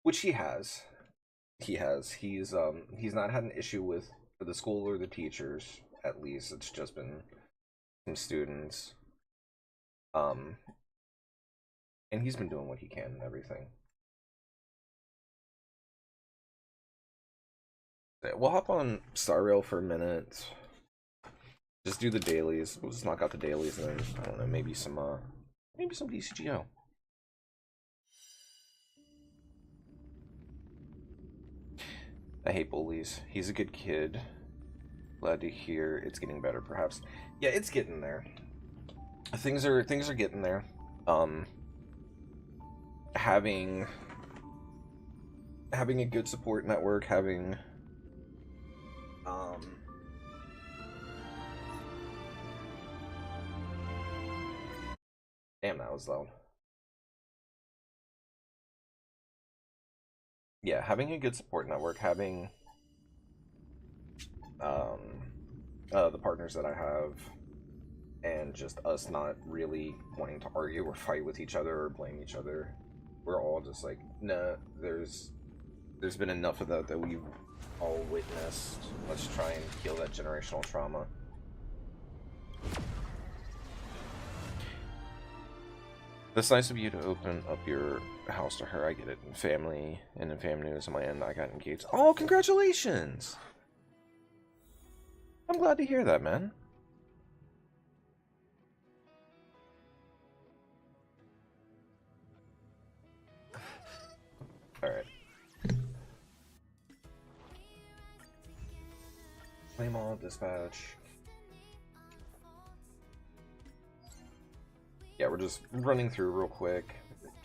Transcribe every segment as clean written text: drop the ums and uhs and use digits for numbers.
which he has. He's not had an issue with the school or the teachers. At least it's just been some students. Um, and he's been doing what he can and everything. We'll hop on Star Rail for a minute. Just do the dailies. We'll just knock out the dailies and then I don't know, maybe some DCGO. I hate bullies. He's a good kid. Glad to hear it's getting better, perhaps. Yeah, it's getting there. Things are getting there. Um, having a good support network, having um, damn, that was loud. Yeah, having a good support network, having um, the partners that I have, and just us not really wanting to argue or fight with each other or blame each other. We're all just like, nah, there's been enough of that we've all witnessed. Let's try and heal that generational trauma. That's nice of you to open up your house to her. I get it. Family and in family news on my end, I got engaged. Oh, congratulations! I'm glad to hear that, man. Alright. Claim all, dispatch. Yeah, we're just running through real quick.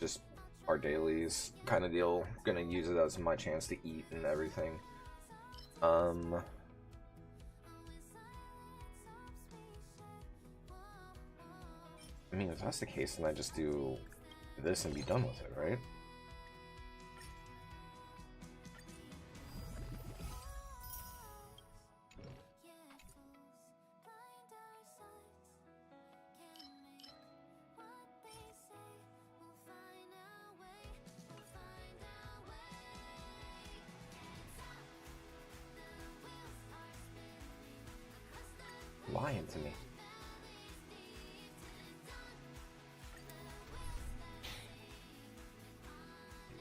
Just our dailies kind of deal. Gonna use it as my chance to eat and everything. I mean, if that's the case, then I just do this and be done with it, right? Lying to me.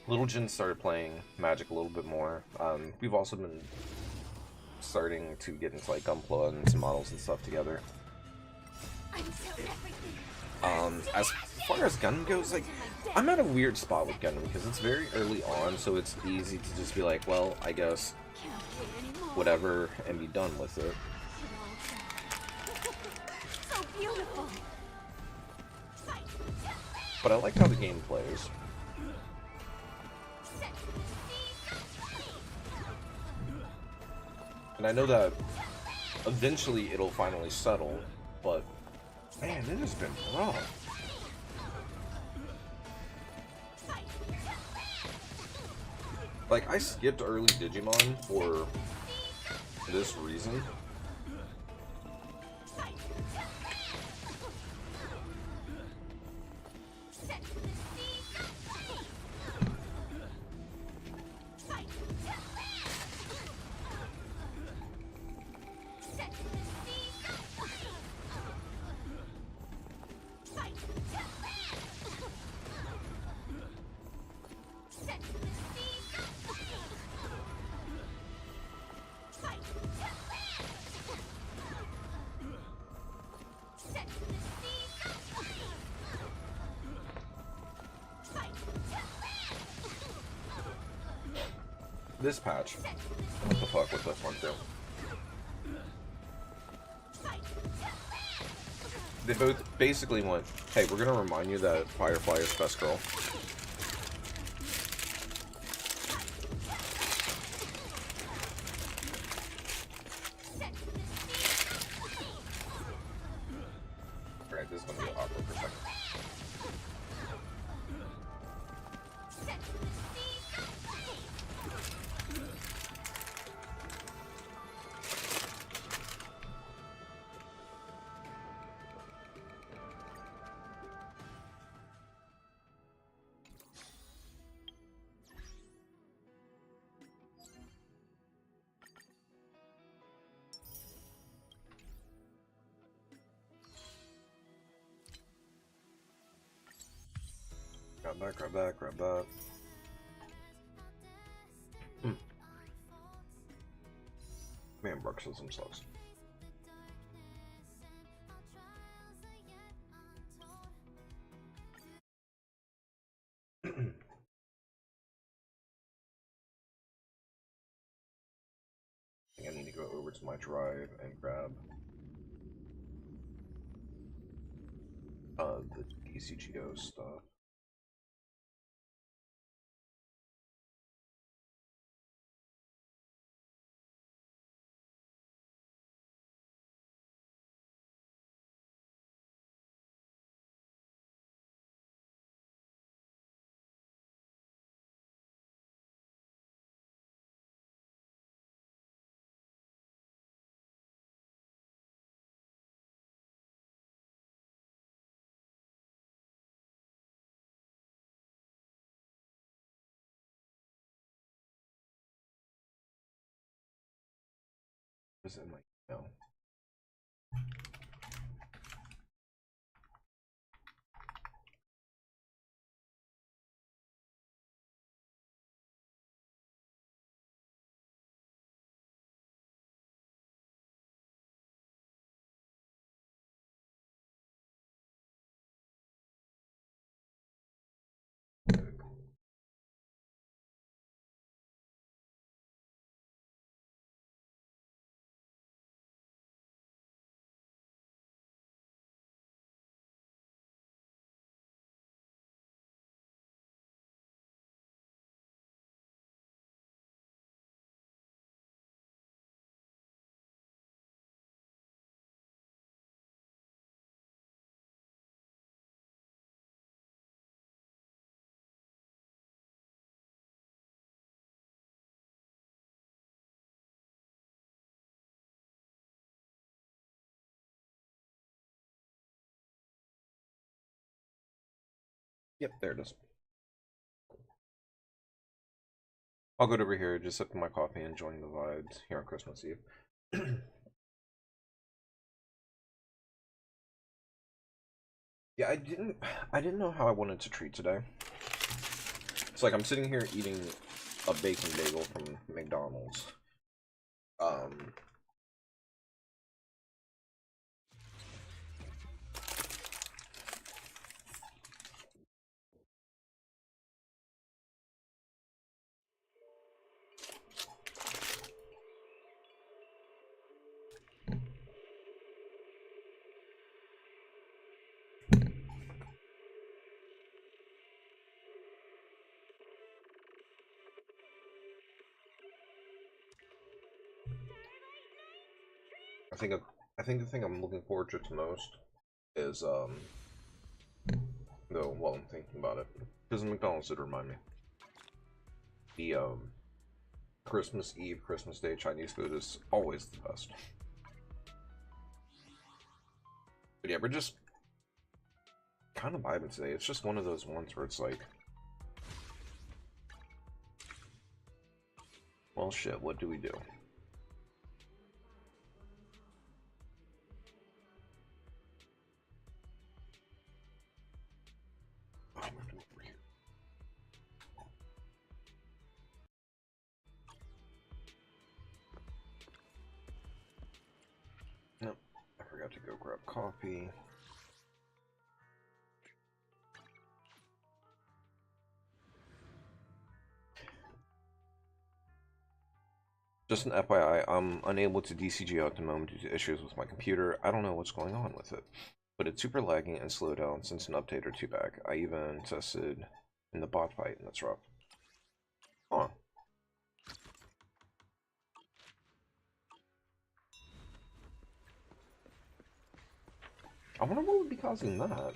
Little Jin started playing Magic a little bit more. We've also been starting to get into like Gunpla and some models and stuff together. As far as Gun goes, like, I'm at a weird spot with Gun because it's very early on, so it's easy to just be like, well, I guess whatever, and be done with it. But I like how the game plays. And I know that eventually it'll finally settle, but man, it has been rough. Like, I skipped early Digimon for this reason. This patch. What the fuck with this one too? They both basically went, hey, we're gonna remind you that Firefly is best girl. Alright, this is gonna be awkward for a second. Grab that, grab that, grab that. Man, bruxism sucks. I need to go over to my drive and grab the DCGO stuff. Is it my email? Yep, there it is. I'll go over here, just sip my coffee, and enjoying the vibes here on Christmas Eve. Yeah, I didn't know how I wanted to treat today. It's like I'm sitting here eating a bacon bagel from McDonald's. I think the thing I'm looking forward to most is though while I'm thinking about it, because McDonald's did remind me, the Christmas Eve, Christmas Day Chinese food is always the best. But yeah, we're just kind of vibing today. It's just one of those ones where it's like, well, shit, what do we do? Nope, I forgot to go grab coffee. Just an FYI, I'm unable to DCG out at the moment due to issues with my computer. I don't know what's going on with it, but it's super lagging and slowed down since an update or two back. I even tested in the bot fight, and that's rough. Huh. I wonder what would be causing that.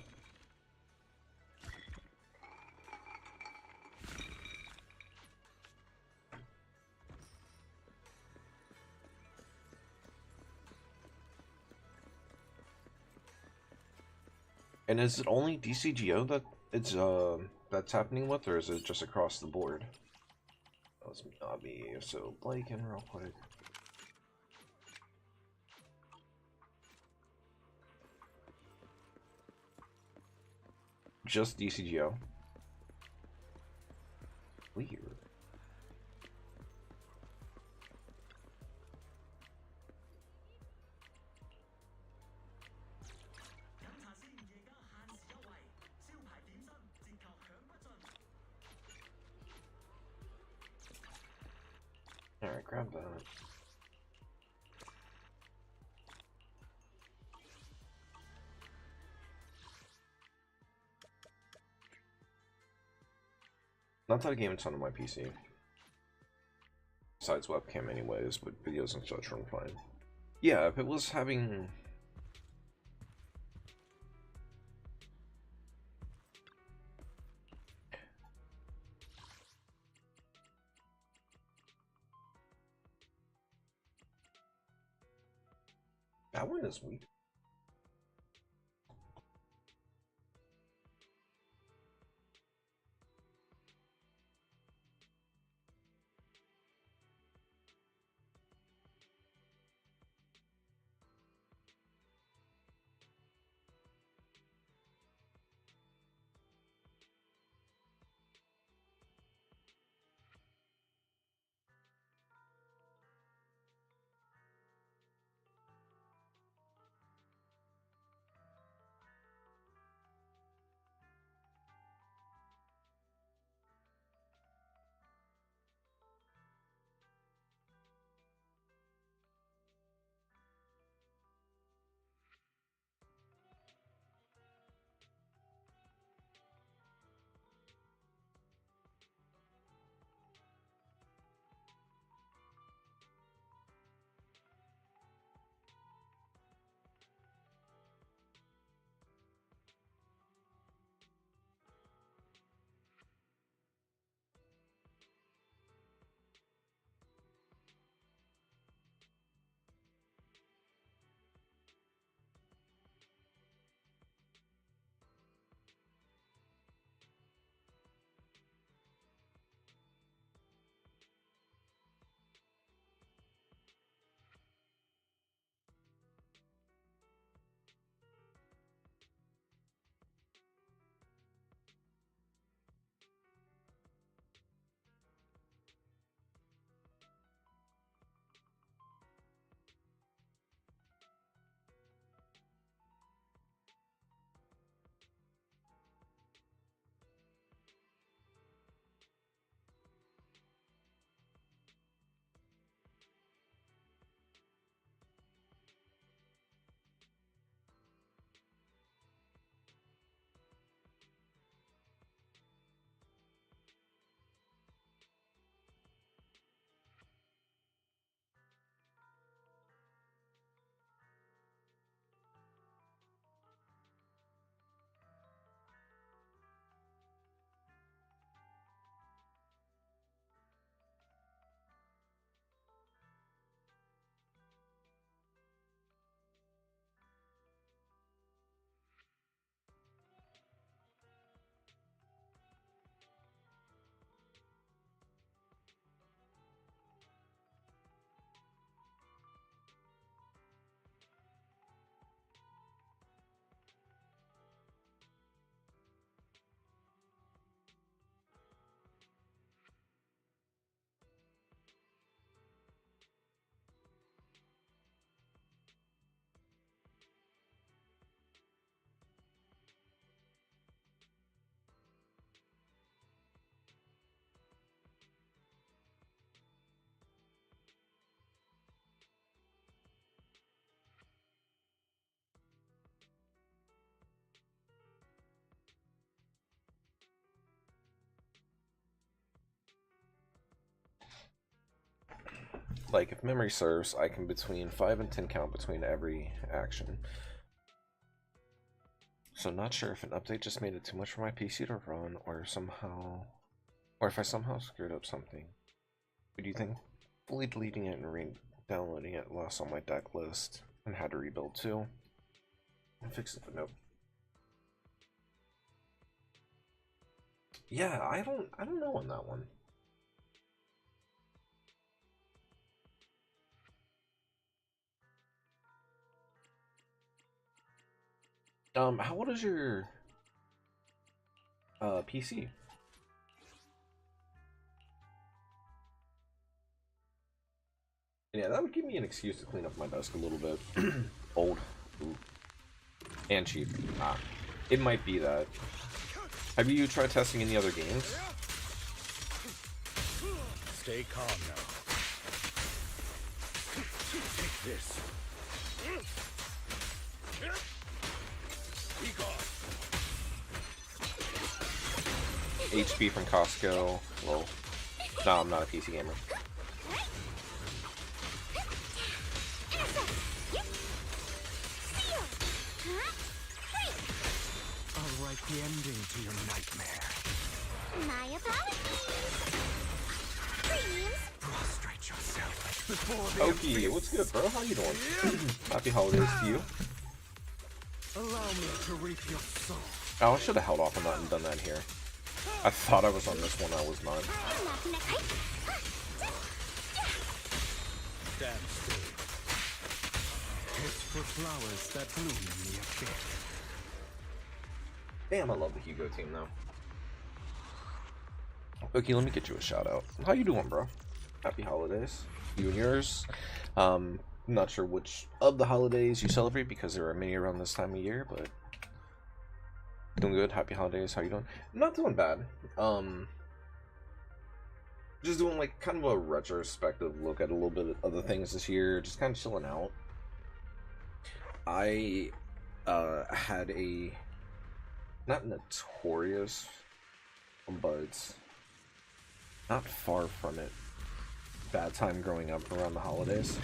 And is it only DCGO that it's that's happening with, or is it just across the board? Let's not be so blaking real quick. Just DCGO. weird. Alright, grab that. Not that I game a ton on my PC. Besides webcam anyways, but videos and such run fine. Yeah, if it was having... That one is weak. Like, if memory serves, I can between 5 and 10 count between every action. So not sure if an update just made it too much for my PC to run, or if I somehow screwed up something. But do you think fully deleting it and re-downloading it lost on my deck list and had to rebuild too? I'll fix it, but nope. Yeah, I don't know on that one. How old is your PC? Yeah, that would give me an excuse to clean up my desk a little bit. Old. Ooh. And cheap. Ah. It might be that. Have you tried testing any other games? Stay calm now. Take this. Be gone. HP from Costco. Well, no, I'm not a PC gamer. I'll write the ending to your nightmare. My apologies. Dreams. Prostrate yourself before the Okie, what's good, bro? How you doing? Happy holidays to you. Allow me to reap your soul. Oh, I should have held off on that and done that here. I thought I was on this one, I was not. Stand still. It's for flowers that bloom in the abyss. Damn, I love the Hugo team though. Okay, let me get you a shout out. How you doing, bro? Happy holidays. You and yours. Not sure which of the holidays you celebrate because there are many around this time of year, but doing good. Happy holidays. How you doing? Not doing bad. Just doing like kind of a retrospective look at a little bit of the things this year. Just kind of chilling out. I had a not notorious, but not far from it, bad time growing up around the holidays.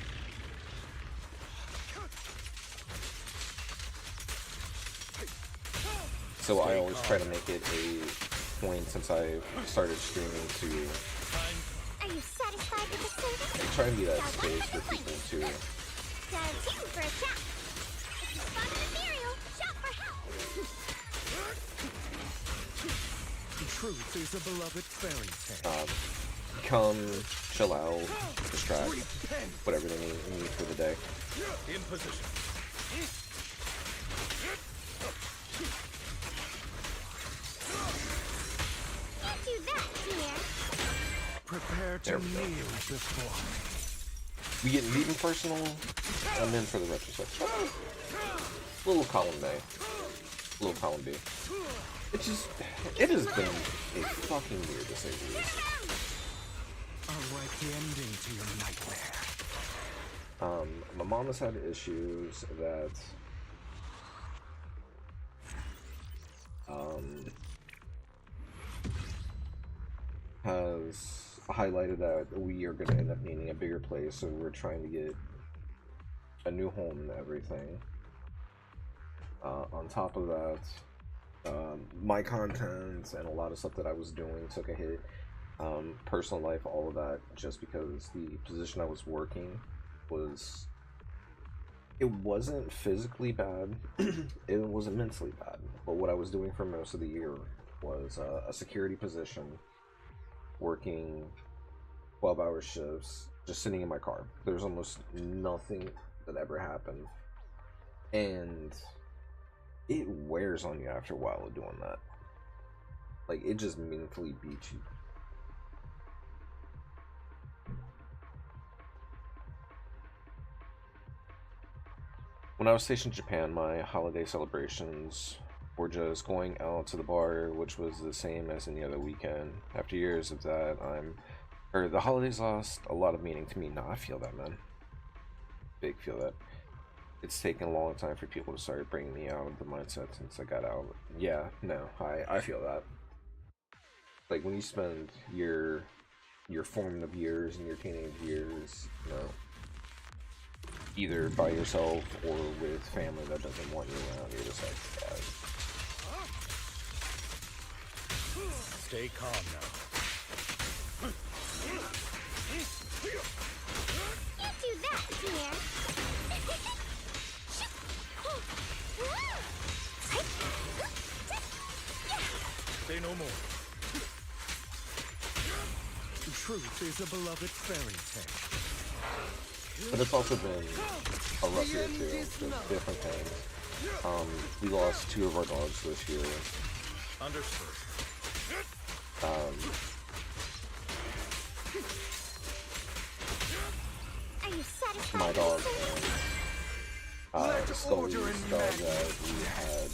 So I always try to make it a point since I started streaming to Are you satisfied with the service? try and be that space for people to Does you for a chat. If you spot an ethereal, shout for help. The truth is a beloved fairy tale. come, chill out, distract, whatever they need for the day. In position. Can't do that, dear. Prepare to There we go. kneel before me. We getting even personal? I'm in for the retrospective. Little column A. Little column B. It has been a fucking year to say the least. I'll write the ending to your nightmare. My mom has had issues that has highlighted that we are going to end up needing a bigger place, so we're trying to get a new home and everything. On top of that, my content and a lot of stuff that I was doing took a hit. Personal life, all of that, just because the position I was working was, it wasn't physically bad, it wasn't mentally bad, but what I was doing for most of the year was a security position, working 12-hour shifts, just sitting in my car. There's almost nothing that ever happened, and it wears on you after a while of doing that. Like, it just mentally beats you. When I was stationed in Japan, my holiday celebrations were just going out to the bar, which was the same as any other weekend. After years of that, the holidays lost a lot of meaning to me. Now I feel that, man. Big feel that. It's taken a long time for people to start bringing me out of the mindset since I got out. Yeah, no, I feel that. Like, when you spend your formative years and your teenage years, you know, either by yourself or with family that doesn't want you around, you're just like, yeah. Stay calm now. Can't do that, dear. Say no more. The truth is a beloved fairy tale. But it's also been a rough year too, just different things. We lost 2 of our dogs this year. Understood. Are you my dog and Scully's dog that we had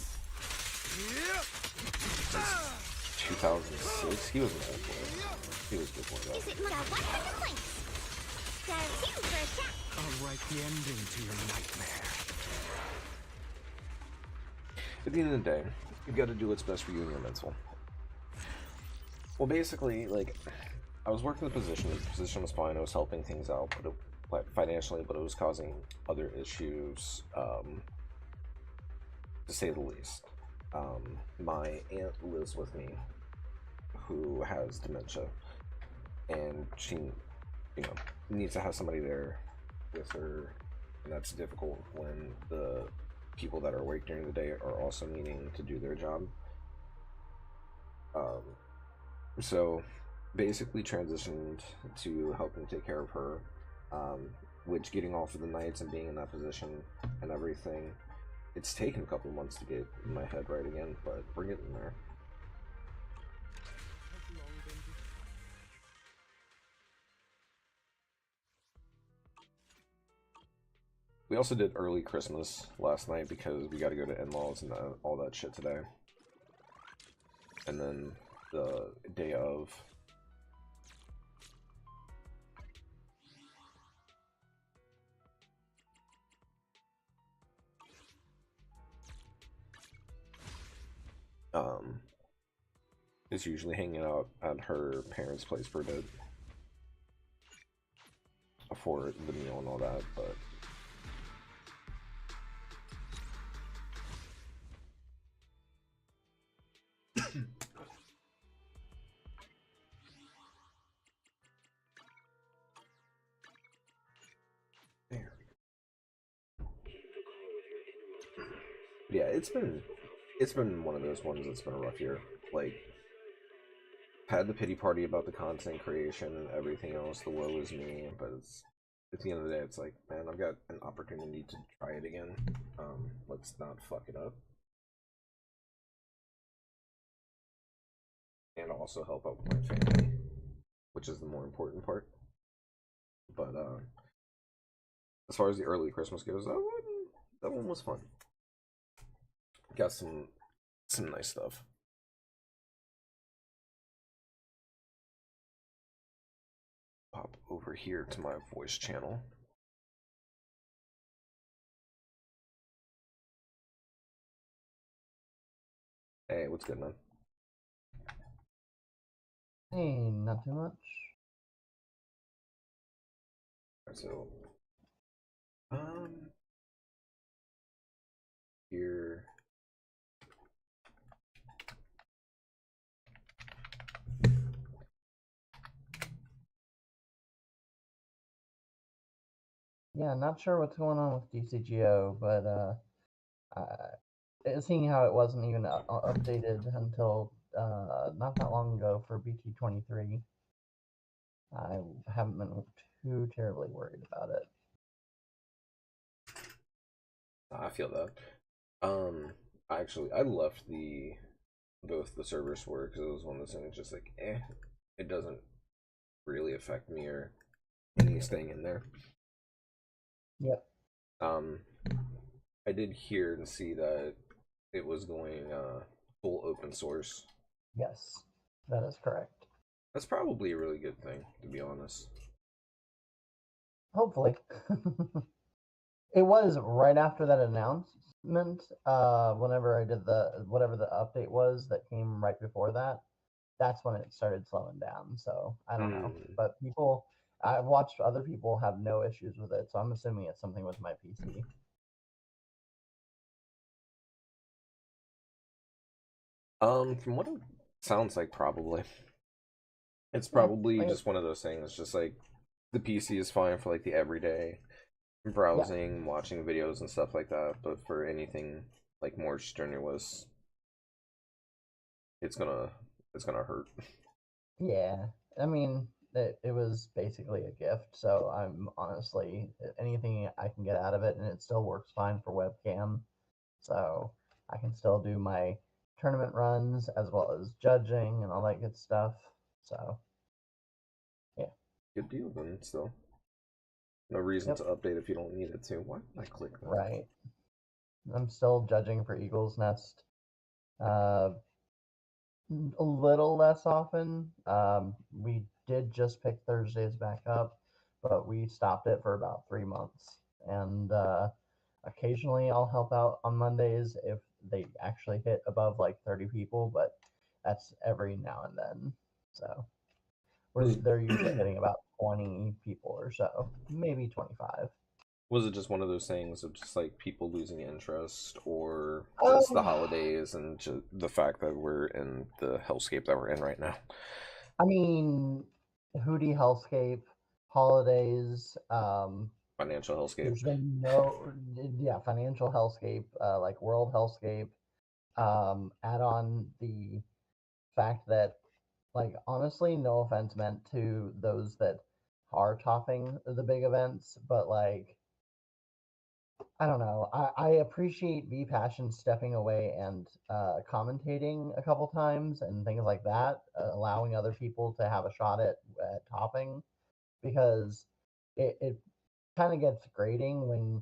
since 2006. He was an old boy. He was before that. Use it more. 100 points. Down 2 for attack. I'll write the ending to your nightmare. At the end of the day, you gotta do what's best for you and your mental. Well, basically, like, I was working the position was fine, I was helping things out, but like, financially, but it was causing other issues, to say the least. My aunt lives with me, who has dementia, and she, you know, needs to have somebody there with her, and that's difficult when the people that are awake during the day are also needing to do their job. So basically transitioned to helping take care of her, which getting off of the nights and being in that position and everything, it's taken a couple months to get my head right again, but we're getting there. We also did early Christmas last night because we got to go to in-laws and all that shit today. And then the day of, is usually hanging out at her parents' place for a bit for the meal and all that, but there. Yeah, it's been one of those ones that's been a rough year. Like, had the pity party about the content creation and everything else, the woe is me, but it's at the end of the day, it's like, man, I've got an opportunity to try it again. Let's not fuck it up. And also help out with my family, which is the more important part. But as far as the early Christmas goes, that one was fun. Got some nice stuff. Pop over here to my voice channel. Hey, what's good, man? Hey, not too much. So, here. Yeah, not sure what's going on with DCGO, but seeing how it wasn't even updated until not that long ago for BT23, I haven't been too terribly worried about it. I feel that. Actually, I left both the servers were because it was one of those things just like, it doesn't really affect me or any staying in there. Yep. I did hear and see that it was going full open source. Yes, that is correct. That's probably a really good thing, to be honest. Hopefully. It was right after that announcement, whenever I did whatever the update was that came right before that, that's when it started slowing down. So I don't know. But I've watched other people have no issues with it, so I'm assuming it's something with my PC. From what it sounds like, probably. It's probably Yeah, just one of those things, just like the PC is fine for like the everyday browsing, watching videos and stuff like that, but for anything like more strenuous, it's gonna hurt. Yeah, I mean, it was basically a gift, so I'm honestly anything I can get out of it, and it still works fine for webcam, so I can still do my tournament runs as well as judging and all that good stuff. So, yeah. Good deal then, still. No reason Yep. to update if you don't need it to. Why did I click that? Right. I'm still judging for Eagle's Nest. Uh, a little less often. We did just pick Thursdays back up, but we stopped it for about 3 months. And occasionally I'll help out on Mondays if they actually hit above like 30 people, but that's every now and then. So they're usually hitting about 20 people or so, maybe 25. Was it just one of those things of just like people losing interest, or just the Um, holidays and just the fact that we're in the hellscape that we're in right now? I mean, Hootie Hellscape, holidays, Financial hellscape. there's been no, yeah, financial hellscape, like world hellscape. Add on the fact that, like, honestly, no offense meant to those that are topping the big events, but like, I don't know. I appreciate V Passion stepping away and commentating a couple times and things like that, allowing other people to have a shot at topping, because it kind of gets grating when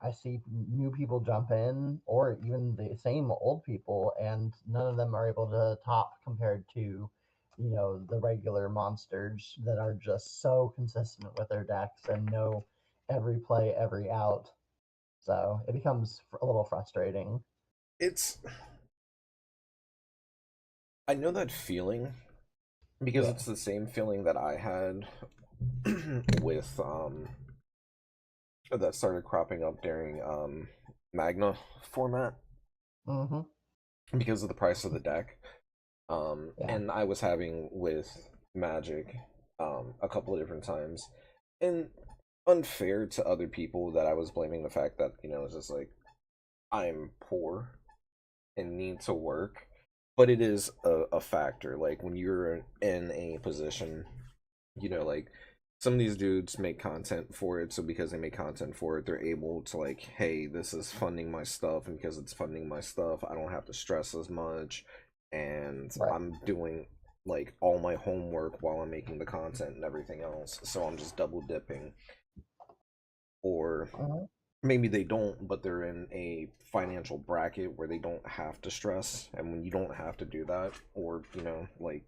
I see new people jump in, or even the same old people, and none of them are able to top compared to, the regular monsters that are just so consistent with their decks and know every play, every out. So it becomes a little frustrating. It's I know that feeling because Yeah. it's the same feeling that I had with that started cropping up during Magna format Mm-hmm. because of the price of the deck. Yeah. And I was having with Magic a couple of different times. And unfair to other people that I was blaming the fact that, it's just like I'm poor and need to work. But it is a factor. Like when you're in a position, like some of these dudes make content for it, so because they make content for it, they're able to like, hey, this is funding my stuff, and because it's funding my stuff, I don't have to stress as much, and Right. I'm doing like all my homework while I'm making the content and everything else, so I'm just double dipping. Or Mhm. maybe they don't, but they're in a financial bracket where they don't have to stress, and when you don't have to do that, or like,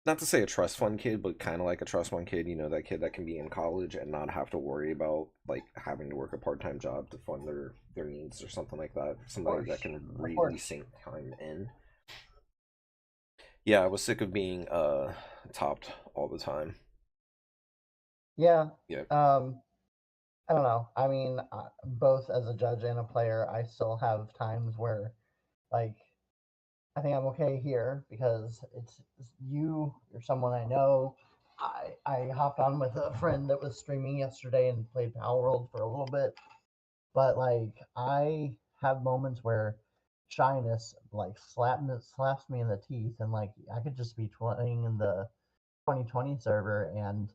not to say a trust fund kid, but kind of like a trust fund kid, that kid that can be in college and not have to worry about like having to work a part-time job to fund their needs or something like that. Of Somebody that course. can Of really course. sink time in. Yeah, I was sick of being topped all the time. Yeah. Yeah. I don't know. I mean, both as a judge and a player, I still have times where, like, I think I'm okay here because it's you. You're someone I know. I hopped on with a friend that was streaming yesterday and played Power World for a little bit, but like I have moments where shyness like slaps me in the teeth, and like I could just be playing in the 2020 server, and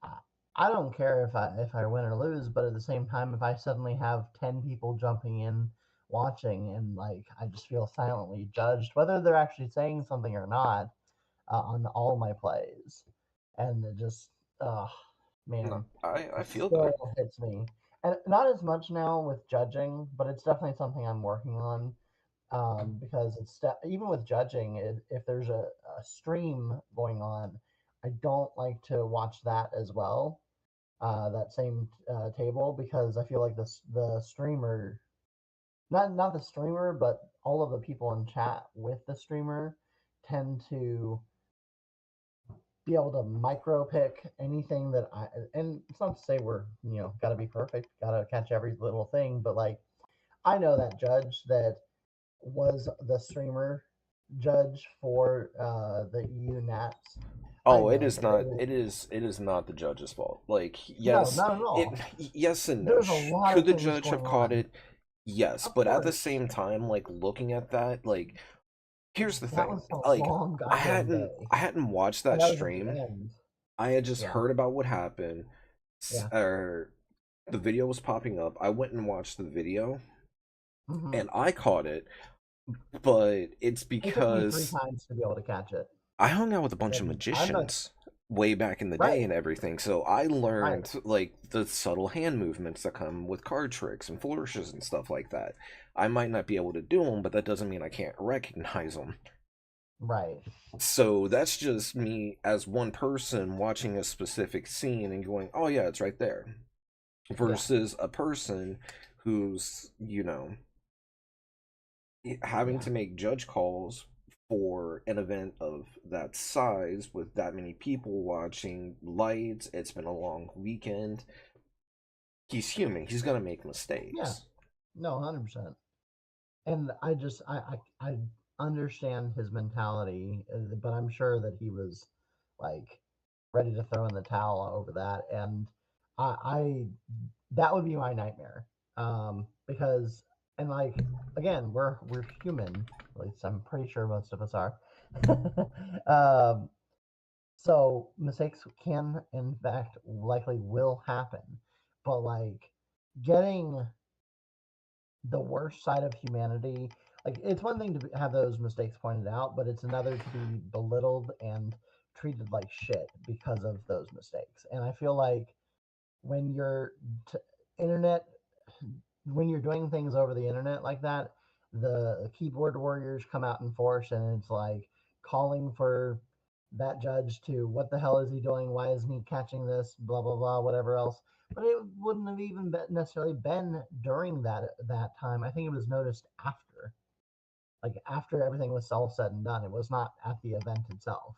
I, I don't care if I win or lose, but at the same time, if I suddenly have 10 people jumping in, watching, and like I just feel silently judged, whether they're actually saying something or not, on all my plays, and it just, No, man, I it feel still that. hits me, and not as much now with judging, but it's definitely something I'm working on. Because even with judging, if there's a stream going on, I don't like to watch that as well, that same table, because I feel like the streamer, not the streamer, but all of the people in chat with the streamer tend to be able to micro pick anything that and it's not to say we're, got to be perfect, got to catch every little thing, but like I know that judge that was the streamer judge for the EU Nats. I Oh, it know is that they not. will. It is not the judge's fault. Like, No, yes, not at it. all. Yes and no. There's a lot Could of the things judge have going caught on. it? Yes, Of but at the course, same time, like looking at that, like, here's the that thing. was a Like, long I goddamn hadn't day, I hadn't watched and that that was at the stream. end. I had just Yeah. heard about what happened. Yeah. Or the video was popping up. I went and watched the video, Hmm. and I caught it. But it's It took me three because times to be able to catch it. I hung out with a bunch of And I'm not. magicians way back in the day Right. and everything. So I Right. learned like the subtle hand movements that come with card tricks and flourishes and stuff like that. I might not be able to do them, but that doesn't mean I can't recognize them. Right. So that's just me as one person watching a specific scene and going, "Oh yeah, it's right there." Yeah. Versus a person who's, having Yeah. to make judge calls for an event of that size with that many people watching, lights. It's been a long weekend. He's human. He's gonna make Yeah. mistakes. No, 100%. And I understand his mentality, but I'm sure that he was like ready to throw in the towel over that. And I that would be my nightmare. Because and like again, we're human. At least I'm pretty sure most of us are. um, so mistakes can, in fact, likely will happen. But like getting the worst side of humanity. Like it's one thing to have those mistakes pointed out, but it's another to be belittled and treated like shit because of those mistakes. And I feel like when you're t- internet, when you're doing things over the internet like that, the keyboard warriors come out in force, and it's like calling for that judge to what the hell is he doing? Why isn't he catching this? Blah blah blah, whatever else. But it wouldn't have even necessarily been during that time. I think it was noticed after, like after everything was all said and done. It was not at the event itself.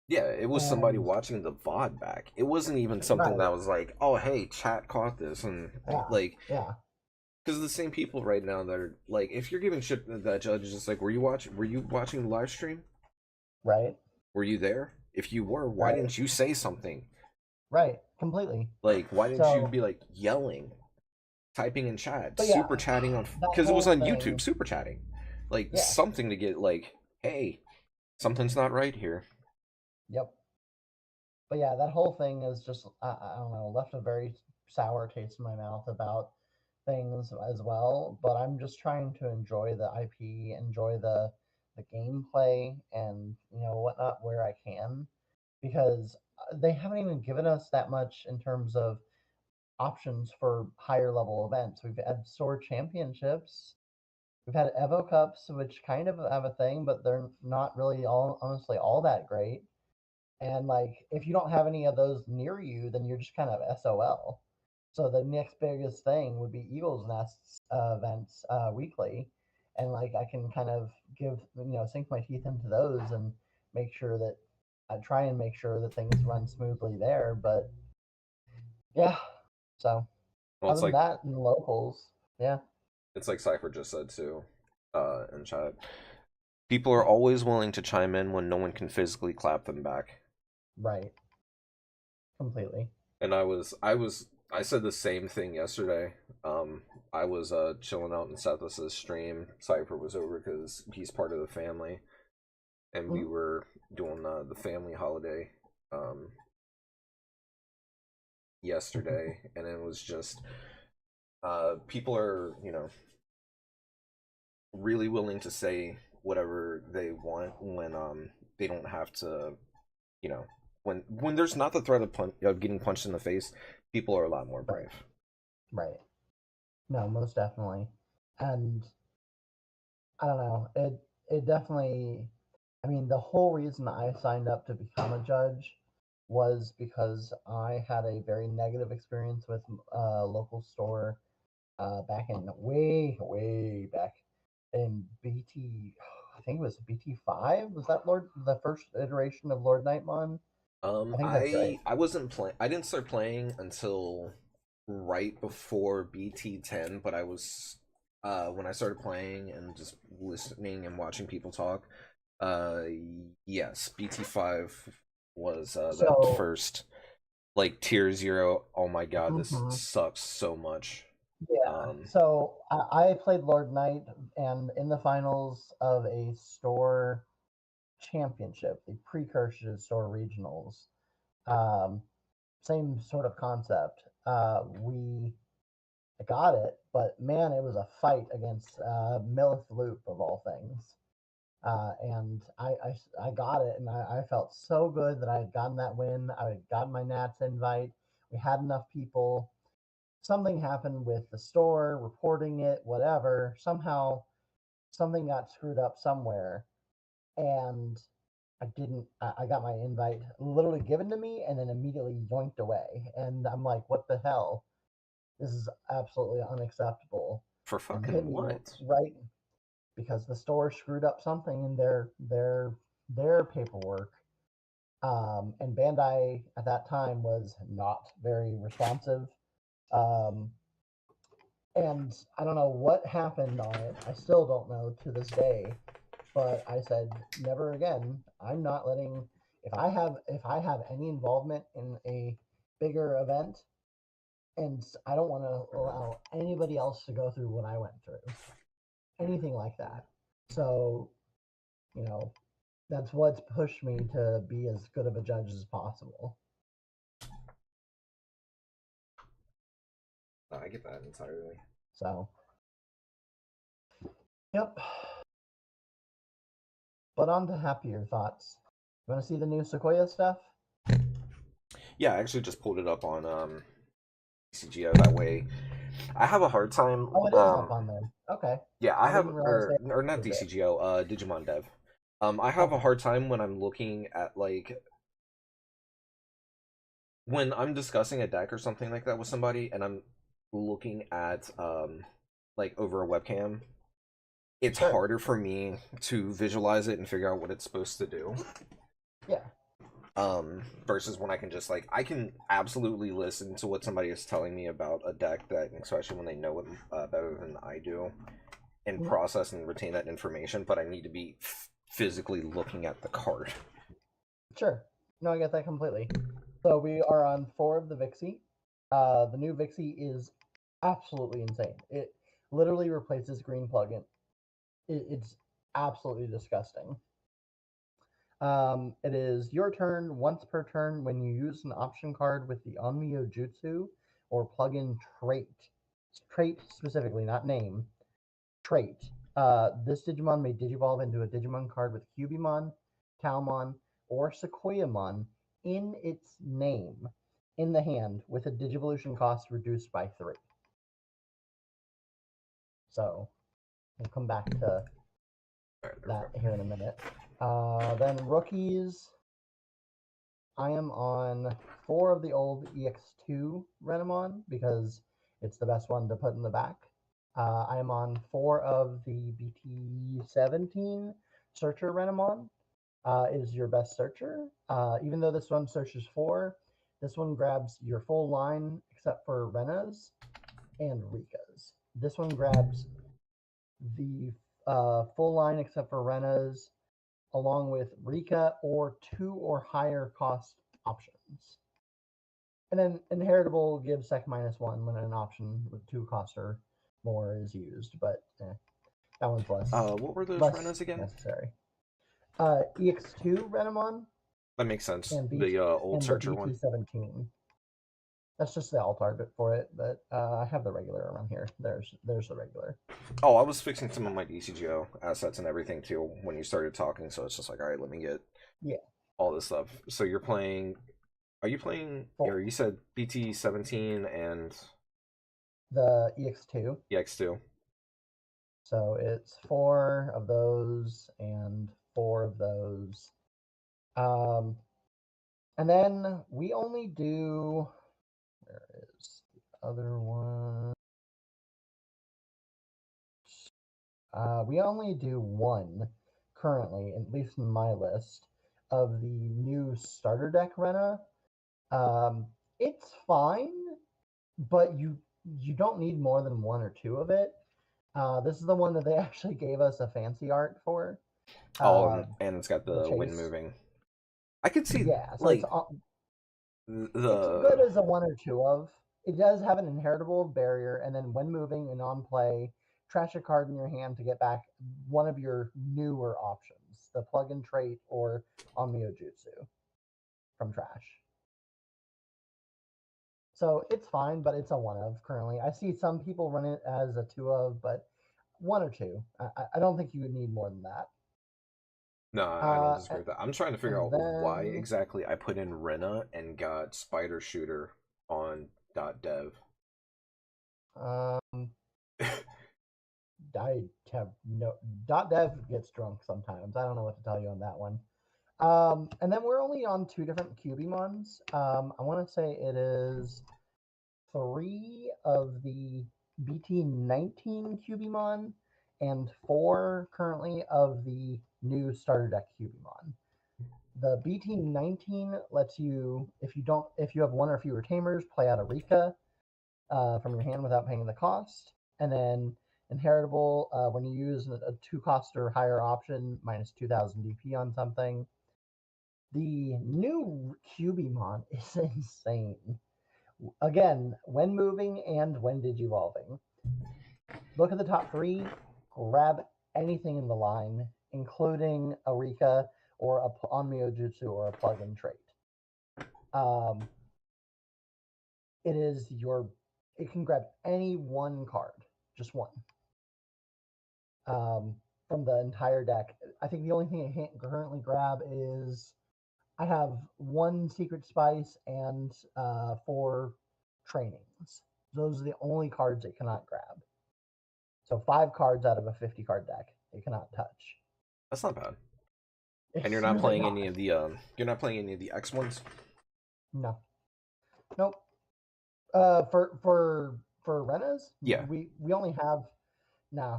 Yeah, it was somebody And watching the VOD back. It wasn't even something right, that was like, "Oh, hey, chat caught this," and yeah, like, yeah, because the same people right now that are like, if you're giving shit to that judge is just like, Were you watching the live stream? right, Were you there? If you were, why right, didn't you say something? right, completely. Like, why didn't you So, be like yelling, typing in chat, but yeah, super chatting on, that because it was whole on YouTube, thing, super chatting, like yeah, something to get like, hey, something's not right here. yep. But yeah, that whole thing is just I don't know, left a very sour taste in my mouth about things as well. But I'm just trying to enjoy the IP, enjoy the gameplay, and whatnot where I can, because they haven't even given us that much in terms of options for higher level events. We've had store championships. We've had Evo Cups, which kind of have a thing, but they're not really all honestly all that great. And like, if you don't have any of those near you, then you're just kind of SOL. So the next biggest thing would be Eagles Nests events weekly, and like I can kind of sink my teeth into those and make sure that I try and make sure that things run smoothly there. But yeah, so Well, other than that, in locals, yeah, it's like Cypher just said too, in chat. People are always willing to chime in when no one can physically clap them back. right, completely. And I said the same thing yesterday. Um, I was chilling out in Sethas's stream. Cypher was over because he's part of the family, and we Mhm. were doing the family holiday um yesterday, and it was just people are really willing to say whatever they want when they don't have to, you know when there's not the threat of getting punched in the face. People are a lot more Right, brave. right. No, most definitely. And I don't know. It definitely. I mean, the whole reason I signed up to become a judge was because I had a very negative experience with a local store back in way back in BT. I think it was BT5. Was that Lord the first iteration of Lord Nightmon? I think that's right. I wasn't playing. I didn't start playing until right before BT10, but I was when I started playing and just listening and watching people talk. Uh, yes, BT5 was that So, first like tier 0. Oh my god, this mhm. sucks so much. Yeah. Um, So I played Lord Knight, and in the finals of a store championship, the precursor to store regionals. Um, Same sort of concept. We got it, but man, it was a fight against Millith Loop of all things. And I got it, and I felt so good that I had gotten that win. I had gotten my Nats invite. We had enough people. Something happened with the store reporting it, whatever. Somehow something got screwed up somewhere, and I didn't. I got my invite literally given to me, and then immediately yoinked away. And I'm like, what the hell? This is absolutely unacceptable. For And hit fucking me what? right because the store screwed up something in their paperwork. And Bandai at that time was not very responsive. Um, and I don't know what happened on it. I still don't know to this day. But I said never again. I'm not letting if I have any involvement in a bigger event, and I don't want to allow anybody else to go through what I went through, anything like that. So you know, that's what's pushed me to be as good of a judge as possible. I get that entirely. So, yep. But on to happier thoughts. You want to see the new Sequoia stuff? Yeah, I actually just pulled it up on CGO. That way, I have a hard time. Oh, it is up on there. Okay. Yeah, I I have, didn't realize they or not updated it. DCGO, Digimon Dev. I have a Okay. hard time when I'm looking at like when I'm discussing a deck or something like that with somebody, and I'm looking at like over a webcam. It's Sure. harder for me to visualize it and figure out what it's supposed to do. Yeah. Versus when I can just like I can absolutely listen to what somebody is telling me about a deck that, especially when they know it better than I do, and Mhm. process and retain that information. But I need to be physically looking at the card. Sure. No, I get that completely. So we are on 4 of the Vixie. The new Vixie is absolutely insane. It literally replaces green plugin. It's absolutely disgusting. It is your turn once per turn when you use an option card with the Onmyo Jutsu or plugin trait. Trait specifically, not name. Trait. This Digimon may Digivolve into a Digimon card with Cubimon, Talmon, or Sequoiamon in its name in the hand with a Digivolution cost reduced by 3. So we'll come back to Alright, there we that go. here in a minute. Then rookies. I am on 4 of the old EX2 Renamon because it's the best one to put in the back. I am on 4 of the BT17 Searcher Renamon. Is your best searcher. Even though this one searches 4, this one grabs your full line except for Rena's and Rika's. This one grabs the full line except for Rena's, along with Rika or 2 or higher cost options. And then Inheritable gives sec -1 when an option with 2 cost or more is used, but that one's What were those less Renas again? necessary. EX2 Renamon That makes sense. and The old the searcher one. BT17. That's just the alt target for it, but I have the regular around here. There's the regular. Oh, I was fixing some of my DCGO assets and everything too when you started talking, so it's just like, all right, let me get Yeah. all this stuff. So you're playing. Are you playing? Full, Or you said BT17 and the EX2. EX2. So it's 4 of those and 4 of those. Um, and then we only do. Where is the other one? We only do one currently, at least in my list, of the new starter deck Rena. Um, it's fine, but you don't need more than 1 or 2 of it. This is the one that they actually gave us a fancy art for. Oh, Uh, and it's got the the wind chase. moving. I could see Yeah, so like it's good the as a 1 or 2 of. It does have an inheritable barrier, and then when moving and on play, trash a card in your hand to get back one of your newer options, the plug-in trait or Onmyo Jutsu from trash. So it's fine, but it's a 1 of currently. I see some people run it as a 2 of, but 1 or 2. I don't think you would need more than that. No, I don't disagree A- with that. I'm trying to figure and out why then exactly I put in Rena and got Spider Shooter on .dev. um, I have no .dev gets drunk sometimes. I don't know what to tell you on that one. And then we're only on 2 different Cubimons. I want to say it is 3 of the BT19 Cubimon and 4 currently of the new starter deck Cubimon. The BT19 lets you, if you have 1 or fewer tamers, play out a Rika from your hand without paying the cost. And then inheritable, when you use a 2 cost or higher option, minus 2000 DP on something. The new Cubimon is insane. Again, when moving and when digivolving. Look at the top 3, grab anything in the line, including a Rika or a Onmyo Jutsu or a plug-in trait. Um, it can grab any 1 card, just 1, from the entire deck. I think the only thing it can't currently grab is I have 1 secret spice and 4 trainings. Those are the only cards it cannot grab. So 5 cards out of a 50 card deck it cannot touch. That's not bad. And It's you're not really playing not. any of the X ones? No. Nope. For Renas, Yeah, we only have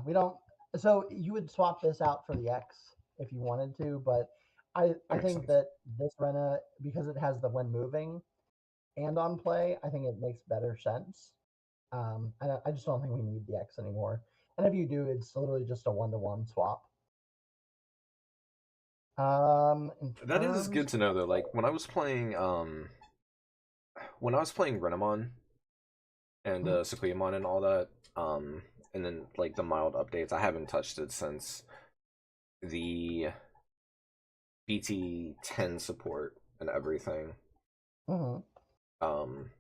we don't. So you would swap this out for the X if you wanted to, but that I makes think sense. that this Rena, because it has the when moving and on play, I think it makes better sense. I just don't think we need the X anymore. And if you do, it's literally just a 1-to-1 swap. In That is terms good to know though. Like when I was playing Renamon and Mhm. Sequoiamon and all that, and then like the mild updates, I haven't touched it since the BT10 support and everything. Mhm. Um,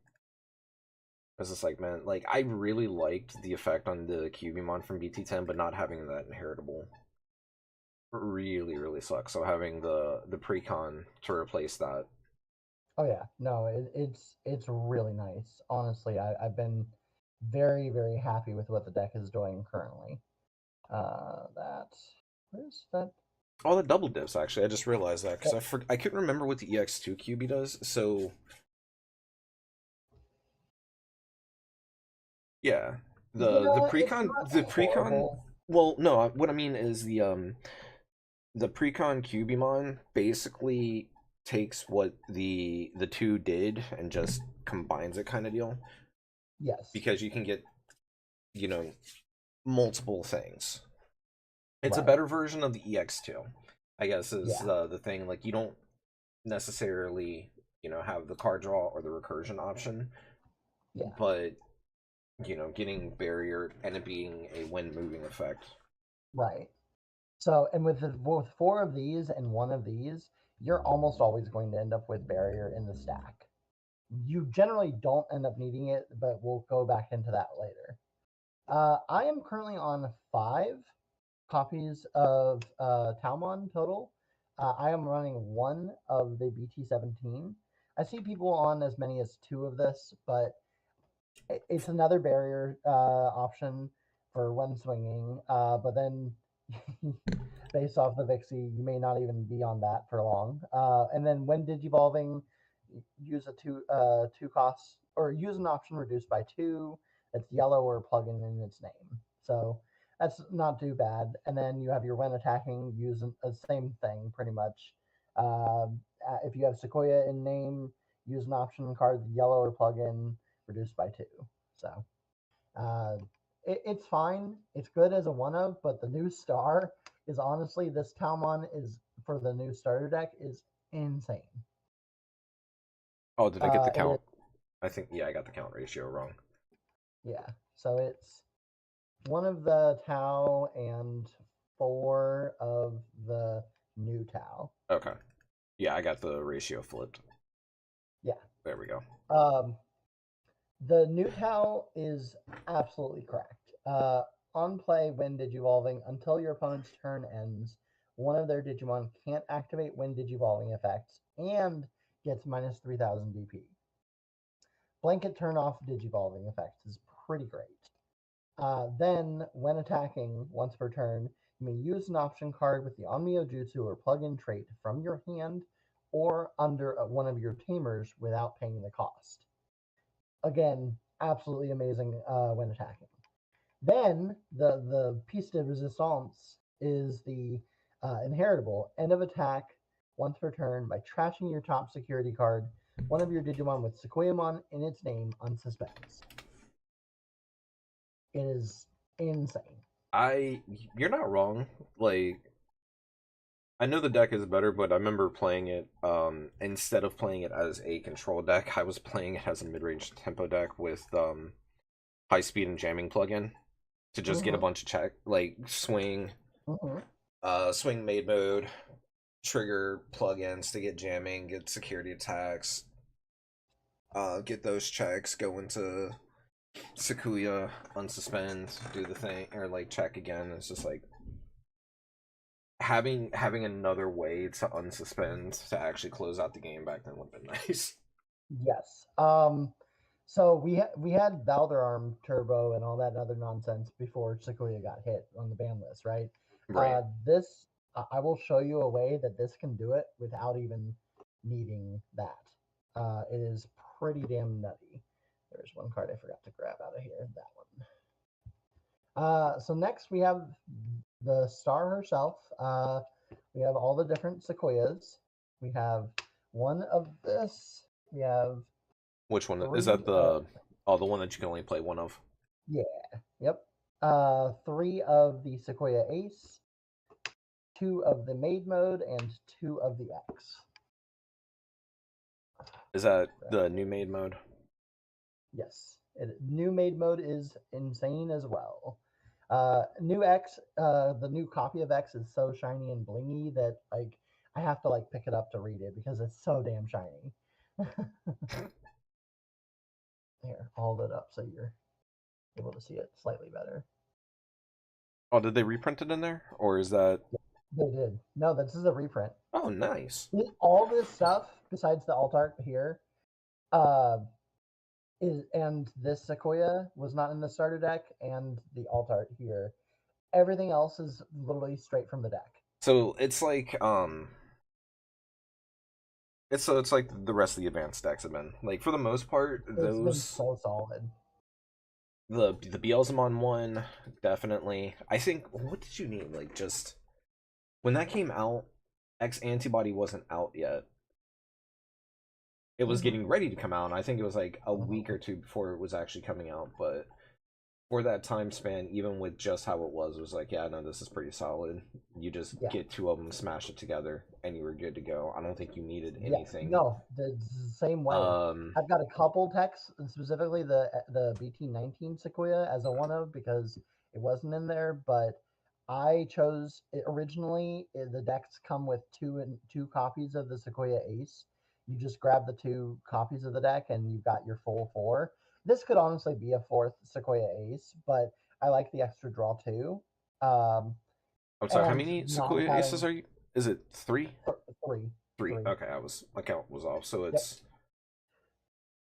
it's just like, man, like I really liked the effect on the Cubimon from BT10, but not having that inheritable really, really sucks. So having the precon to replace that. Oh yeah, no, it's really nice. Honestly, I've been very very happy with what the deck is doing currently. That where's that? Oh, the double dips actually. I just realized that because Oh, I couldn't remember what the EX2 QB does. So yeah, the yeah, it's precon not the precon. horrible. Well, no, what I mean is the precon Cubimon basically takes what the two did and just combines it kind of deal Yes, because you can get you know multiple things. It's a right. better version of the EX2, I guess is Yeah, the thing. Like you don't necessarily have the card draw or the recursion option, yeah, but getting barrier and it being a wind moving effect. right. So, and with 4 of these and 1 of these, you're almost always going to end up with barrier in the stack. You generally don't end up needing it, but we'll go back into that later. I am currently on 5 copies of Talmon total. I am running 1 of the BT17. I see people on as many as 2 of this, but it's another barrier option for when swinging. But then, based off the Vixie, you may not even be on that for long. And then when digivolving, use a 2 costs or use an option reduced by 2 that's yellow or plug-in in its name. So that's not too bad. And then you have your when attacking, use the same thing pretty much. If you have Sequoia in name, use an option card yellow or plug-in reduced by 2. So uh, it's fine. It's good as a 1 of, but the new star is honestly this Talmon is for the new starter deck is insane. Oh, did I get the It is count? I think I got the count ratio wrong. Yeah. So it's 1 of the Tau and 4 of the new Tau. Okay, yeah, I got the ratio flipped. Yeah. There we go. Um, the new Tau is absolutely correct. On play when digivolving until your opponent's turn ends, one of their Digimon can't activate when Digivolving effects and gets minus 3000 DP. Blanket turn off Digivolving effects is pretty great. Then, when attacking once per turn, you may use an option card with the Onmyo Jutsu or plug-in trait from your hand or under one of your tamers without paying the cost. Again, absolutely amazing when attacking. Then the piece de resistance is the inheritable end of attack once per turn by trashing your top security card, one of your Digimon with Sequoiamon in its name on suspense. It is insane. You're not wrong. Like, I know the deck is better, but I remember playing it, instead of playing it as a control deck, I was playing it as a mid-range tempo deck with, high speed and jamming plugin to just get a bunch of swing, swing made mode, trigger plugins to get jamming, get security attacks, get those checks, go into Sakuya, unsuspend, do the thing, or like check again. It's just like having another way to unsuspend to actually close out the game back then would have been nice. Yes. So we had Valderarm Turbo and all that other nonsense before Sequoia got hit on the ban list, right? Right. This I will show you a way that this can do it without even needing that. It is pretty damn nutty. There's one card I forgot to grab out of here. That one. So next we have the star herself. We have all the different Sequoias. We have one of this. We have Which one is three that? The one that you can only play one of? Yeah. Yep. 3 of the Sequoia Ace, 2 of the Maid Mode, and 2 of the X. Is that the new Maid mode? Yes. New Maid Mode is insane as well. New X, the new copy of X is so shiny and blingy that like I have to like pick it up to read it because it's so damn shiny. Here, hold it up so you're able to see it slightly better. Oh, did they reprint it in there, or is that? They did. No, this is a reprint. Oh, nice. All this stuff besides the alt art here, and this Sequoia was not in the starter deck, and the alt art here. Everything else is literally straight from the deck. So it's like it's like the rest of the advanced decks have been. Like for the most part, It's been those so solid. the Beelzemon one definitely. I think what did you need? Like just when that came out, X Antibody wasn't out yet. It was getting ready to come out. And I think it was like a week or two before it was actually coming out, but for that time span, even with just how it was like, yeah, no, this is pretty solid. You just get 2 of them, smash it together, and you were good to go. I don't think you needed anything. No, the same way. I've got a couple techs, specifically the BT19 Sequoia as a one of because it wasn't in there, but I chose it originally. The decks come with two copies of the Sequoia Ace. You just grab the 2 copies of the deck, and you've got your full 4. This could honestly be a 4th Sequoia Ace, but I like the extra draw too. I'm sorry, how many Sequoia Aces are you? Is it 3? 3. 3. Okay, my count was off. So it's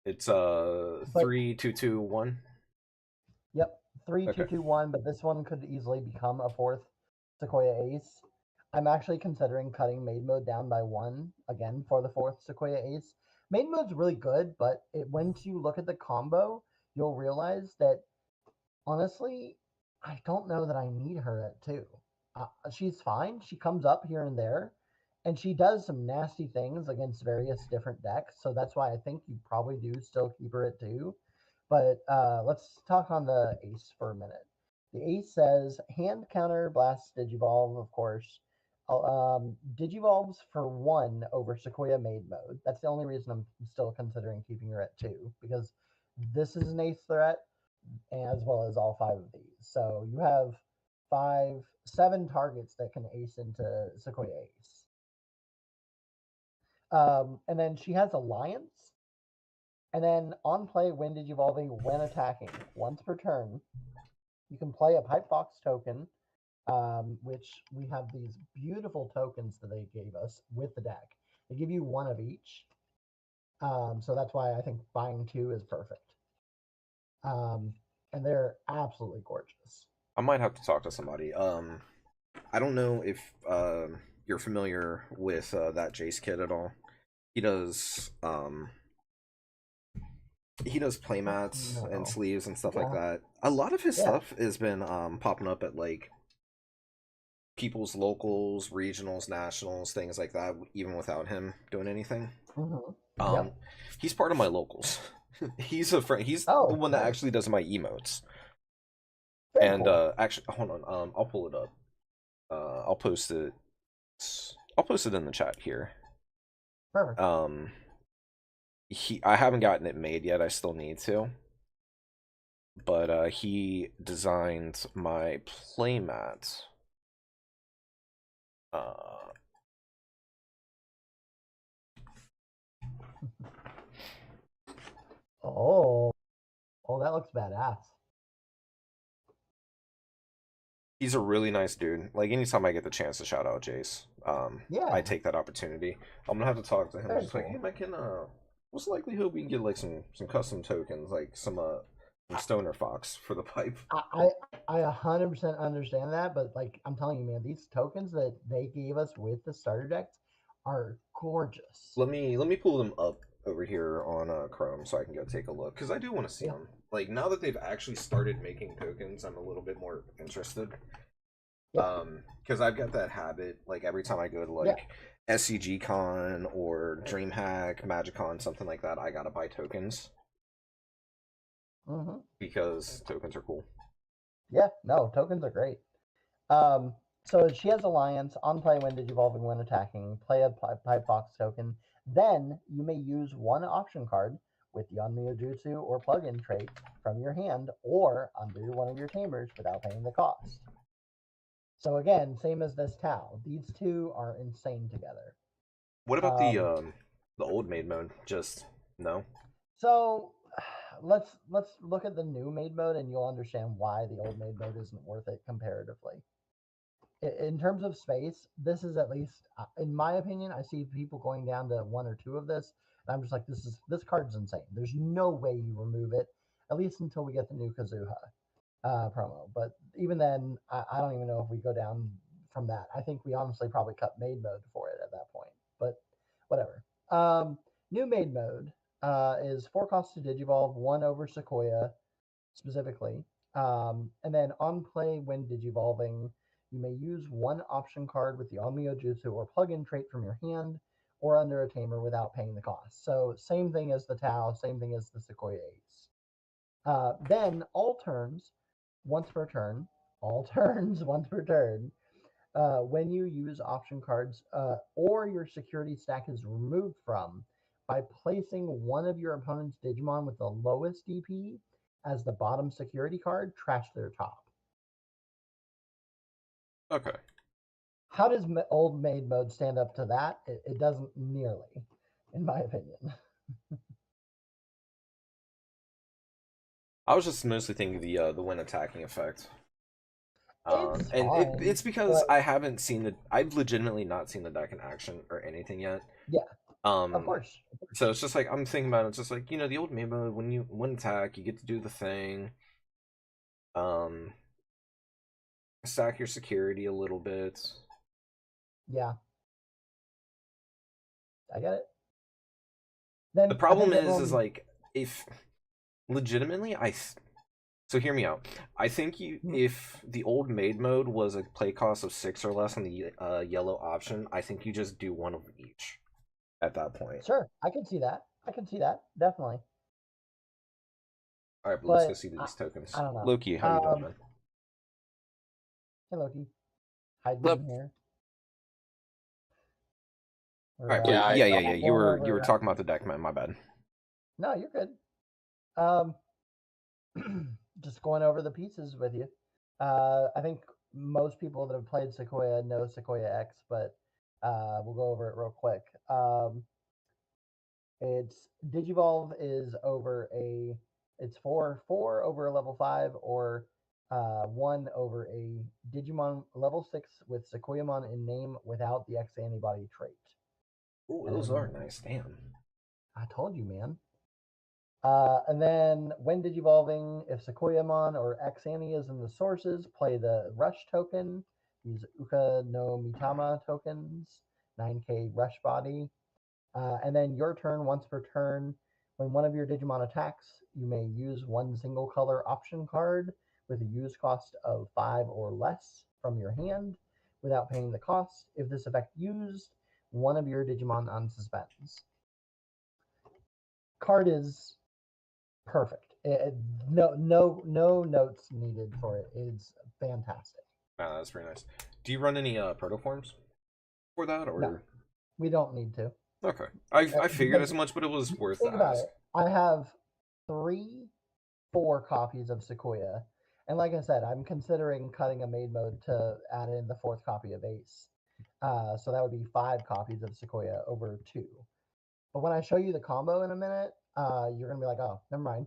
3, 2, 2, 1. Yep, 3, 2, 2, 1. But this one could easily become a 4th Sequoia Ace. I'm actually considering cutting Maid Mode down by 1 again for the 4th Sequoia Ace. Maid Mode's really good, but once you look at the combo, you'll realize that honestly, I don't know that I need her at 2. She's fine. She comes up here and there, and she does some nasty things against various different decks. So that's why I think you probably do still keep her at 2. But let's talk on the Ace for a minute. The Ace says hand counter blast Digivolve, of course. Digivolves for 1 over Sequoia Maid Mode. That's the only reason I'm still considering keeping her at 2, because this is an Ace threat as well as all 5 of these. So you have 7 targets that can ace into Sequoia Ace. And then she has Alliance. And then on play, when Digivolving, when attacking, once per turn, you can play a Pipe Box token which we have these beautiful tokens that they gave us with the deck. They give you one of each. So that's why I think buying two is perfect. And they're absolutely gorgeous. I might have to talk to somebody. I don't know if you're familiar with that Jace kid at all. He does he does playmats and No. sleeves and stuff like Yeah. that. A lot of his Yeah. stuff has been popping up at like people's locals, regionals, nationals, things like that, even without him doing anything. Um, Yep. he's part of my locals. He's a friend. He's the Oh, one that nice. actually does my emotes. Very And cool. actually, hold on. I'll pull it up. I'll post it. I'll post it in the chat here. Perfect. I haven't gotten it made yet. I still need to. But he designed my playmat. Oh, that looks badass. He's a really nice dude. Like anytime I get the chance to shout out Jace, I Yeah, take that opportunity. I'm gonna have to talk to him. very Just like, hey, cool. man, what's the likelihood we can get like some custom tokens, like some Stoner Fox for the pipe? I 100% understand that, but like I'm telling you, man, these tokens that they gave us with the starter decks are gorgeous. Let me pull them up over here on Chrome so I can go take a look because I do want to see Yeah. them. Like now that they've actually started making tokens, I'm a little bit more interested. Yep. Because I've got that habit. Like every time I go to Yeah. like SCG Con or DreamHack, MagicCon, something like that, I gotta buy tokens hmm because tokens are cool. Yeah. No, tokens are great. Um, so she has Alliance on play when digivolving when attacking. Play a Pipe Box token. Then you may use one option card with the Unmio Jutsu or plug-in trait from your hand or undo one of your chambers without paying the cost. So again, same as this Tau. These two are insane together. What about Um, the old maid mode? Just no. so let's look at the new made mode, and you'll understand why the old made mode isn't worth it comparatively. In terms of space, this is at least, in my opinion, I see people going down to one or two of this, and I'm just like, this card's insane. There's no way you remove it, at least until we get the new Kazuha promo. But even then, I don't even know if we go down from that. I think we honestly probably cut maid mode for it at that point. But whatever. New maid mode is 4 costs to digivolve, one over Sequoia specifically. And then on play when digivolving, you may use one option card with the Onmyo Jutsu or plug-in trait from your hand or under a tamer without paying the cost. So same thing as the Tau, same thing as the Sequoia Ace. Then all turns once per turn, all turns once per turn, when you use option cards or your security stack is removed from by placing one of your opponent's Digimon with the lowest DP as the bottom security card, trash their top. Okay. How does old maid mode stand up to that? It doesn't nearly, in my opinion. I was just mostly thinking the when attacking effect. It's And fine, it's because but I've legitimately not seen the deck in action or anything yet. yeah, of Um, course. so it's just like I'm thinking about it. It's just like the old main mode when you win attack, you get to do the thing. Um, stack your security a little bit. Yeah, I get it. The Then I problem think is everyone. like if legitimately so hear me out. I think if the old maid mode was a play cost of 6 or less on the yellow option, I think you just do one of each at that point. Sure, I can see that. I can see that definitely. All right, but let's go But see these tokens. I don't know. Loki, how you doing, man? Hey Loki, hiding Look, in here. All We're right, but yeah, yeah. You going were over. talking about the deck, man. My bad. No, you're good. Um, just going over the pieces with you. I think most people that have played Sequoia know Sequoia X, but we'll go over it real quick. It's Digivolve is over a it's four over a level 5 or 1 over a Digimon level 6 with Sequoiamon in name without the X antibody trait. Ooh, And those then, are nice. Damn. I told you, man. And then when digivolving, if Sequoiamon or Xani is in the sources, play the Rush token. Use Uka no Mitama tokens, 9k Rush body. And then your turn, once per turn, when one of your Digimon attacks, you may use one single color option card with a use cost of 5 or less from your hand without paying the cost. If this effect used, one of your Digimon unsuspends. Card is perfect. No notes needed for it. It's fantastic. Ah, that's pretty nice. Do you run any protoforms for that, No, or we don't need to. okay? I figured Because as much, but it was worth the think about ask. it. I have 4 copies of Sequoia, and like I said, I'm considering cutting a maid mode to add in the 4th copy of Ace. So that would be 5 copies of Sequoia over 2. But when I show you the combo in a minute, you're gonna be like, oh, never mind.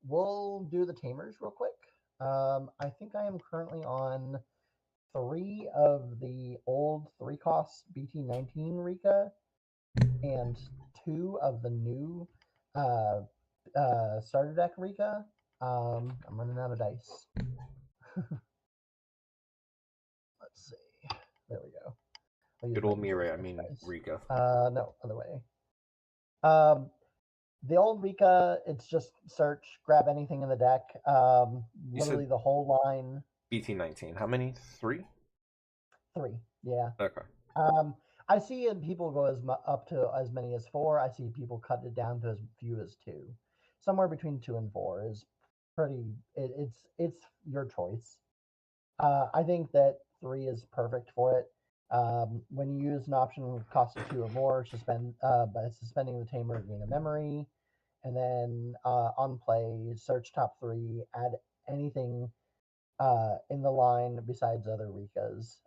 We'll do the tamers real quick. I think I am currently on 3 of the old 3-cost BT19 Rika and 2 of the new uh, starter deck Rika. I'm running out of dice. Let's see. There we go. I'll use Good my old Mirai. I first mean dice. Rika. No, other way. The old Rika, it's just search, grab anything in the deck. You said Literally the whole line. BT19. How many? 3? 3, yeah. Okay. I see people go up to as many as 4. I see people cut it down to as few as 2. Somewhere between 2 and 4 is pretty. It's your choice. I think that 3 is perfect for it. When you use an option cost of 2 or more, by suspending the tamer, gain a memory, and then on play, search top 3, add anything in the line besides other Rikas.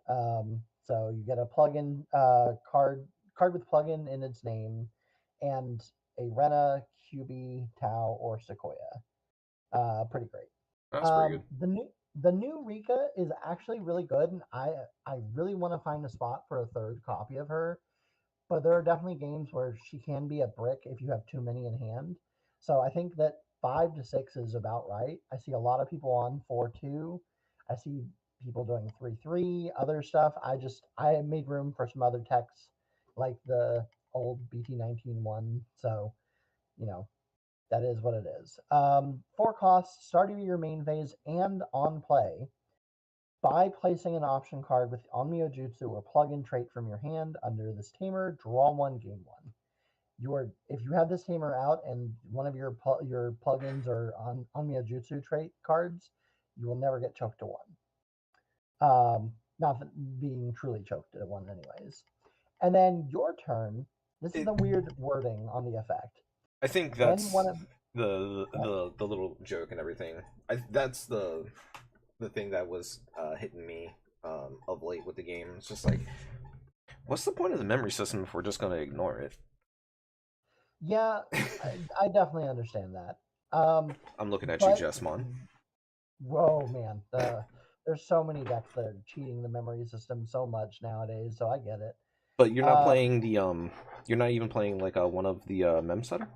So you get a plugin card with plugin in its name, and a Rena, QB, Tau, or Sequoia. Pretty great. That's pretty good. The new Rika is actually really good, and I really want to find a spot for a 3rd copy of her. But there are definitely games where she can be a brick if you have too many in hand. So I think that 5 to 6 is about right. I see a lot of people on 4-2. I see people doing 3-3, other stuff. I made room for some other techs like the old BT19 one. So, you know, that is what it is. 4 costs, starting your main phase and on play. By placing an option card with Onmyo Jutsu or plug-in trait from your hand under this tamer, draw 1, gain 1. If you have this tamer out and one of your plugins are on Onmyo Jutsu trait cards, you will never get choked to 1. Not being truly choked to 1 anyways. And then your turn. This is the weird wording on the effect. I think that's the little joke and everything. That's the thing that was hitting me of late with the game. It's just like, what's the point of the memory system if we're just gonna ignore it? Yeah, I definitely understand that. I'm looking at you, But Jessmon. whoa, man, there's so many decks that are cheating the memory system so much nowadays. So I get it. But you're not Uh, playing the you're not even playing like one of the mem setter.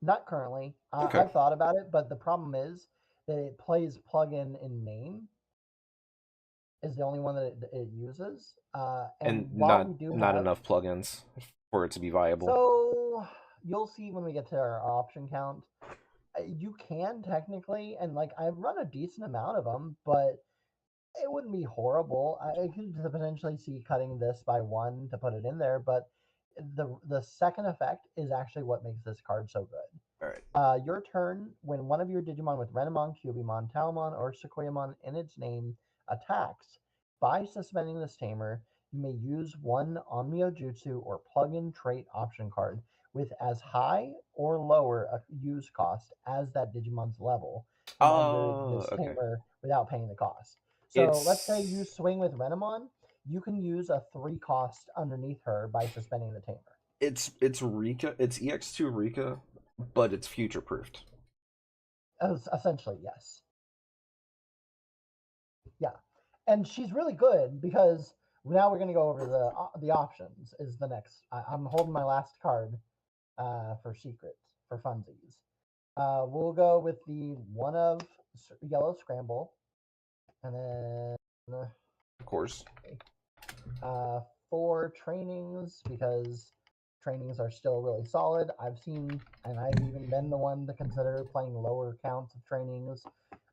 Not currently. Okay. I've thought about it, but the problem is that it plays plugin in name is the only one that it uses. And And while we do not have, enough plugins for it to be viable. so you'll see when we get to our option count. You can technically, and like I've run a decent amount of them, but it wouldn't be horrible. I could potentially see cutting this by 1 to put it in there, but the second effect is actually what makes this card so good. All right. Your turn, when one of your Digimon with Renamon, Cubimon, Talmon, or Sequoiamon in its name attacks, by suspending this tamer, you may use one Onmyo Jutsu or plug-in trait option card with as high or lower a use cost as that Digimon's level from under Oh, this okay. tamer without paying the cost. So let's say you It's swing with Renamon, you can use a 3 cost underneath her by suspending the tamer. it's Rika. It's EX2 Rika, but it's future proofed. Essentially, yes. Yeah, and she's really good because now we're going to go over the options. Is the next? I'm holding my last card for secrets for funsies. We'll go with the one of yellow scramble, and then Of course. uh, 4 trainings because trainings are still really solid. I've seen, and I've even been the one to consider playing lower counts of trainings.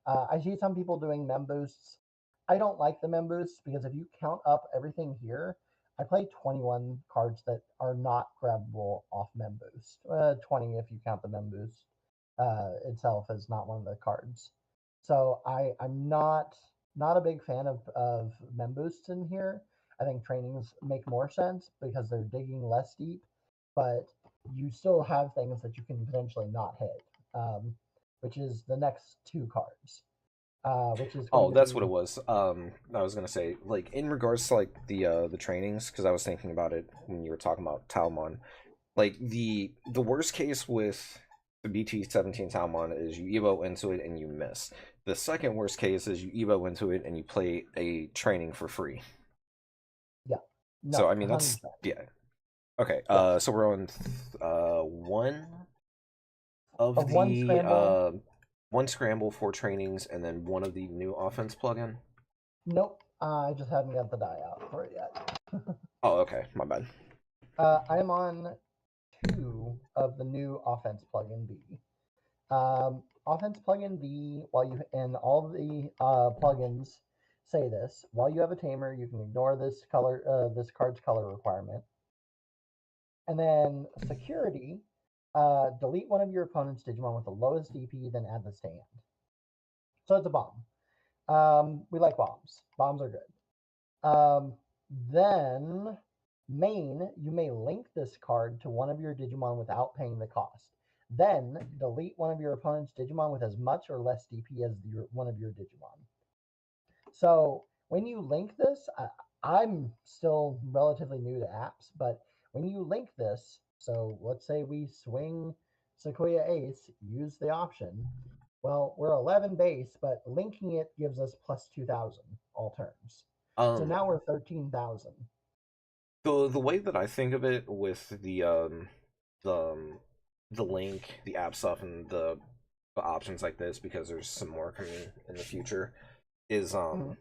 I see some people doing mem boosts. I don't like the mem boosts because if you count up everything here, I play 21 cards that are not grabbable off mem boost. 20 if you count the mem boost itself as not one of the cards. So I'm not a big fan of mem boosts in here. I think trainings make more sense because they're digging less deep, but you still have things that you can potentially not hit, which is the next 2 cards, which is going Oh, to that's what it be was. I was gonna say, like, in regards to like the trainings, because I was thinking about it when you were talking about Talmon. Like the worst case with the BT-17 Talmon is you evo into it and you miss. The second worst case is you evo into it and you play a training for free. yeah, So no, I mean that's 100%, yeah. Okay. yes, So we're on one of of one the scramble. one scramble, 4 trainings, and then one of the new offense plugin. Nope, I just haven't got the die out for it yet. Oh, okay, my bad. I'm on 2 of the new offense plugin B. Offense plugin B, while you and all the plugins say this, while you have a tamer, you can ignore this card's color requirement. And then security, delete one of your opponent's Digimon with the lowest DP, then add this to hand. So it's a bomb. We like bombs. Bombs are good. Then main, you may link this card to one of your Digimon without paying the cost. Then delete one of your opponent's Digimon with as much or less DP as one of your Digimon. So when you link this, I'm still relatively new to apps, but when you link this, so let's say we swing Sequoia Ace, use the option. Well, we're 11 base, but linking it gives us plus 2,000 all turns. So Um, now we're 13,000. the way that I think of it with the the link, the app stuff, and the options like this, because there's some more coming in the future, is Mhm.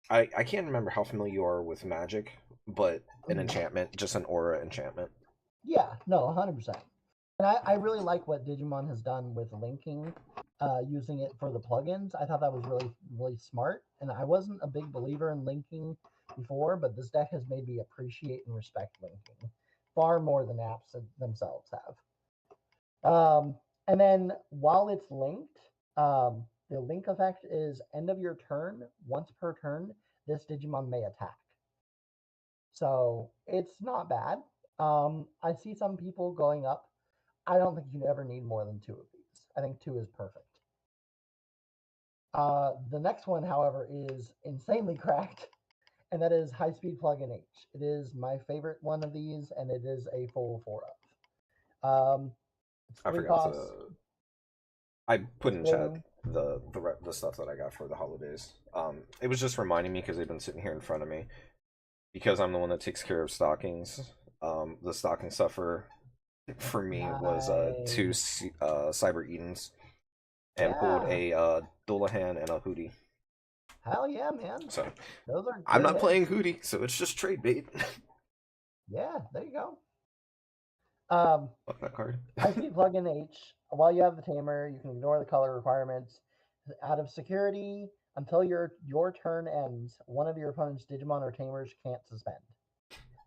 I can't remember how familiar you are with magic, but an Mhm. enchantment, just an aura enchantment. Yeah, no, 100%. And I really like what Digimon has done with linking, using it for the plugins. I thought that was really, really smart. And I wasn't a big believer in linking before, but this deck has made me appreciate and respect linking far more than apps themselves have. And then while it's linked, the link effect is end of your turn, once per turn, this Digimon may attack. So it's not bad. I see some people going up. I don't think you ever need more than 2 of these. I think 2 is perfect. The next one, however, is insanely cracked, and that is High Speed Plug-in H. It is my favorite one of these, and it is a full 4 of. It's I 3 forgot costs. to. I put It's in chat blue. the stuff that I got for the holidays. It was just reminding me because they've been sitting here in front of me. Because I'm the one that takes care of stockings. The stocking stuffer for me was 2 Nice. Cyber Edens and pulled Yeah. a Dullahan and a Hootie. Hell yeah, man. So Those are I'm good not playing hits. Hootie, so it's just trade bait. Yeah, there you go. Um, Fuck that card. High speed plug-in H. While you have the tamer, you can ignore the color requirements. Out of security, until your turn ends, one of your opponent's Digimon or tamers can't suspend.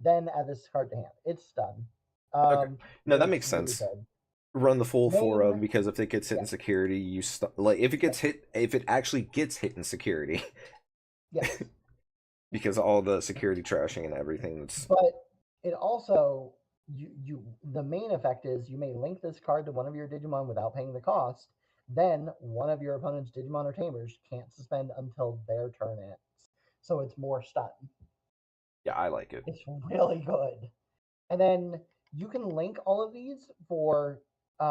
Then add this card to hand. It's done. Okay, no, that It's makes really sense. good. Run the full 4 Main, of, because if it gets hit yeah, in security, like if it yeah, gets hit, if it actually gets hit in security, yes. because all the security trashing and everything that's But it also the main effect is you may link this card to one of your Digimon without paying the cost. Then one of your opponent's Digimon or tamers can't suspend until their turn ends. So it's more stun. yeah, I like it. It's really good. And then you can link all of these for 2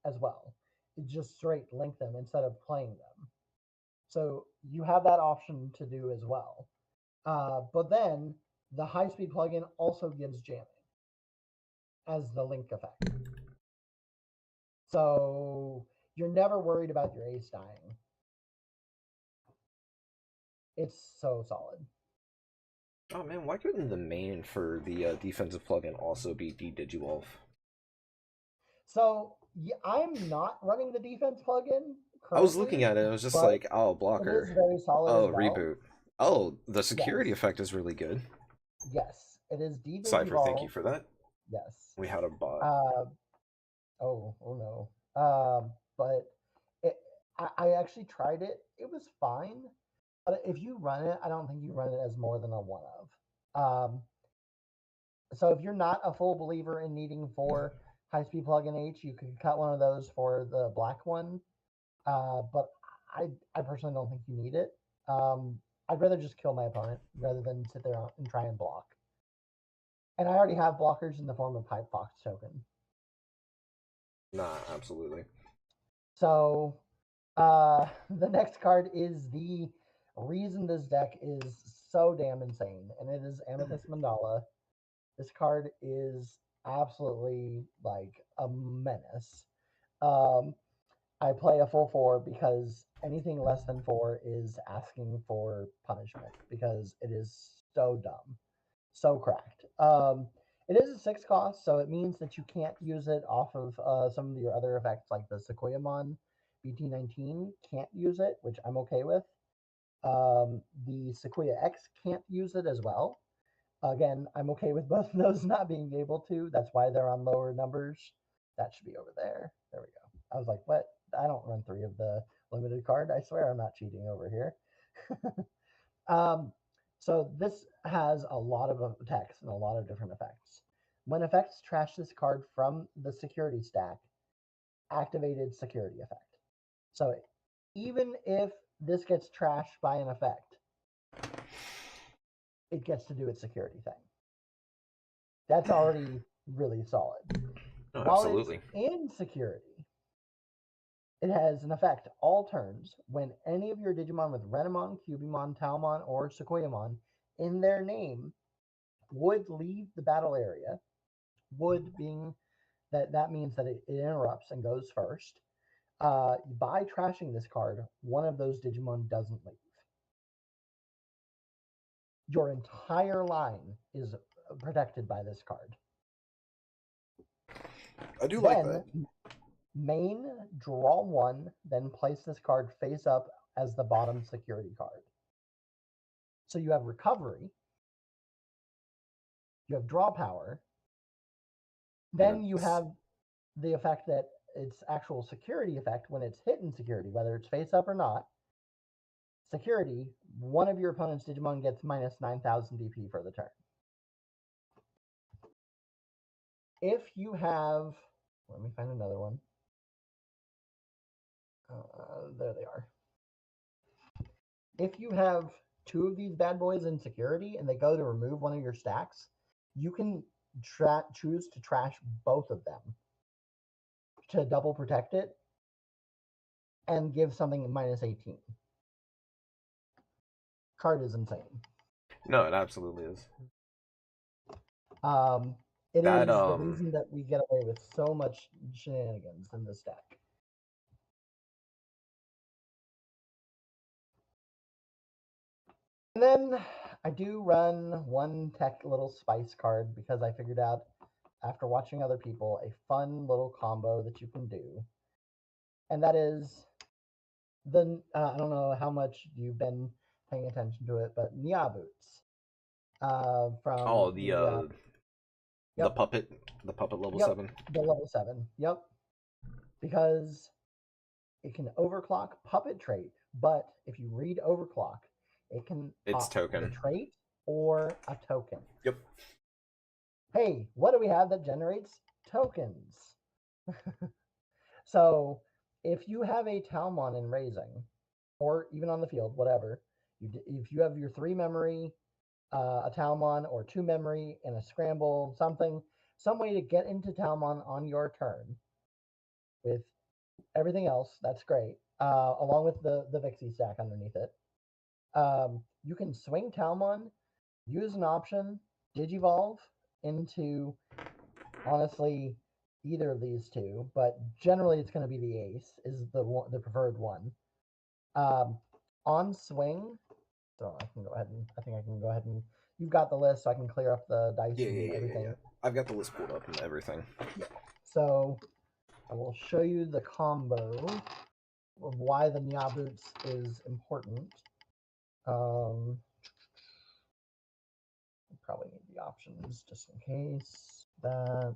as well. just straight link them instead of playing them. So you have that option to do as well. But then the high speed plugin also gives jamming as the link effect. So you're never worried about your ace dying. It's so solid. Oh man, why couldn't the main for the defensive plugin also be de-digivolve? So yeah, I'm not running the defense plugin I was looking currently, at it, and it was just but like, oh, it is blocker. very solid Oh, as well. reboot. Oh, the security Yes, effect is really good. yes, it is Cypher, thank you de-digivolve. for that. Yes. We had a bot. Uh, oh no. But it, I actually tried it. It was fine, but if you run it, I don't think you run it as more than a one of. So if you're not a full believer in needing 4 high-speed plug-in H, you could cut one of those for the black one. But I personally don't think you need it. I'd rather just kill my opponent rather than sit there and try and block. And I already have blockers in the form of Pipe Fox token. Nah, absolutely. So the next card is the reason this deck is so damn insane, and it is Amethyst Mandala. This card is absolutely like a menace. Um, I play a full 4 because anything less than 4 is asking for punishment because it is so dumb, so cracked. It is a 6 cost, so it means that you can't use it off of some of your other effects like the Sequoiamon BT19 can't use it, which I'm okay with. The Sequoia X can't use it as well. Again, I'm okay with both of those not being able to. That's why they're on lower numbers. That should be over there. There we go. I was like, what? I don't run 3 of the limited card. I swear I'm not cheating over here. um, so this has a lot of attacks and a lot of different effects. When effects trash this card from the security stack, activated security effect. So even if this gets trashed by an effect, it gets to do its security thing. That's already really solid. Oh, While it's absolutely. in security, it has an effect all turns when any of your Digimon with Renamon, Cubimon, Talmon, or Sequoiamon in their name would leave the battle area. Would being that means that it interrupts and goes first. By trashing this card, one of those Digimon doesn't leave. Your entire line is protected by this card. I do like Then that. main, draw 1, then place this card face up as the bottom security card. So you have recovery, you have draw power, then you have the effect that its actual security effect when it's hit in security, whether it's face up or not. Security, one of your opponent's Digimon gets minus 9,000 DP for the turn. If you have, let me find another one. There they are. If you have 2 of these bad boys in security and they go to remove one of your stacks, you can choose to trash both of them to double protect it and give something minus 18. Card is insane. No, it absolutely is. It That is the reason that we get away with so much shenanigans in this deck. And then I do run one tech little spice card because I figured out after watching other people a fun little combo that you can do. And that is I don't know how much you've been paying attention to it, but Nia Boots from the yep, the puppet level yep, 7. the level 7, yep, because it can overclock puppet trait, but if you read overclock, it can It's pop the token. trait or a token. Yep. Hey, what do we have that generates tokens? So if you have a Talmon in raising, or even on the field, whatever, if you have your 3 memory, a Talmon, or 2 memory, and a scramble, some way to get into Talmon on your turn with everything else, that's great. Along with the Vixie stack underneath it. You can swing Talmon, use an option, Digivolve into, honestly, either of these two, but generally it's going to be the ace is the preferred one. On swing, so I can go ahead and I think I can go ahead and you've got the list, so I can clear up the dice and everything. I've got the list pulled up and everything. So I will show you the combo of why the Nya Boots is important. Probably need the options just in case. That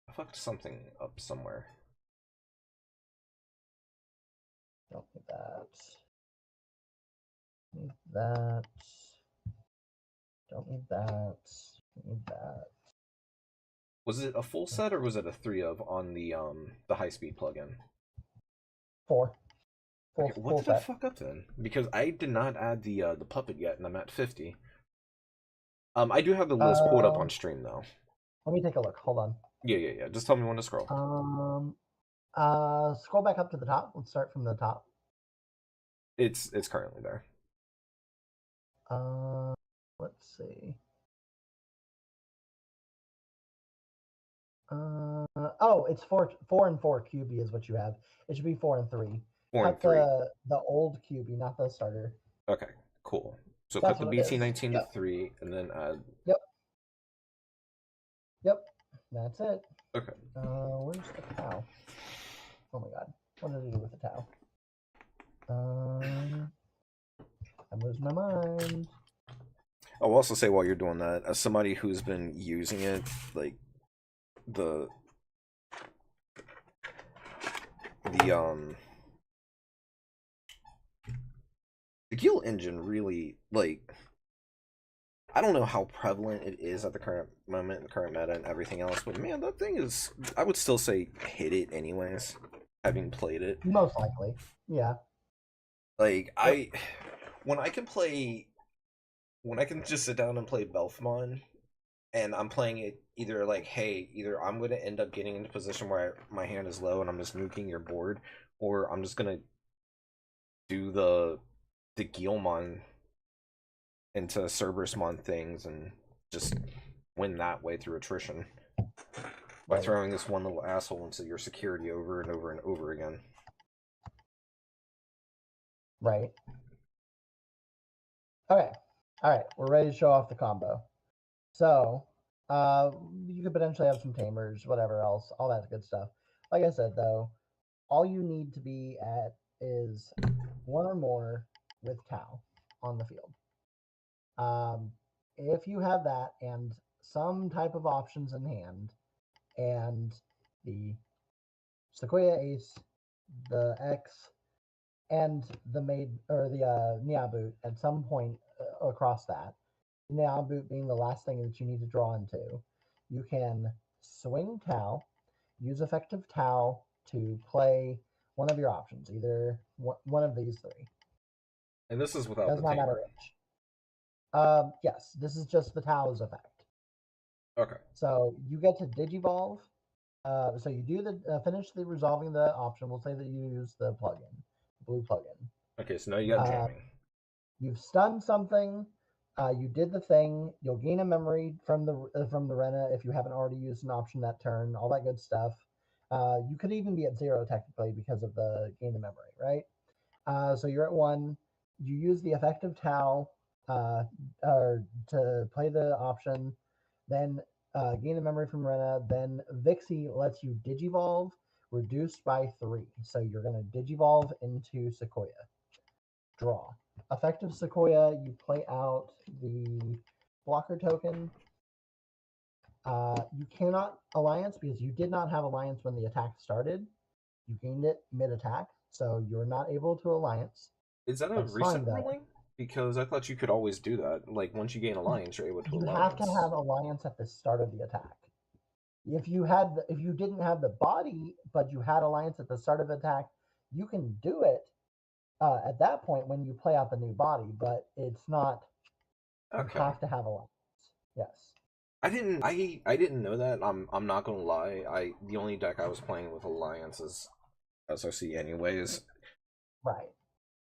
I fucked something up somewhere. don't need that. Need that. Don't need that. Need that. Was it a full set or was it a 3 of on the high speed plugin? 4. Okay, what did I fuck up then? Because I did not add the puppet yet, and I'm at 50. I do have the list pulled up on stream though. Let me take a look. Hold on. Yeah. Just tell me when to scroll. Scroll back up to the top. Let's start from the top. It's currently there. Let's see. It's 4 and 4 QB is what you have. It should be 4 and 3. 4 and cut 3. The old QB, not the starter. Okay, cool. So cut the BT19 to 3 and then add. Yep. That's it. Okay. Where's the cow? Oh my god. What did I do with the towel? I lose my mind. I'll also say while you're doing that, as somebody who's been using it, like the Gil engine really, like, I don't know how prevalent it is at the current moment, the current meta and everything else, but man, that thing is, I would still say hit it anyways, having played it. Most likely, yeah. Like, when I can just sit down and play Belfmon, and I'm playing it either like, hey, either I'm going to end up getting into a position where my hand is low and I'm just nuking your board, or I'm just going to do the Guilmon into Cerberusmon things and just win that way through attrition by throwing this one little asshole into your security over and over and over again. Right. Okay. All right. We're ready to show off the combo. So, you could potentially have some tamers, whatever else, all that good stuff. Like I said, though, all you need to be at is 1 or more with Tau on the field. If you have that and some type of options in hand, and the Sequoia Ace, the X, and the Nya Boot at some point across that, Nya Boot being the last thing that you need to draw into, you can swing Tau, use effective Tau to play one of your options, either one of these 3. And this is without Does not matter which. Yes, this is just the Tau's effect. Okay. So you get to Digivolve. So you do finish the resolving the option. We'll say that you use the plugin, blue plugin. Okay, so now you got jamming. You've stunned something. You did the thing. You'll gain a memory from the Rena if you haven't already used an option that turn. All that good stuff. You could even be at 0 technically because of the gain of memory, right? So you're at 1. You use the effective Tau or to play the option, then gain a memory from Rena, then Vixie lets you Digivolve, reduced by 3. So you're going to Digivolve into Sequoia. Draw. Effective Sequoia, you play out the blocker token. You cannot Alliance because you did not have Alliance when the attack started. You gained it mid-attack, so you're not able to Alliance. Is that a recent ruling? Because I thought you could always do that. Like, once you gain Alliance, you're able to Alliance. You have to have Alliance at the start of the attack. If you didn't have the body, but you had Alliance at the start of the attack, you can do it at that point when you play out the new body, but it's not. Okay. You have to have Alliance. Yes. I didn't know that. I'm not gonna lie. The only deck I was playing with Alliance is SOC anyways. Right.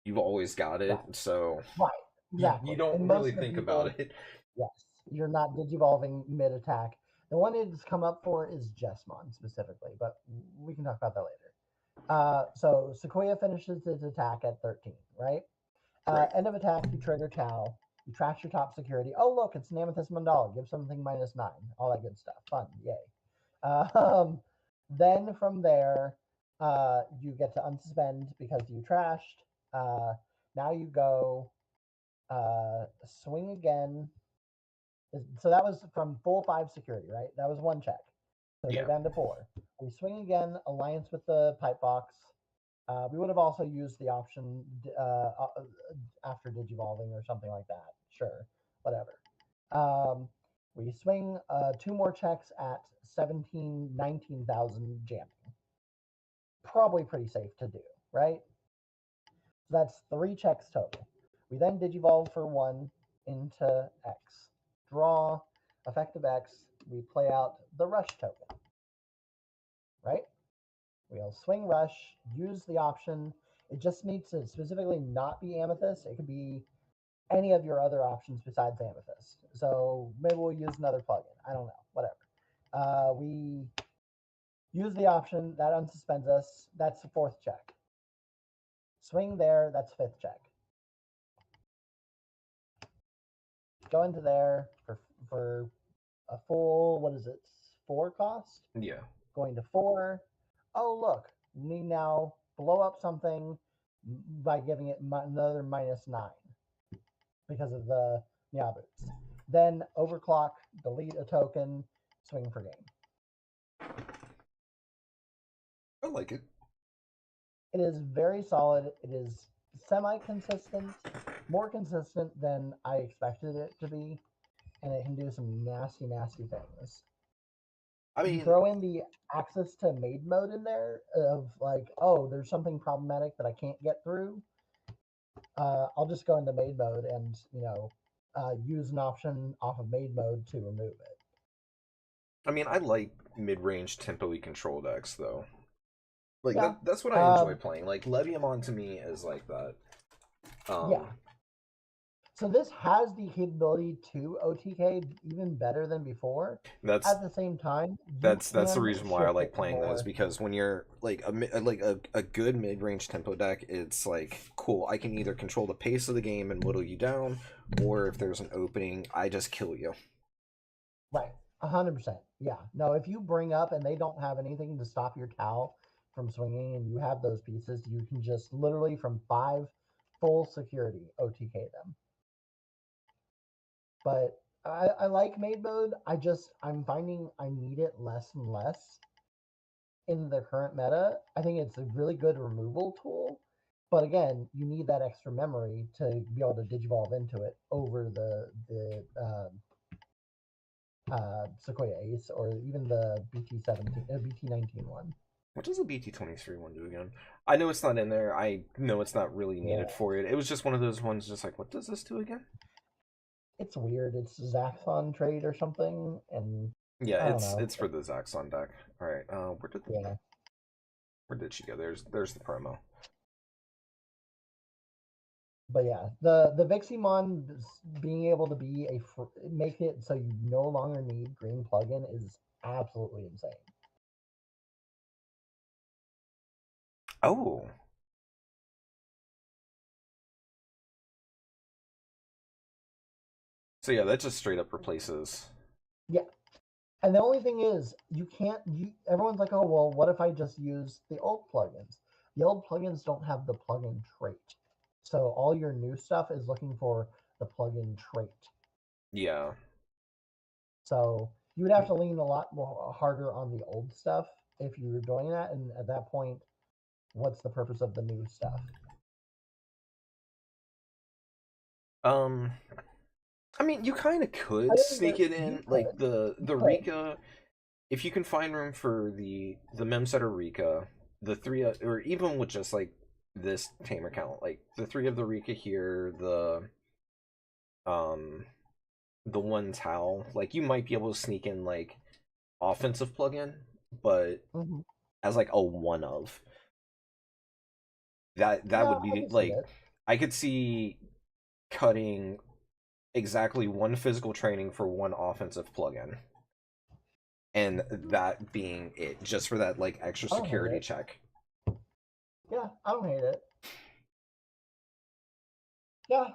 You've always got it, Right. so Right. you Exactly. don't And most really of the think people, about it. yes, you're not digivolving mid attack. The one it's come up for is Jesmon specifically, but we can talk about that later. So Sequoia finishes its attack at 13, right? Right. End of attack, you trigger Tau. You trash your top security. Oh, look, it's an Amethyst Mandala. Give something -9. All that good stuff. Fun. Yay. Um, then from there, you get to unsuspend because you trashed. Now you go swing again. So that was from full 5 security, right? That was one check. So Yeah. they're down to 4. We swing again, alliance with the pipe box. We would have also used the option after digivolving or something like that. Sure, whatever. We swing 2 more checks at 17, 19,000 jamming. Probably pretty safe to do, right? So that's 3 checks total. We then digivolve for 1 into X. Draw, effective X. We play out the rush token, right? We'll swing rush, use the option. It just needs to specifically not be Amethyst. It could be any of your other options besides Amethyst. So maybe we'll use another plugin. I don't know, whatever. We use the option, that unsuspends us. That's the 4th check. Swing there, that's 5th check. Go into there for a full, what is it, 4 cost? Yeah. Going to 4. Oh, look, we now blow up something by giving it another -9 because of the Meow Boots. Then overclock, delete a token, swing for game. I like it. It is very solid. It is semi-consistent, more consistent than I expected it to be, and it can do some nasty, nasty things. I You mean, throw in the access to maid mode in there of like, oh, there's something problematic that I can't get through. I'll just go into maid mode and use an option off of maid mode to remove it. I like mid-range tempo-y control decks though. Like Yeah. that's what I enjoy playing. Like Leviamon to me is like that. Yeah. So this has the capability to OTK even better than before. That's At the same time, you that's the can reason why I shift like it playing those, more. because when you're like a good mid-range tempo deck, it's like cool. I can either control the pace of the game and whittle you down, or if there's an opening, I just kill you. Right. 100%. Yeah. No, if you bring up and they don't have anything to stop your Tau from swinging and you have those pieces, you can just literally from 5 full security OTK them. But I like maid mode. I'm finding I need it less and less in the current meta. I think it's a really good removal tool. But again, you need that extra memory to be able to digivolve into it over the Sequoia Ace or even the BT19 one. What does the BT23 one do again? I know it's not in there. I know it's not really needed Yeah. for it. It was just one of those ones, just like, what does this do again? It's weird. It's Zaxxon trade or something, and Yeah, I don't know. it's for the Zaxxon deck. All right, Yeah. where did she go? There's the promo. But yeah, the Viximon being able to be make it so you no longer need green plugin is absolutely insane. Oh, so yeah, that just straight up replaces. Yeah. And the only thing is, you can't. Everyone's like, oh well, what if I just use the old plugins? The old plugins don't have the plugin trait, so all your new stuff is looking for the plugin trait. Yeah. So you would have to lean a lot more harder on the old stuff if you were doing that. And at that point, what's the purpose of the new stuff? You kind of I could think sneak it in, like could. the Could. Rika, if you can find room for the Memsetter Rika, the three, or even with just like this tame account, like the 3 of the Rika here, um the one Tau, like you might be able to sneak in like offensive plugin, but Mhm. as like a one of. That Yeah, would I be can see like, it. I could see cutting exactly one physical training for one offensive plugin, and that being it, just for that like extra I don't hate security it. check. Yeah, I don't hate it. Yeah,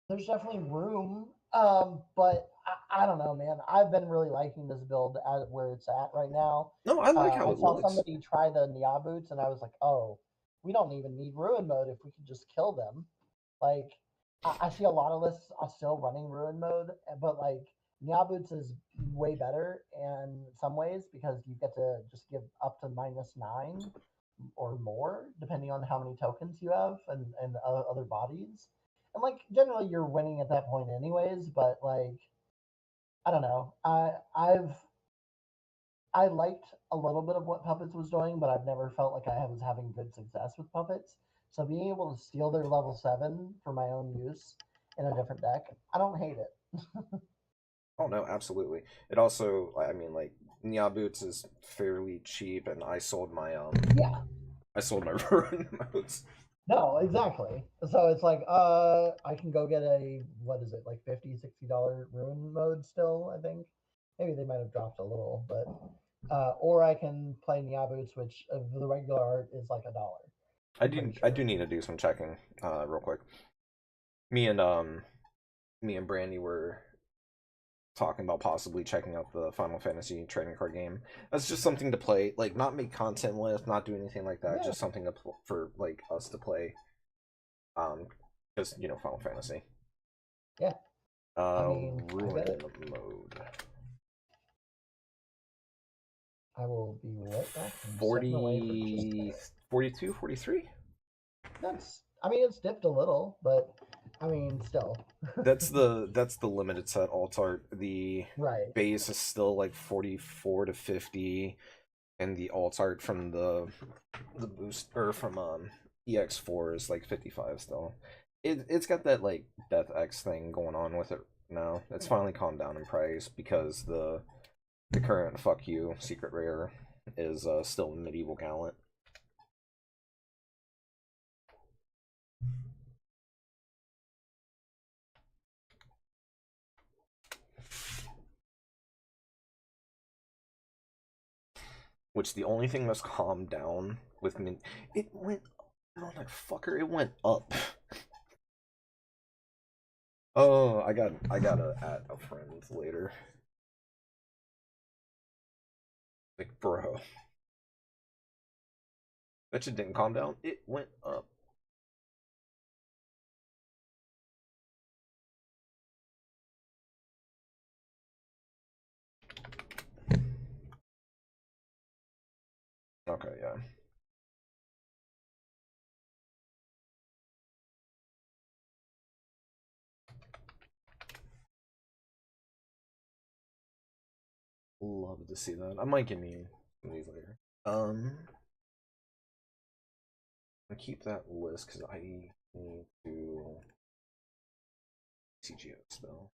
there's definitely room. But I don't know, man. I've been really liking this build at where it's at right now. No, I like how I it saw looks. somebody try the Nia boots, and I was like, oh, we don't even need ruin mode if we could just kill them. Like, I see a lot of lists are still running ruin mode, but like Nia boots is way better in some ways because you get to just give up to -9 or more, depending on how many tokens you have and other bodies. And like generally, you're winning at that point anyways. But like, I don't know. I liked a little bit of what Puppets was doing, but I've never felt like I was having good success with Puppets. So being able to steal their level 7 for my own use in a different deck, I don't hate it. Oh no, absolutely. It also, I mean, like Nia Boots is fairly cheap, and Yeah, I sold my ruin modes. no, exactly. So it's like, I can go get a, what is it, like $50, $60 ruin mode still, I think. Maybe they might have dropped a little, but or I can play Nia Boots, which the regular art is like $1. I'm pretty I sure. do need to do some checking, real quick. Me and me and Brandy were talking about possibly checking out the Final Fantasy trading card game. That's just something to play, like not make content with, not do anything like that. Yeah, Just something to for like us to play. Um, because you know Final Fantasy. yeah. I mean, I get Ruin it. mode. I will be right back. I'm stepping away for just a 40, minute. 42, 43. I mean, it's dipped a little, but I mean, still. That's the limited set alt art. The Right. base is still like 44 to 50, and the alt art from the boost or from EX4 is like 55 still. It's got that like Death X thing going on with it now. It's finally calmed down in price because the current fuck you secret rare is still medieval gallant. Which the only thing that's calmed down with me, it went, oh that fucker, it went up. Oh, I gotta add a friend later. Like, bro, that shit didn't calm down. It went up. Okay, yeah. Love to see that. I might give me some of these later. I keep that list because I need to CGO spell.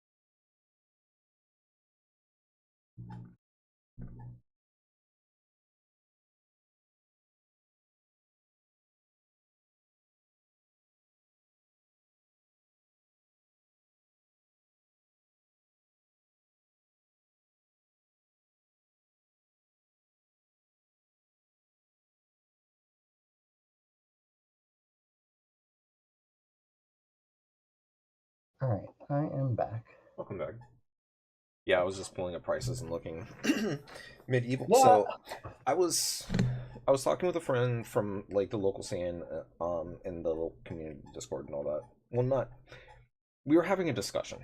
All right, I am back. Welcome back. Yeah, I was just pulling up prices and looking medieval. Yeah. So I was talking with a friend from like the local scene, in the local community Discord and all that. Well, not. We were having a discussion,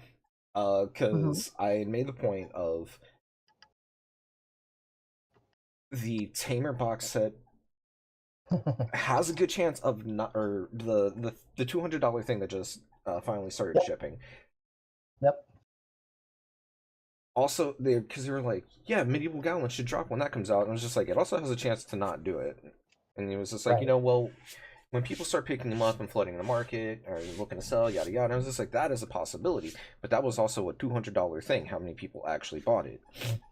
Hmm. because I made the point of the Tamer box set has a good chance of not, or the $200 thing that just finally started Yep. shipping. Yep. Also, because they were like, yeah, Medieval Gallon should drop when that comes out. And I was just like, it also has a chance to not do it. And he was just like, Right. well, when people start picking them up and flooding the market or looking to sell, yada yada, I was just like, that is a possibility. But that was also a $200 thing. How many people actually bought it?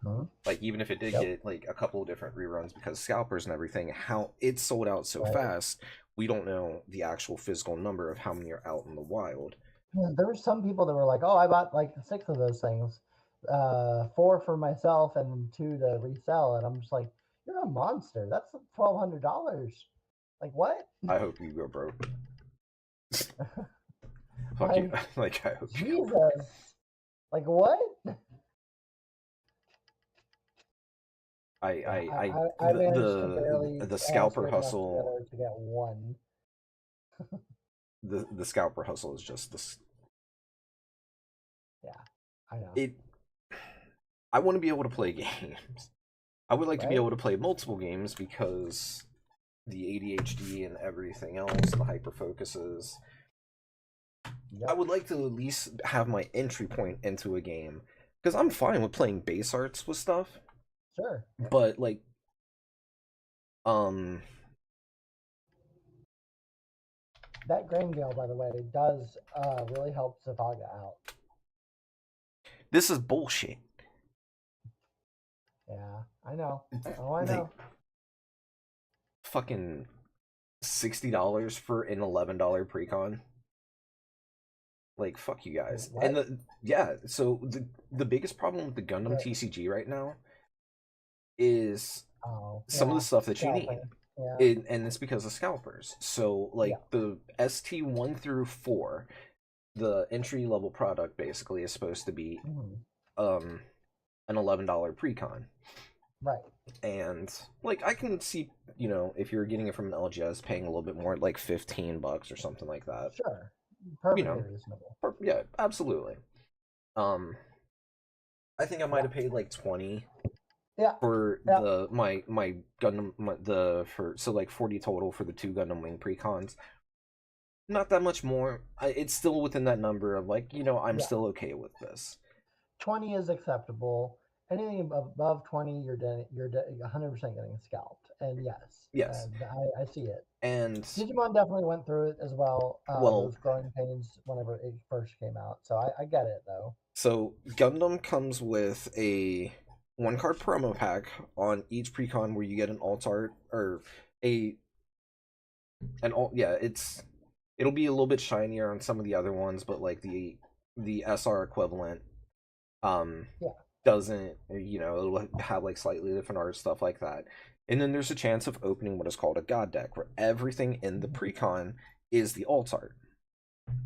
Mhm. Like, even if it did Yep. get like a couple of different reruns because scalpers and everything, how it sold out so Right. fast, we don't know the actual physical number of how many are out in the wild. Yeah, there were some people that were like, "Oh, I bought like 6 of those things, 4 for myself and 2 to resell," and I'm just like, "You're a monster. That's $1,200. Like what? I hope you go broke. Fuck you. Like Like, I hope you go broke. Jesus. Like what?" Yeah, I managed to barely The scalper scrape enough hustle, together to get 1. the scalper hustle is just this. Yeah, I know, It. I want to be able to play games. I would like to be right? able to play multiple games because the ADHD and everything else, the hyper focuses. I Yep, would like to at least have my entry point into a game because I'm fine with playing base arts with stuff, sure. but like, um, That grain gale, by the way, does really help Zafaga out. this is bullshit. Yeah, I know. Oh, I Like, know. fucking $60 for an $11 precon. Like, fuck you guys. What? And so the biggest problem with the Gundam Yeah. TCG right now is Oh, some of yeah. the stuff that you need. Scalping. Yeah. And it's because of scalpers. So like Yeah. the ST1 through 4, the entry level product basically is supposed to be Mhm. an $11 precon. Right. And like I can see, if you're getting it from an LGS paying a little bit more, like $15 or something like that. Sure. You Perfectly know, reasonable. yeah, absolutely. I think I might have paid like 20 Yeah. for Yeah. my Gundam for so like 40 total for the 2 Gundam Wing precons. Not that much more. It's still within that number of like, I'm Yeah. still okay with this. 20 is acceptable. Anything above 20, you're 100% getting scalped. And yes, Yes. I see it. And Digimon definitely went through it as well. well, Those growing pains whenever it first came out. So I get it though. so Gundam comes with a 1 card promo pack on each precon where you get an alt art or a an alt yeah, it'll be a little bit shinier on some of the other ones, but like the SR equivalent Yeah. doesn't, it'll have like slightly different art, stuff like that. And then there's a chance of opening what is called a god deck where everything in the precon is the alt art.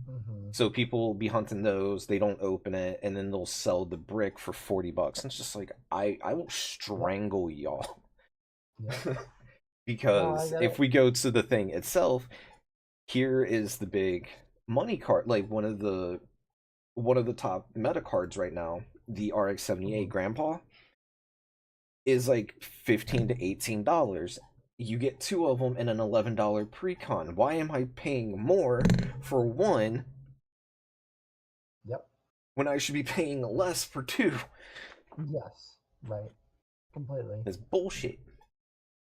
Mm-hmm. So people will be hunting those, they don't open it, and then they'll sell the brick for $40. And it's just like I will strangle y'all. Yeah. Because No, I get if it. we go to the thing itself, here is the big money card, like one of the top meta cards right now, the RX-78 Grandpa, is like $15 to $18. You get 2 of them in an $11 precon. Why am I paying more for 1 Yep. when I should be paying less for 2? Yes. Right. Completely. It's bullshit.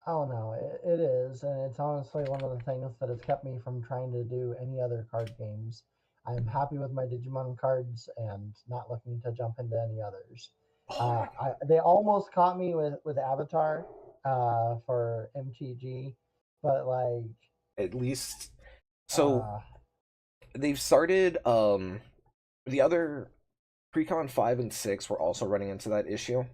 Oh no, it is, and it's honestly one of the things that has kept me from trying to do any other card games. I am happy with my Digimon cards and not looking to jump into any others. Oh They almost caught me with Avatar for MTG, but like, at least so uh, they've started the other precon 5 and 6 were also running into that issue.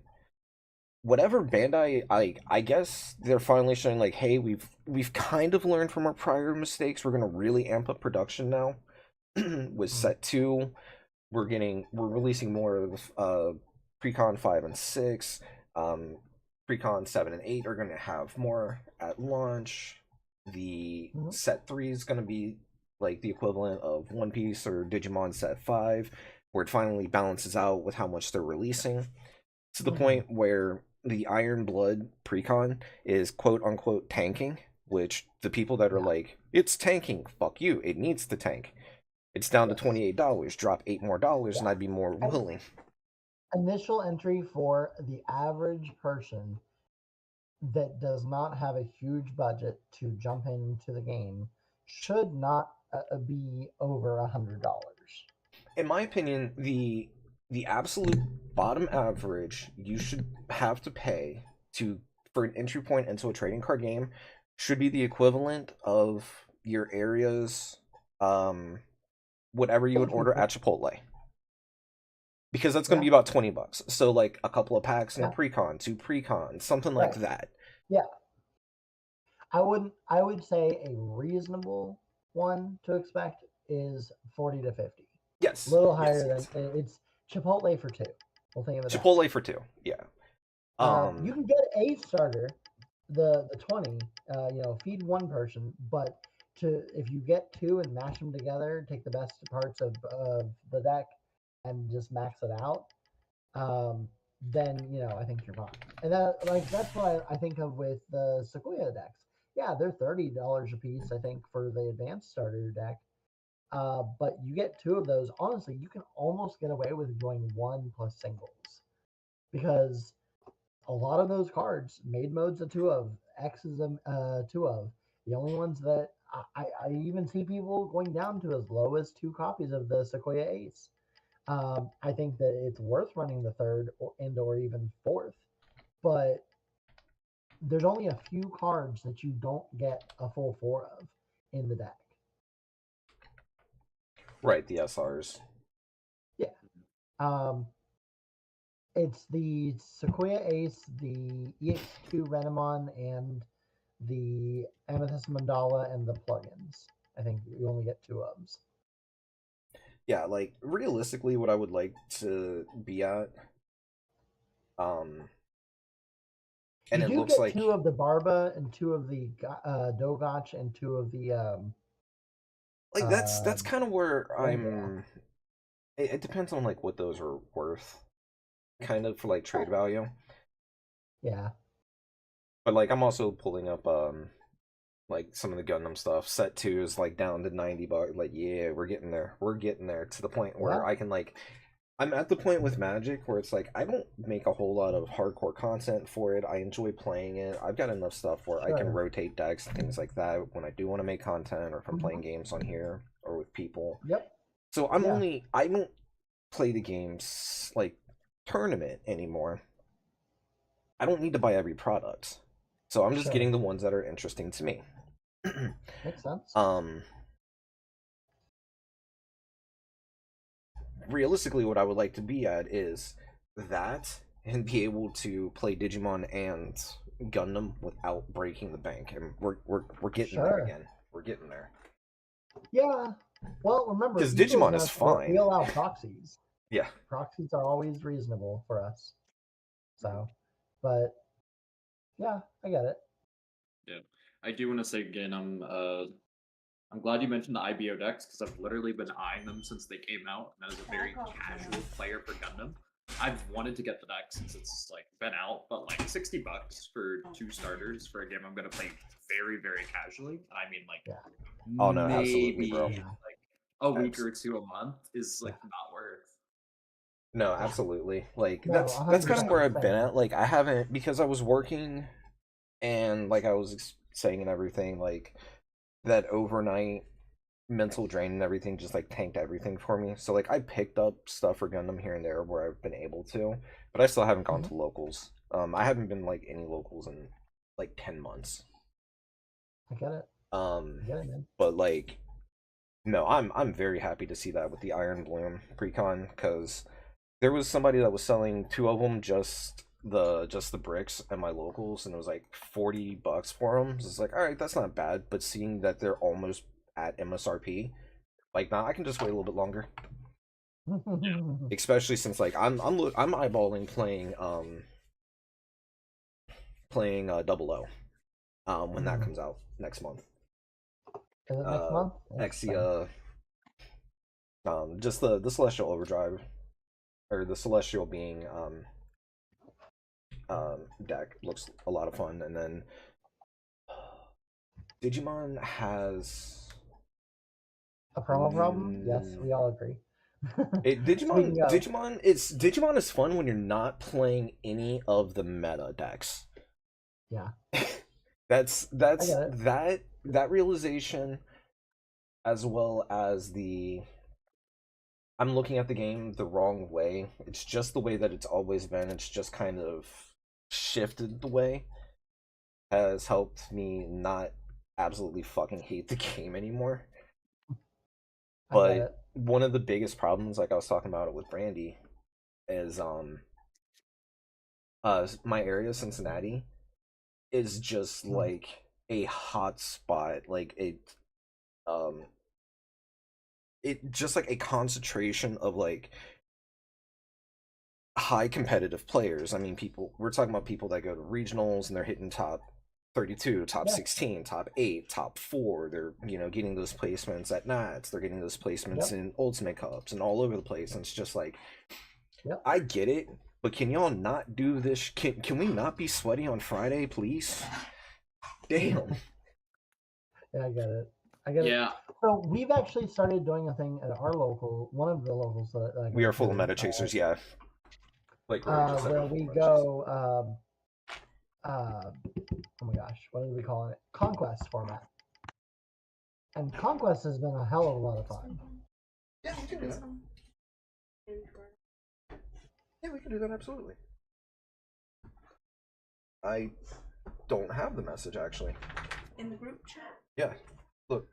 Whatever Bandai, I guess they're finally showing like, hey, we've kind of learned from our prior mistakes. We're gonna really amp up production now. With set 2, we're releasing more of precon 5 and 6. Precon 7 and 8 are gonna have more at launch. The set 3 is gonna be like the equivalent of One Piece or Digimon set 5, where it finally balances out with how much they're releasing, to the point where the Iron Blood precon is quote unquote tanking, which the people that are like, it's tanking, fuck you, it needs to tank. It's down to $28. Drop $8 more, and I'd be more willing. Initial entry for the average person that does not have a huge budget to jump into the game should not be over $100. In my opinion, the absolute bottom average you should have to pay to for an entry point into a trading card game should be the equivalent of your area's whatever you would order at Chipotle. Because that's going to be about $20. So like a couple of packs and a precon, 2 precons, something like that. Yeah. I would say a reasonable one to expect is 40 to 50. Yes. A little higher yes. than it's Chipotle for 2. We'll think of it. Chipotle for 2. Yeah. You can get a starter, the 20. Feed one person, but if you get 2 and mash them together, take the best parts of the deck and just max it out, then I think you're fine. And that's what I think of with the Sequoia decks. Yeah, they're $30 a piece, I think, for the advanced starter deck. But you get 2 of those. Honestly, you can almost get away with going 1 plus singles, because a lot of those cards, made mode's a 2 of, X is a 2 of. The only ones that I even see people going down to as low as 2 copies of the Sequoia Ace. I think that it's worth running the 3rd or even 4th, but there's only a few cards that you don't get a full 4 of in the deck. Right, the SRs. Yeah. It's the Sequoia Ace, the EX2 Renamon, and the Amethyst Mandala, and the plugins. I think you only get 2 ofs. Yeah, like realistically, what I would like to be at, and you it do looks get like 2 of the Barba and 2 of the Dogotch and 2 of the like that's kind of where I'm. It depends on like what those are worth, kind of for like trade value. Yeah. But like I'm also pulling up like some of the Gundam stuff. Set 2 is like down to $90. Like yeah, we're getting there. We're getting there to the point where I can like. I'm at the point with Magic where it's like I don't make a whole lot of hardcore content for it. I enjoy playing it. I've got enough stuff where I can rotate decks and things like that when I do want to make content, or if I'm playing games on here or with people. Yep. So I don't play the games like tournament anymore. I don't need to buy every product. So I'm just getting the ones that are interesting to me. Makes sense. Realistically, what I would like to be at is that, and be able to play Digimon and Gundam without breaking the bank, and we're getting there again. We're getting there. Yeah. Well, remember, because Digimon is fine. We allow proxies. Yeah. Proxies are always reasonable for us. So, but yeah, I get it. Yeah, I do want to say again, I'm glad you mentioned the IBO decks, because I've literally been eyeing them since they came out, and as a very casual player for Gundam, I've wanted to get the deck since it's like been out, but like $60 for 2 starters for a game I'm gonna play very, very casually. I mean, like, oh no, maybe absolutely, bro. like a week or 2 a month is like not worth. No, absolutely. Like No, that's kind of where I've 100%. been at. Like I haven't, because I was working, and like I was saying and everything, like that overnight mental drain and everything just like tanked everything for me. So like I picked up stuff for Gundam here and there where I've been able to, but I still haven't gone to locals. I haven't been like any locals in like 10 months. I get it. I get it, man. But like, no, I'm very happy to see that with the Iron Bloom precon, because there was somebody that was selling 2 of them, just the bricks at my locals, and it was like $40 for them. So it's like, all right, that's not bad. But seeing that they're almost at MSRP, like, nah, I can just wait a little bit longer. Especially since like I'm eyeballing playing 00 when that comes out next month. Is it next month? Exia, just the Celestial Overdrive, or the Celestial being deck looks a lot of fun. And then Digimon has a promo problem. Yes, we all agree. Digimon is fun when you're not playing any of the meta decks. Yeah. That's that realization as well as I'm looking at the game the wrong way. It's just the way that it's always been. It's just kind of shifted the way has helped me not absolutely fucking hate the game anymore. I get But it. one of the biggest problems, like I was talking about it with Brandy, is my area, Cincinnati, is just like a hot spot, like um it just like a concentration of like high competitive players. I mean, we're talking about people that go to regionals and they're hitting top 32, top Yeah. 16, top 8, top 4. They're, getting those placements at Nats. They're getting those placements Yep. in Ultimate Cups and all over the place. And it's just like, Yep. I get it, but can y'all not do this? Can we not be sweaty on Friday, please? Damn. Yeah, I get it. I get it. Yeah, So we've actually started doing a thing at our local, one of the locals that I We go are full of to, meta chasers, yeah. Like Roy just said, where we're full we of meta chasers. go. Oh my gosh, what did we call it? Conquest format. And Conquest has been a hell of a lot of fun. Yeah, we can do that. Yeah, we can do that, absolutely. I don't have the message, actually. In the group chat? Yeah, look.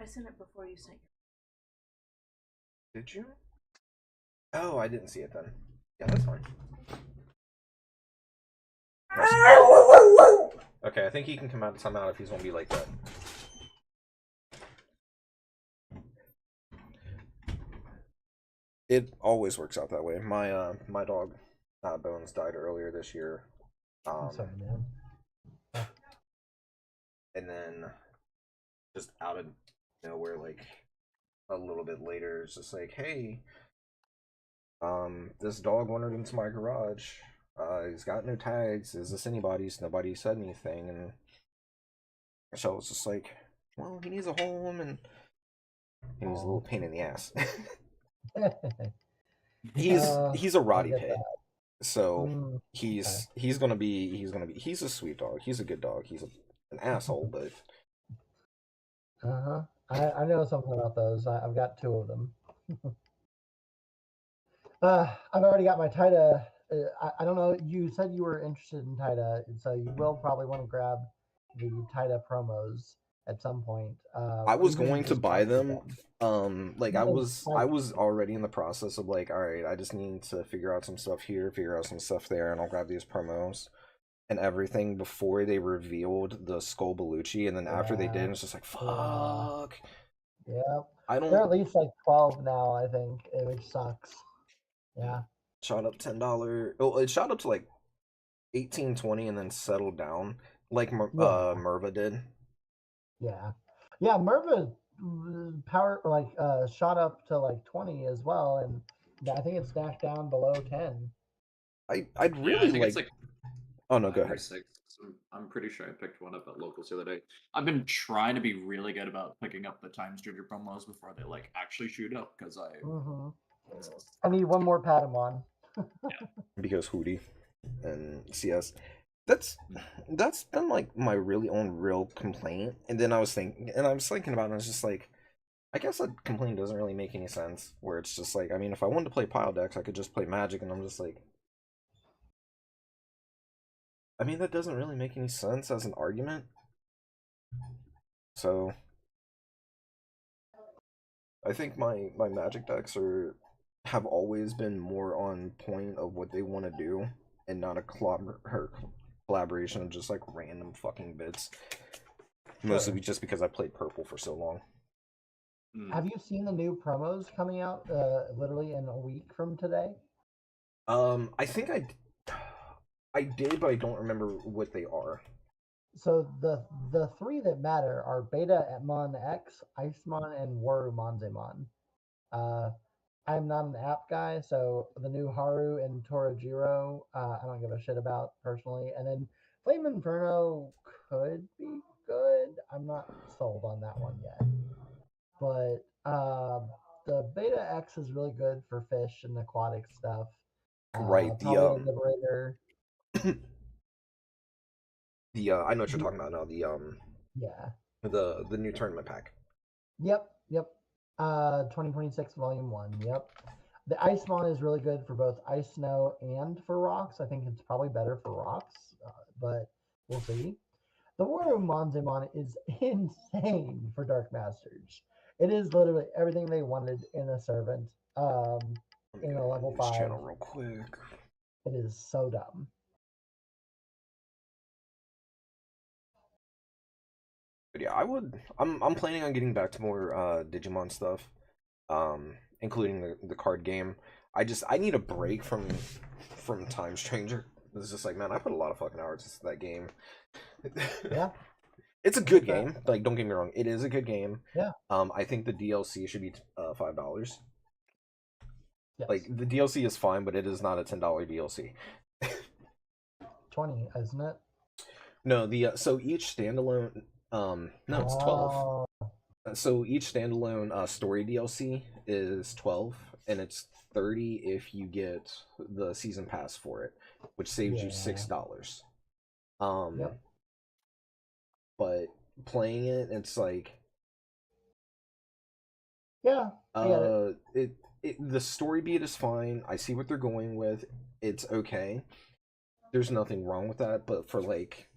I sent it before you sent Did you? Oh, I didn't see it then. Yeah, that's fine. Okay, I think he can come out of timeout if he's gonna be like that. It always works out that way. My dog Bones died earlier this year. I'm sorry, man. And then just out of nowhere, like a little bit later, it's just like, hey, this dog wandered into my garage. He's got no tags. Is this anybody's? Nobody said anything, and so I was just like, well, he needs a home, and he was a little pain in the ass. he's a Roddy get pit, that. so he's gonna be he's a sweet dog. He's a good dog. He's an asshole, but I know something about those. I've got two of them. I've already got my Tida. I don't know. You said you were interested in Tida, so you will probably want to grab the Tida promos at some point. I was even going to just buy try them. Like I Even was try them. already in the process of like, all right, I just need to figure out some stuff here, figure out some stuff there, and I'll grab these promos and everything before they revealed the Skull Bellucci, and then after they did, it's just like, fuck. Yeah. I They're don't at least like 12 now, I think, which sucks. Yeah. shot up $10. Oh, it shot up to like 18, 20, and then settled down like Yeah. Merva did. Yeah. Yeah, Merva power shot up to like 20 as well, and I think it's dashed down below 10. I'd yeah, really I think it's like Oh no, go 5 or ahead. 6. I'm pretty sure I picked one up at locals the other day. I've been trying to be really good about picking up the Time Stranger promos before they like actually shoot up because I need one more Patamon. Because Hootie and CS. That's been like my really own real complaint. And then I was thinking about it, and I was just like, I guess that complaint doesn't really make any sense. Where it's just like, I mean, if I wanted to play pile decks, I could just play Magic, and I'm just like, I mean, that doesn't really make any sense as an argument. So I think my Magic decks have always been more on point of what they want to do, and not a collaboration of just like random fucking bits. Mostly just because I played purple for so long. Have you seen the new promos coming out literally in a week from today? I think I did, but I don't remember what they are. So the three that matter are Beta Mon X, Icemon, and Waru Monzemon. I'm not an app guy, so the new Haru and Torajiro, I don't give a shit about personally. And then Flame Inferno could be good. I'm not sold on that one yet. But the Beta X is really good for fish and aquatic stuff. Right. Probably a Liberator. I know what you're talking about now. Yeah. The new tournament pack. Yep. 2026 Volume 1. Yep. The ice mon is really good for both ice, snow, and for rocks. I think it's probably better for rocks, but we'll see. The War of Monzimon is insane for Dark Masters. It is literally everything they wanted in a servant. Let me In go a to my level news 5. channel real quick. It is so dumb. But yeah, I'm planning on getting back to more Digimon stuff, including the card game. I need a break from Time Stranger. It's just like, man, I put a lot of fucking hours into that game. Yeah. It's a good game. Like, don't get me wrong, it is a good game. Yeah. I think the DLC should be $5. Yes. Like, the DLC is fine, but it is not a $10 DLC. 20, isn't it? No, so each standalone no, it's 12. Oh, So each standalone story DLC is 12, and it's 30 if you get the season pass for it, which saves you Yeah. $6. Yep. But playing it, it's like Yeah. I get it. the story beat is fine. I see what they're going with. It's okay. There's nothing wrong with that, but for like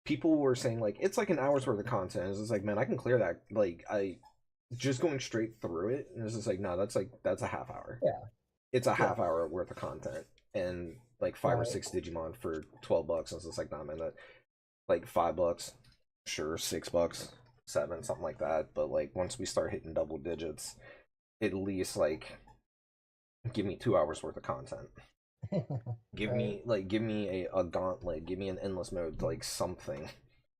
people were saying like it's like an hour's worth of content. It's just like, man, I can clear that. Like I just going straight through it, and it's just like, no, that's a half hour. Yeah. It's a half hour worth of content, and like five or Right. six Digimon for $12. And it's just like, nah, man, that like $5, sure, $6, 7, something like that. But like once we start hitting double digits, at least like give me 2 hours worth of content. Give Right. me a gauntlet, give me an endless mode, like something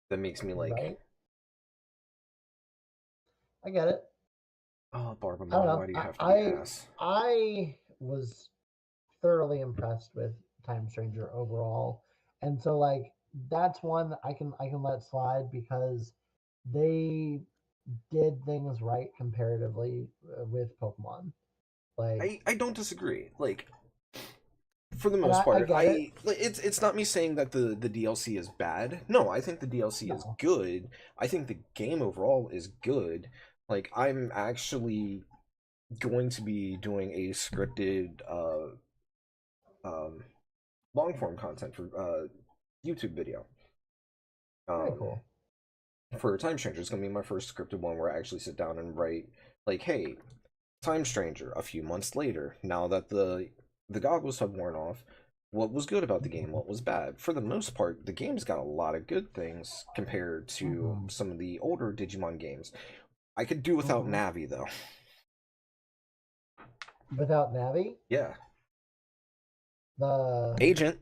that makes me like, Right. I get it. oh, I don't Barbamon, why know. do you have to be I ass? I was thoroughly impressed with Time Stranger overall, and so like that's one that I can let slide because they did things right comparatively with Pokemon. Like, I don't disagree. Like for the and most I part, get it. it's not me saying that the DLC is bad. No, I think the DLC is No. good. I think the game overall is good. Like I'm actually going to be doing a scripted um long form content for YouTube video. Very Um cool. for Time Stranger, it's gonna be my first scripted one where I actually sit down and write like, hey, Time Stranger, a few months later, now that the goggles have worn off, what was good about the game, what was bad. For the most part, the game's got a lot of good things compared to Mm-hmm. some of the older Digimon games. I could do without Mm-hmm. Navi though. Without Navi, Yeah. the Agent,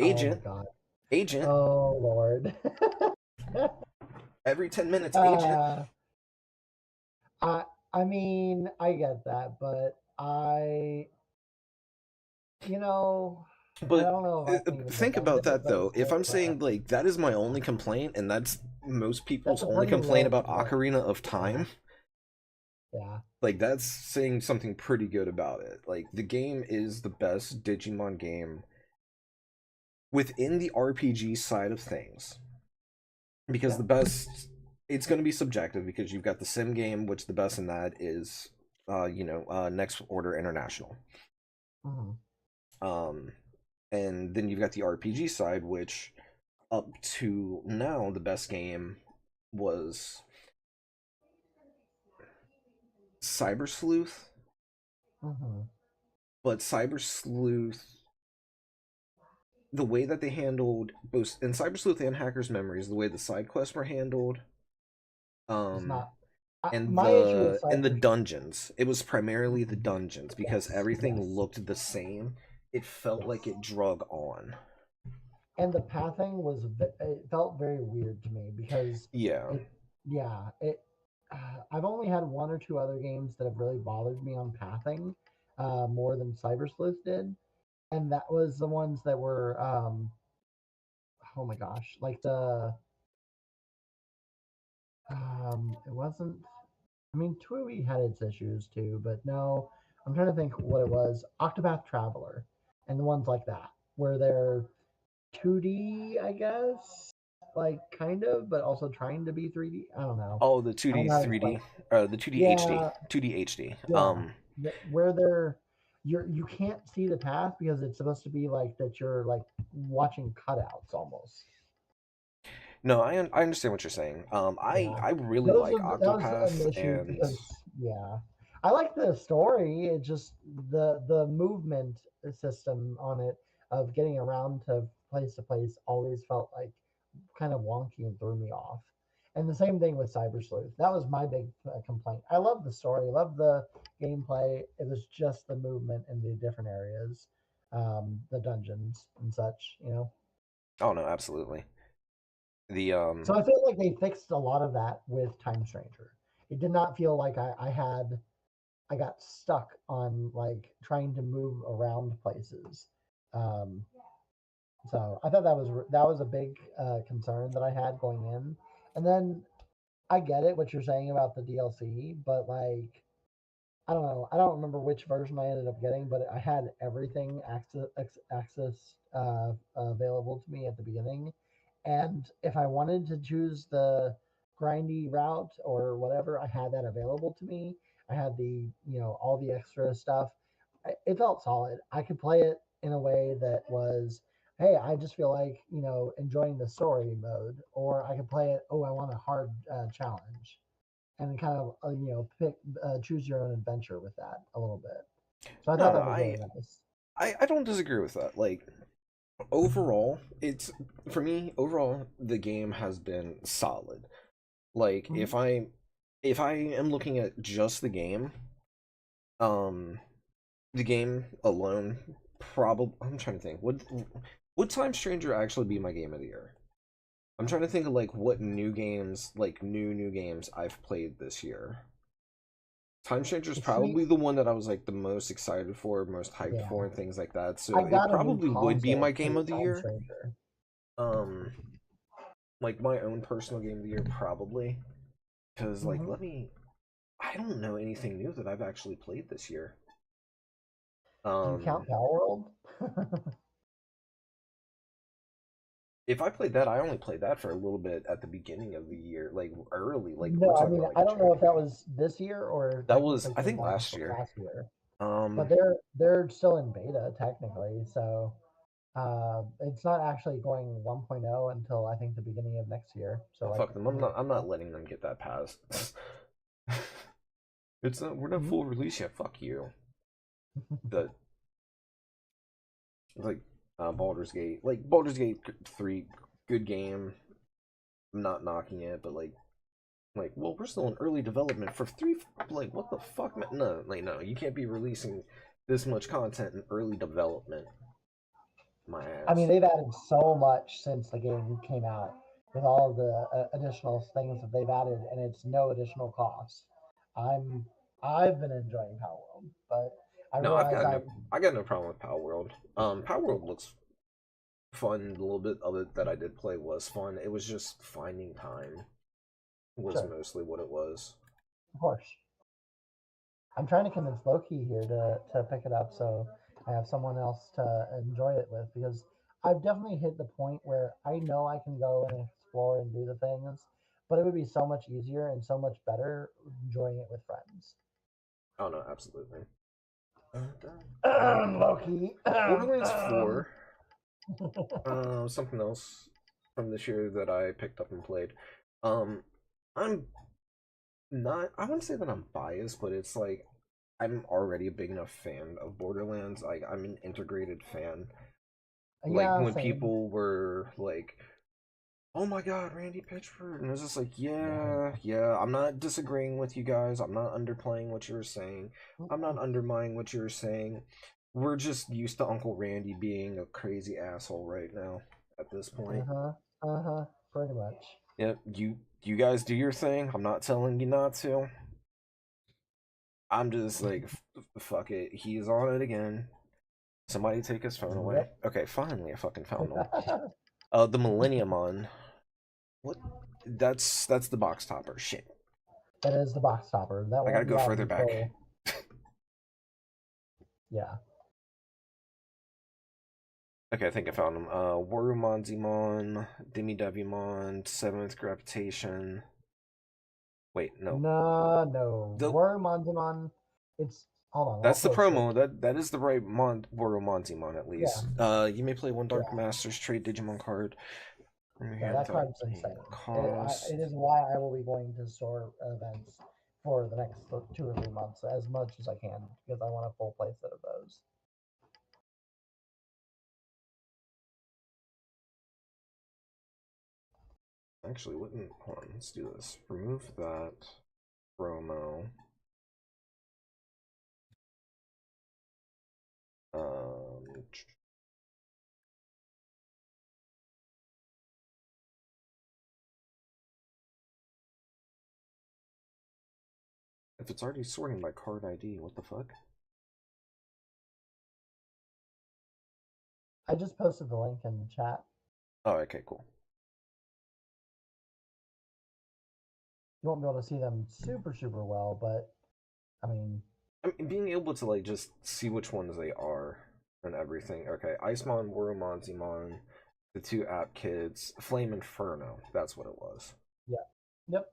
oh my agent, god, agent. oh lord. Every 10 minutes, agent. uh, I I mean I get that, but you know I But don't know if I can even think defend about it, that but though. it's If still I'm saying like that is my only complaint, and that's most that's people's a only pretty complaint low about complaint. Ocarina of Yeah, Time, yeah. like that's saying something pretty good about it. Like the game is the best Digimon game within the RPG side of things. Because Yeah. the best, it's going to be subjective because you've got the sim game, which the best in that is Next Order International. Hmm. Um and then you've got the RPG side, which up to now the best game was Cyber Sleuth, Hmm. but Cyber Sleuth, the way that they handled both in Cyber Sleuth and Hacker's Memories, the way the side quests were handled, It's um, not. and My issue with the Cyber. dungeons. It was primarily the Mhm. dungeons because Yes, everything yes, looked the same. It felt like yes. it drug on. And the pathing was it felt very weird to me because Yeah. it yeah it I've only had one or two other games that have really bothered me on pathing more than Cyber Sleuth did, and that was the ones that were oh my gosh, like the it wasn't. I mean, Tui had its issues too, but no, I'm trying to think what it was. Octopath Traveler and the ones like that where they're 2D, I guess. like kind of, but also trying to be 3D. I don't know. Oh, the I don't 2D, know how to explain. 3D, the 2D HD, Yeah, 2D HD. yeah. Where you can't see the path because it's supposed to be like that you're like watching cutouts almost. No, I understand what you're saying. Yeah. I really Those like are that was Octopath, an issue and because yeah. I like the story. It just the movement system on it of getting around to place always felt like kind of wonky and threw me off. And the same thing with Cyber Sleuth. That was my big complaint. I love the story, love the gameplay. It was just the movement in the different areas, the dungeons and such. You know. oh no, absolutely. The So I feel like they fixed a lot of that with Time Stranger. It did not feel like I got stuck on like trying to move around places. Um, so I thought that was a big concern that I had going in. And then I get it what you're saying about the DLC, but like I don't know. I don't remember which version I ended up getting, but I had everything access available to me at the beginning. And if I wanted to choose the grindy route or whatever, I had that available to me. I had all the extra stuff. It felt solid. I could play it in a way that was, hey, I just feel like, enjoying the story mode, or I could play it, oh, I want a hard challenge and kind of pick choose your own adventure with that a little bit. So I no, thought no, that was really nice. I don't disagree with that. Like overall, it's for me. Overall, the game has been solid. Like Mhm. if I am looking at just um, the game alone, probably I'm trying to think. Would Time Stranger actually be my game of the year? I'm trying to think of like what new games, like new games I've played this year. Time Stranger is See, probably the one that I was like the most excited for, most hyped yeah, for, and things like that. I So it got a new probably would be console my to play game of the Time year. Stranger. Um, like my own personal game of the year, probably. Because like, Hmm. I don't know anything new that I've actually played this year. Do you Um, count Power World? if I played that, I only played that for a little bit at the beginning of the year, like early. Like we're No, I talking mean about like I don't know if that January. was this year or That was, technically I came think, out last year. last year. But Um, they're still in beta technically, so it's not actually going 1.0 until I think the beginning of next year. So oh, like fuck them. a year I'm from not now. letting them get that pass. It's not. We're not Mhm. full release yet. Fuck you. The like Baldur's Gate, like Baldur's Gate 3, good game. I'm not knocking it, but well, we're still in early development for 3. Like, what the fuck, man? No, like, no, you can't be releasing this much content in early development. My I mean, ass. they've added so much since the game came out with all the additional things that they've added, and it's no additional cost. I'm I've been enjoying Power World, but I No, realize I got no problem with Power World. Power World looks fun. A little bit of it that I did play was fun. It was just finding time was sure, mostly what it was. of course. I'm trying to convince Loki here to pick it up so I have someone else to enjoy it with because I've definitely hit the point where I know I can go and explore and do the things, but it would be so much easier and so much better enjoying it with friends. Oh no, absolutely. Loki. Borderlands 4, something else from this year that I picked up and played. Um, I'm not, I wouldn't say that I'm biased, but it's like I'm already a big enough fan of Borderlands. Like, I'm an integrated fan. Like, Yeah, when same. people were like, oh my god, Randy Pitchford, and I was just like, Yeah. yeah, I'm not disagreeing with you guys. I'm not underplaying what you were saying. I'm not undermining what you were saying. We're just used to Uncle Randy being a crazy asshole right now at this point. Uh-huh. Uh-huh. Pretty much. Yep, you guys do your thing. I'm not telling you not to. I'm just like, fuck it. He's on it again. Somebody take his phone away. Yep. Okay, finally, I fucking found him. The Millennium on. What? That's the box topper. Shit. That is the box topper. That I gotta won't be go out further back. until, yeah. Okay, I think I found them. Warumonzimon, Demidevimon, 7th Gravitation. Wait, no. No. The, Wormonzimon. It's hold on. I'll that's the post promo. it. That is the right Warumonzimon at Yeah. least. You may play one Dark Yeah. Masters trade Digimon card from your Yeah, hand that without card's insane. paying cost. It is why I will be going to store events for the next 2 or 3 months as much as I can because I want a full playset of those. Actually, wouldn't. Hold on, let's do this. Remove that promo. Um, if it's already sorting by card ID, what the fuck? I just posted the link in the chat. Oh, okay, cool. You won't be able to see them super well, but I mean, being able to like just see which ones they are and everything. Okay, Icemon, Warumonzimon, the 2 app kids, Flame Inferno. That's what it was. yeah. Yep.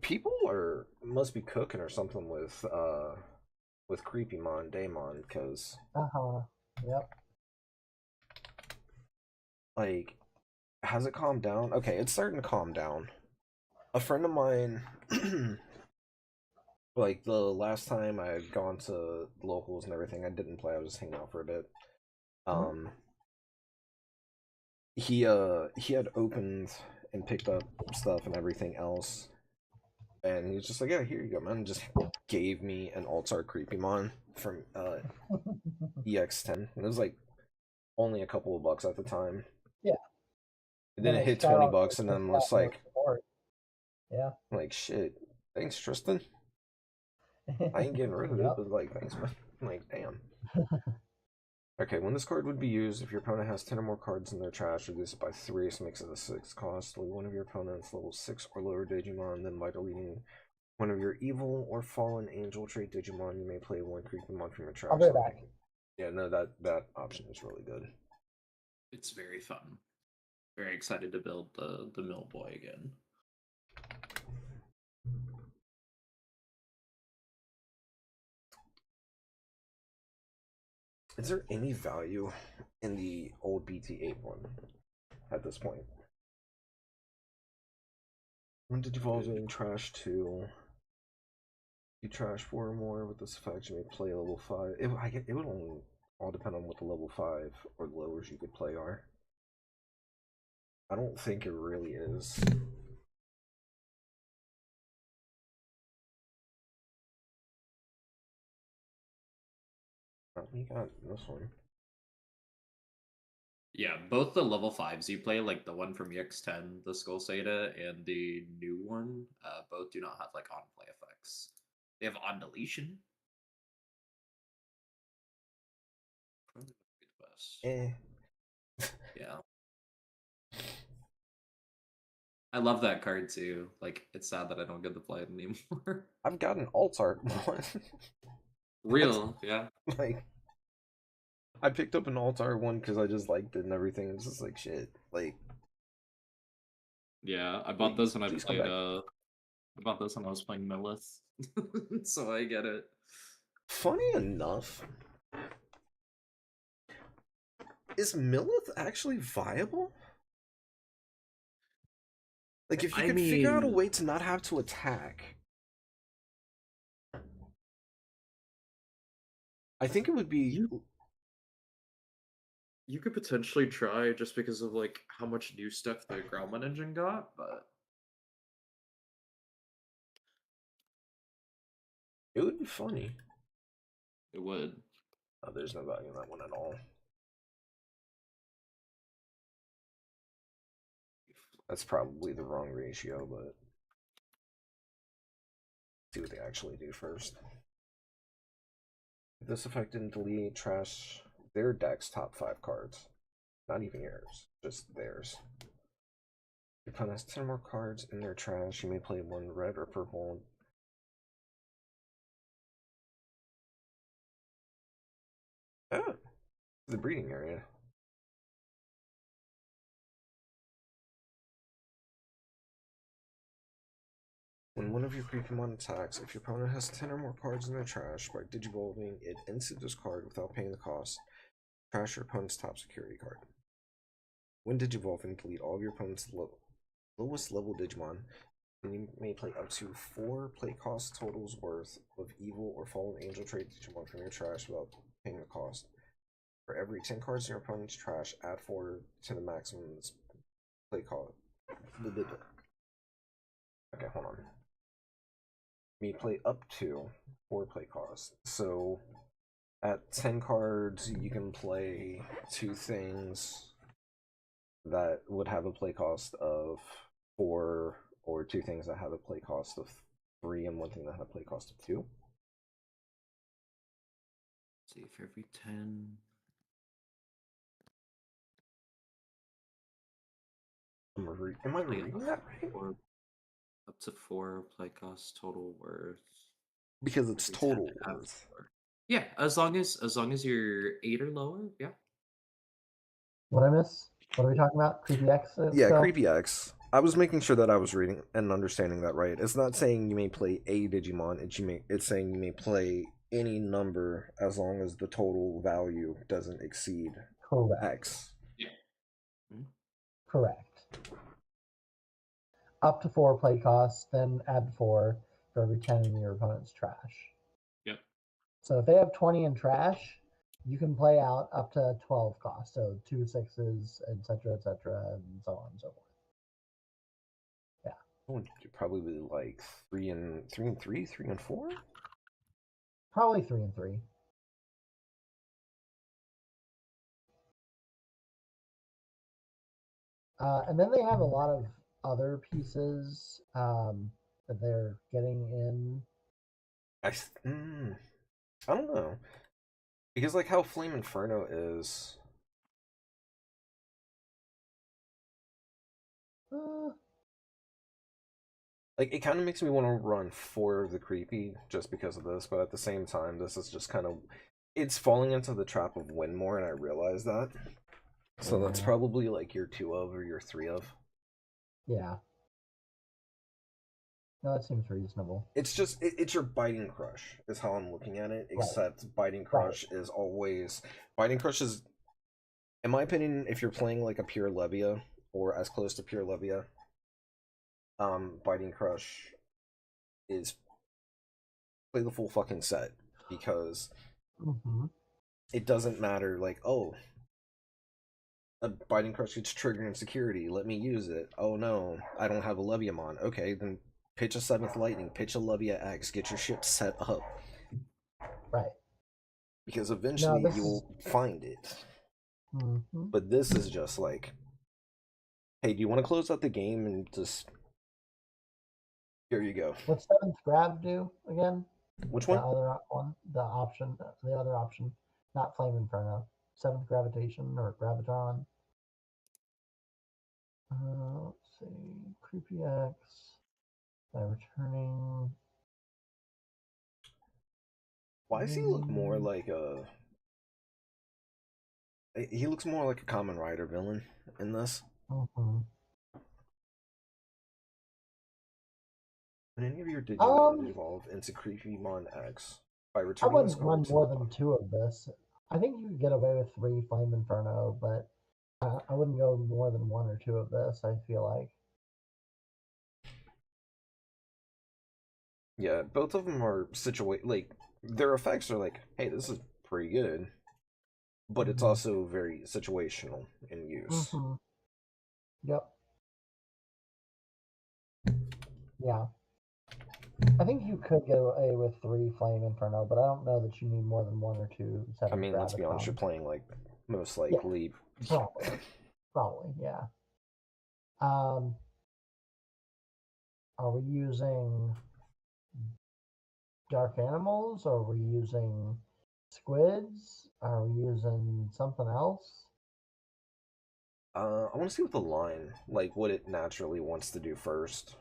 People must be cooking or something with Creepymon, Daemon, because Yep. like, has it calmed down? Okay, it's starting to calm down. A friend of mine, like the last time I had gone to locals and everything, I didn't play. I was just hanging out for a bit. He had opened and picked up stuff and everything else, and he was just like, "Yeah, here you go, man." And just gave me an Altar Creepymon from EX10. It was like only a couple of bucks at the time. Yeah. And then it hit 20 bucks, and then I'm just like, yeah, like shit. Thanks, Tristan. I ain't getting rid of it, but like, thanks, man. I'm like, damn. Okay, when this card would be used, if your opponent has 10 or more cards in their trash, reduce it by 3, so makes it a 6 cost. Delete one of your opponent's level 6 or lower Digimon, then by deleting one of your evil or fallen angel trait Digimon, you may play one Creepymon from your trash. I'll be back. Yeah, no, that option is really good. It's very fun. Very excited to build the Mill Boy again. Is there any value in the old BT8 one at this point? When did you evolve in trash 2? You trash 4 or more with this effect, you may play level 5. It would only all depend on what the level 5 or lowers you could play are. I don't think it really is. Oh, you got this one. Yeah, both the level 5s you play, like the one from EX10, the Skull Seda, and the new one, both do not have like on-play effects. They have on deletion. Eh. Yeah. I love that card too. Like, it's sad that I don't get to play it anymore. I've got an alt art one. Real, yeah. Like, I picked up an alt art one because I just liked it and everything. It's just like shit. Like, yeah, I bought this when I please played. I bought this when I was playing Millith, so I get it. Funny enough, is Millith actually viable? Like, if you could figure out a way to not have to attack, I think it would be. You could potentially try just because of like how much new stuff the Grommet engine got, but It would be funny. it would. Oh, there's no value in that one at all. That's probably the wrong ratio, but see what they actually do first. If this effect didn't delete trash their deck's top 5 cards. Not even yours, just theirs. Your opponent has 10 more cards in their trash. You may play one red or purple. Oh, the breeding area. When one of your Pokemon attacks, if your opponent has 10 or more cards in their trash, by digivolving it into this card without paying the cost, trash your opponent's top security card. When digivolving, delete all of your opponent's lowest level Digimon, and you may play up to 4 play cost totals worth of evil or fallen angel trait Digimon from your trash without paying the cost. For every 10 cards in your opponent's trash, add 4 to the maximum play cost. Okay, hold on. Me play up to 4 play costs. So at 10 cards, you can play 2 things that would have a play cost of 4, or 2 things that have a play cost of 3, and 1 thing that have a play cost of 2. Let's see, if every 10. Am I reading that right? Or up to 4 play cost total worth. Because it's every 10 total out of worth. 4. Yeah, as long as you're 8 or lower, yeah. What I miss? What are we talking about? Creepy X? Yeah, still? Creepy X. I was making sure that I was reading and understanding that right. It's not saying you may play a Digimon, it's saying you may play any number as long as the total value doesn't exceed Correct. X. Yeah. Correct. Up to 4 play costs, then add 4 for every 10 in your opponent's trash. Yep. So if they have 20 in trash, you can play out up to 12 costs. So 2 6s, etc., and so on and so forth. Would probably be like 3 and 3 and 3, 3 and 4. Probably 3 and 3. And then they have a lot of other pieces that they're getting in. I don't know, because like how Flame Inferno is. Like, it kind of makes me want to run 4 of the creepy just because of this, but at the same time, this is just kind of, it's falling into the trap of win more, and I realize that. So that's probably like year 2 of or year 3 of. Yeah. No, that seems reasonable. It's just it's your Biting Crush is how I'm looking at it. Except Biting Crush is always Biting Crush is, in my opinion, if you're playing like a pure Levia or as close to pure Levia, Biting Crush is play the full fucking set, because it doesn't matter like, oh, a Biting Crush gets triggered in security, let me use it. Oh no, I don't have a Leviamon. Okay, then pitch a 7th Lightning, pitch a Levia X, get your ship set up. Right. Because eventually you will find it. But this is just like, hey, do you want to close out the game and just... Here you go. What's 7th Grab do again? Which one? The other one. The other option. Not Flame Inferno. 7th Gravitation or Graviton. Let's see. Creepy X. By returning. Why does he look more like a... He looks more like a Kamen Rider villain in this. When any of your Digimon evolve into Creepymon X, by returning I wouldn't run more than 2 of this. I think you could get away with 3 Flame Inferno, but I wouldn't go more than 1 or 2 of this, I feel like. Yeah, both of them are like, their effects are like, hey, this is pretty good, but it's also very situational in use. Yep. Yeah. I think you could get away with 3 Flame Inferno, but I don't know that you need more than 1 or 2. I mean, let's be honest, you're playing like most likely. Yeah, probably, yeah. Are we using dark animals? Are we using squids? Are we using something else? I want to see what the line, like, what it naturally wants to do first.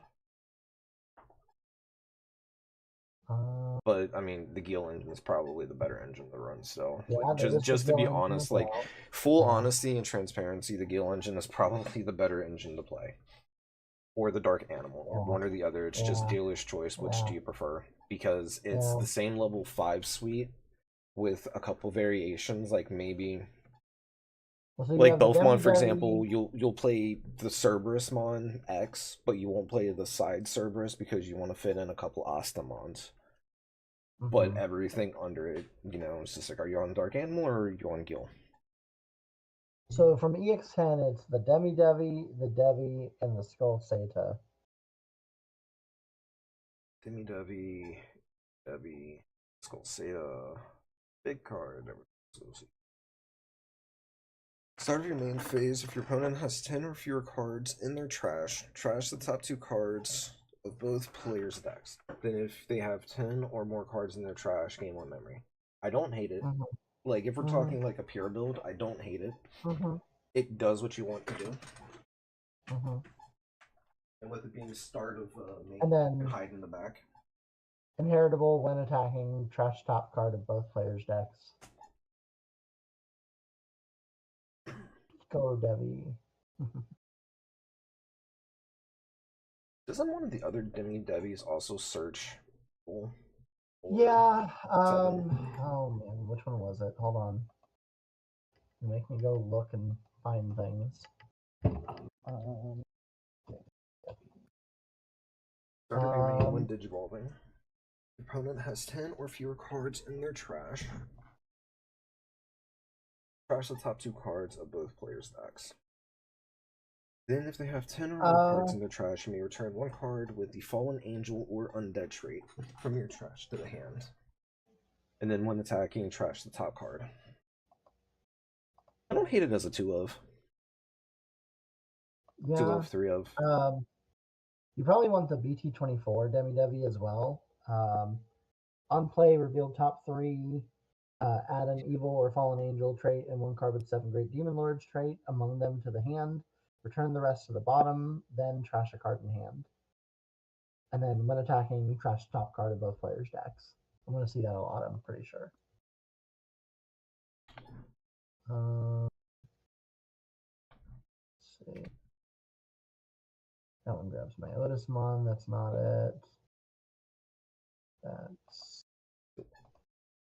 But I mean, the Gil engine is probably the better engine to run still. Yeah, Like, there is the just to be Gil engine honest, as like well. full Yeah. honesty and transparency, the Gil engine is probably the better engine to play. Or the Dark Animal, or Yeah. one or the other. It's just Yeah. dealer's choice. Which Yeah. do you prefer? Because it's Yeah. the same level 5 suite with a couple variations, like maybe Well, so you like have the Belfmon, for Demi-Devi. example, you'll play the Cerberusmon X, but you won't play the side Cerberus because you want to fit in a couple Astamons. But Mhm. everything under it, you know, it's just like, are you on Dark Animal or are you on Gil? So from EX10, it's the Demi-Devi, the Devi, and the Skull Seta. Demi Devi, Devi, Skull Seda, big card. Start of your main phase, if your opponent has 10 or fewer cards in their trash, trash the top 2 cards of both players' decks. Then if they have 10 or more cards in their trash, game on memory. I don't hate it. Mhm. Like, if we're Mhm. talking like a pure build, I don't hate it. Mhm. It does what you want to do. Mhm. And with it being the start of And then hide in the back. inheritable when attacking, trash top card of both players' decks. Go Devi. Doesn't one of the other Demi Devis also search? Or Yeah. seven? Oh man, which one was it? Hold on. You make me go look and find things. Start of your main when digivolving. Your opponent has 10 or fewer cards in their trash. Trash the top 2 cards of both players' decks. Then, if they have 10 or more cards in their trash, you may return 1 card with the Fallen Angel or Undead trait from your trash to the hand. And then, when attacking, trash the top card. I don't hate it as a 2 of. Yeah. 2 of, 3 of. You probably want the BT24 Demi-Devi as well. On play, reveal top 3. Add an evil or fallen angel trait and 1 card with 7 great demon lords trait among them to the hand. Return the rest to the bottom, then trash a card in hand. And then when attacking, trash the top card of both players' decks. I'm going to see that a lot, I'm pretty sure. Let's see. That one grabs my Otismon, that's not it. That's...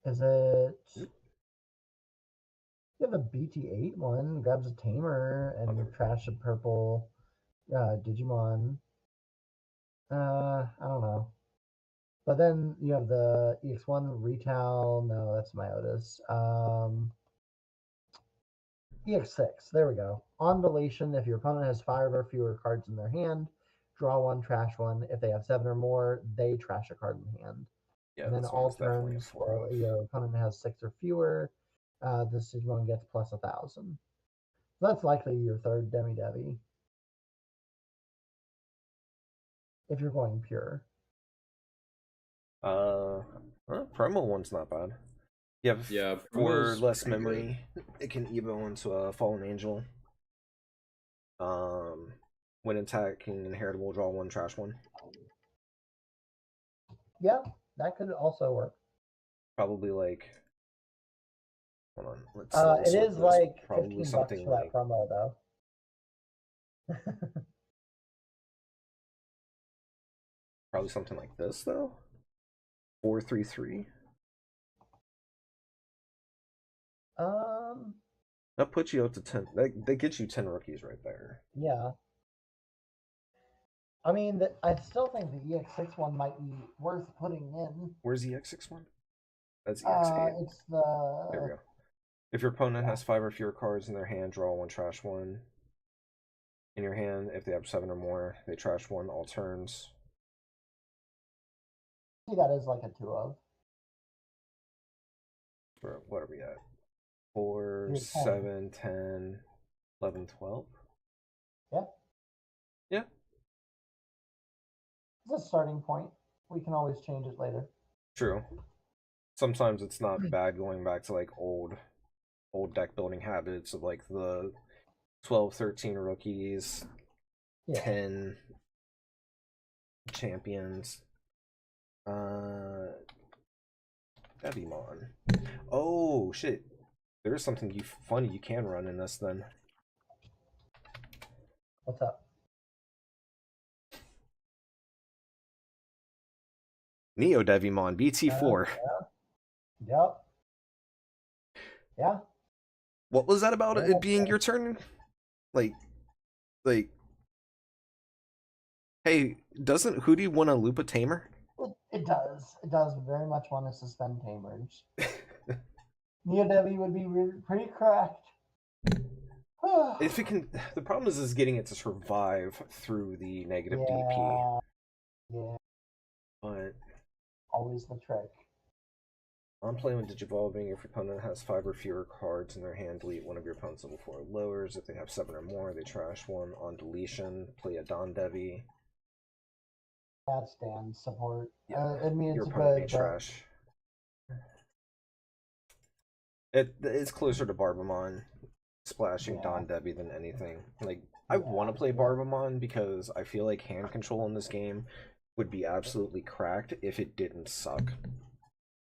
Is it... You have a BT8 one, grabs a Tamer and trash a purple Digimon. I don't know. But then you have the EX1 Retail. No, that's Myotis. EX6. There we go. On deletion, if your opponent has 5 or fewer cards in their hand, draw 1, trash 1. If they have 7 or more, they trash a card in hand. Yeah, and then this one all is definitely a turns, 4 of. your opponent has 6 or fewer, this Digimon gets plus 1,000. So that's likely your third Demi-Devi. If you're going pure. Primal one's not bad. You have Yeah, 4 Primal's less pretty good. memory. It can evo into a Fallen Angel. When attacking inheritable, draw 1, trash 1. Yeah, that could also work. Probably like, hold on, let's It look is this. like Probably 15 bucks something for like that promo though. probably something like this though. 433. That puts you up to 10. That gets you 10 rookies right there. Yeah. I mean, I still think the EX6 one might be worth putting in. Where's the X61? That's EX8. It's the... There we go. If your opponent has 5 or fewer cards in their hand, draw 1, trash 1. In your hand, if they have 7 or more, they trash 1 all turns. See, that is like a 2 of. For what are we at? 4, You're 10. 7, 10, 11, 12? Yeah. Yeah. It's a starting point. We can always change it later. True. Sometimes it's not bad going back to like old deck building habits of like the 12, 13 rookies, Yeah. 10 champions. Devimon. Oh shit! There is something funny you can run in this then. What's up? Neo Devimon BT4. Yep. Yeah. What was that about Yeah, it being your turn? Like, hey, doesn't Hootie want to loop a tamer? It does. It does very much want to suspend tamers. Neo Devi would be pretty cracked. If it can, the problem is getting it to survive through the negative DP. Yeah. But Always the trick. on play when digivolving, if your opponent has 5 or fewer cards in their hand, delete one of your opponent's level 4 lowers. If they have 7 or more, they trash one. On deletion, play a Don Devi. That stands support. Yeah, I mean, your it's opponent may good, trash. It's closer to Barbamon splashing Don Debbie than anything. Like, I want to play Barbamon because I feel like hand control in this game would be absolutely cracked if it didn't suck.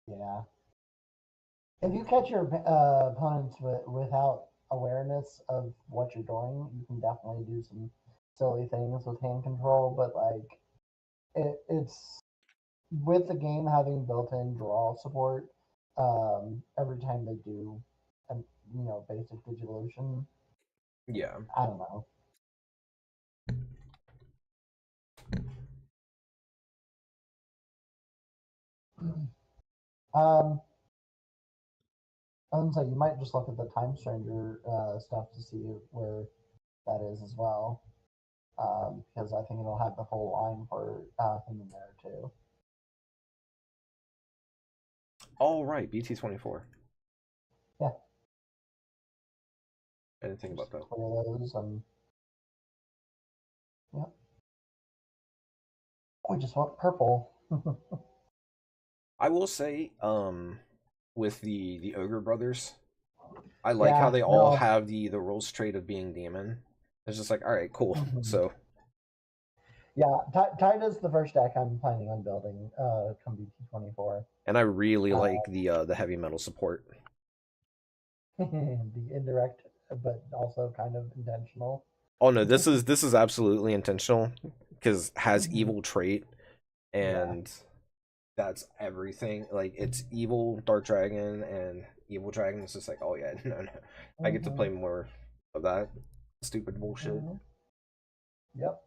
Yeah. If you catch your opponents without awareness of what you're doing, you can definitely do some silly things with hand control. But like, it's with the game having built-in draw support. Every time they do, a, basic Digivolution. Yeah. I don't know. Um, I you might just look at the Time Stranger stuff to see where that is as well, because I think it'll have the whole line for him in there too. All right, BT24. Yeah. I didn't think about that. Clear those and yep. We just want purple. I will say, with the Ogre Brothers, I like how they all have the rules trait of being demon. It's just like, all right, cool. So yeah, Tide is the first deck I'm planning on building come BT24. And I really like the heavy metal support. The indirect, but also kind of intentional. Oh no, this is absolutely intentional because has evil trait, and that's everything. Like, it's evil Dark Dragon and evil Dragon. It's just like, oh yeah, no, I get to play more of that stupid bullshit. Yep.